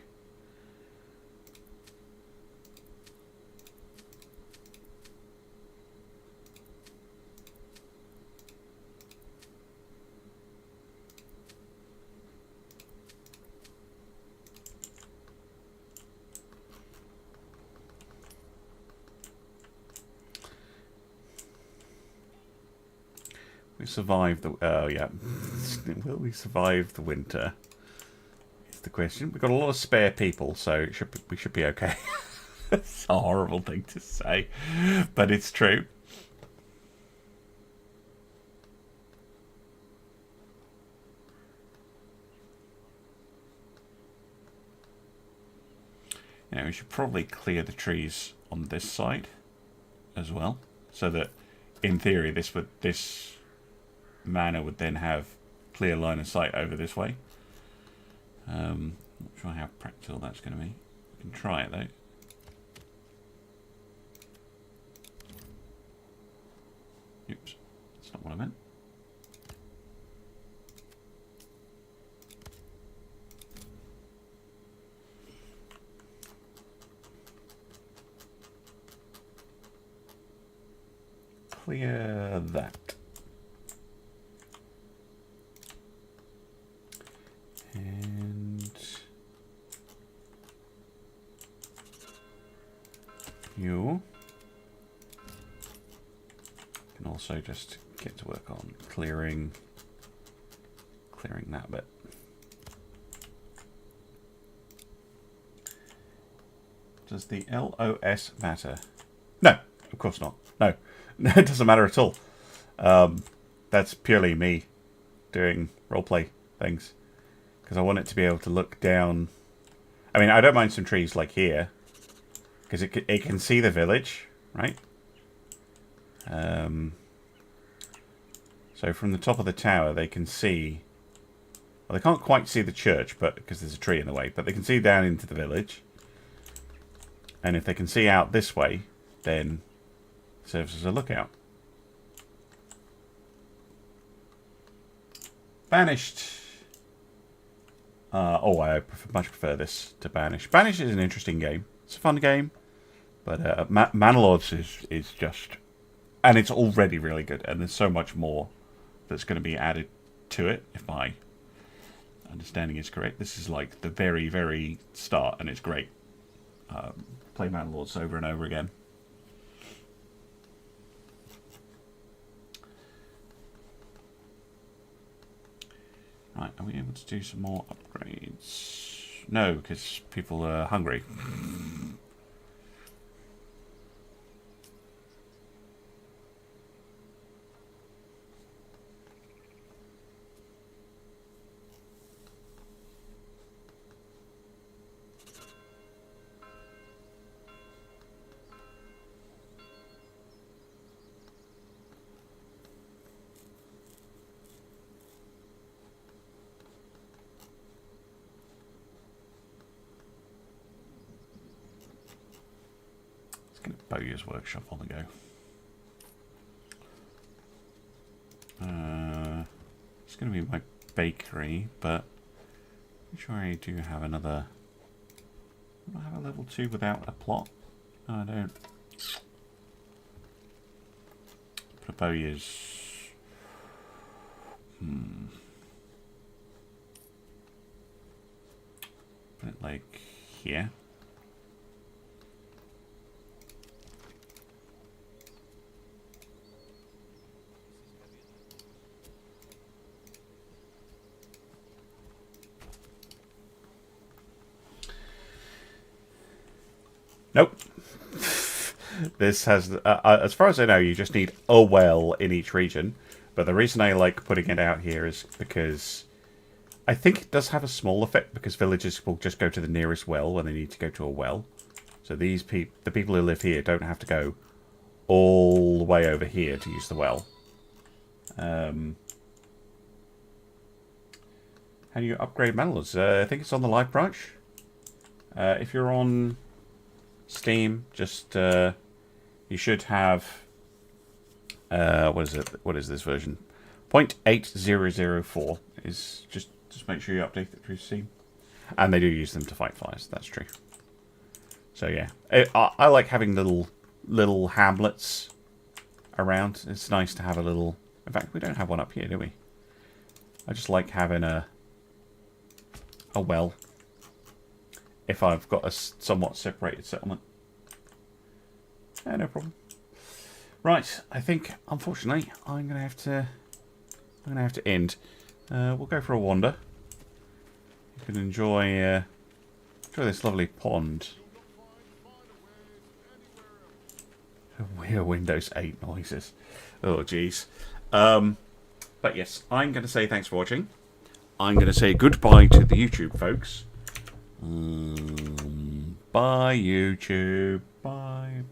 We survived the... oh, yeah. Will we survive the winter? Is the question. We've got a lot of spare people, so we should be okay. It's a horrible thing to say, but it's true. You know, we should probably clear the trees on this side as well, so that, in theory, this manor would then have clear line of sight over this way. Not sure how practical that's going to be. We can try it though. Oops, that's not what I meant. Clear that. And you can also just get to work on clearing that bit. Does the LOS matter? No, of course not. No, it doesn't matter at all. That's purely me doing roleplay things. Because I want it to be able to look down. I mean, I don't mind some trees like here, because it can see the village, right? So from the top of the tower, they can see. Well, they can't quite see the church, but because there's a tree in the way. But they can see down into the village. And if they can see out this way, then it serves as a lookout. Banished. I much prefer this to Banish. Banish is an interesting game. It's a fun game, but Manlords is just, and it's already really good. And there's so much more that's going to be added to it, if my understanding is correct. This is like the very, very start, and it's great. Play Manlords over and over again. Right, are we able to do some more upgrades? No, because people are hungry. Bowyer's workshop on the go. It's going to be my bakery, but I'm sure I do have another. Do I have a level 2 without a plot? No, I don't. Put a Bowyer's. Put it like here. Nope. This has, as far as I know, you just need a well in each region. But the reason I like putting it out here is because I think it does have a small effect, because villagers will just go to the nearest well when they need to go to a well. So these the people who live here don't have to go all the way over here to use the well. How do you upgrade medals? I think it's on the live branch. If you're on Steam, just you should have what is it? What is this version? 0.8004 is just make sure you update it through Steam, and they do use them to fight flies. That's true. So yeah, I like having little hamlets around. It's nice to have a little. In fact, we don't have one up here, do we? I just like having a well. If I've got a somewhat separated settlement. Yeah, no problem. Right, I think unfortunately I'm gonna have to end. We'll go for a wander. You can enjoy this lovely pond. We hear Windows 8 noises. Oh jeez. But yes, I'm gonna say thanks for watching. I'm gonna say goodbye to the YouTube folks. Bye YouTube. Bye.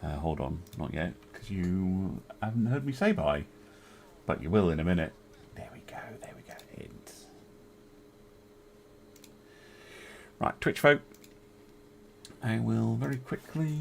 Hold on, not yet, because you haven't heard me say bye. But you will in a minute. There we go. End. Right, Twitch folk. I will very quickly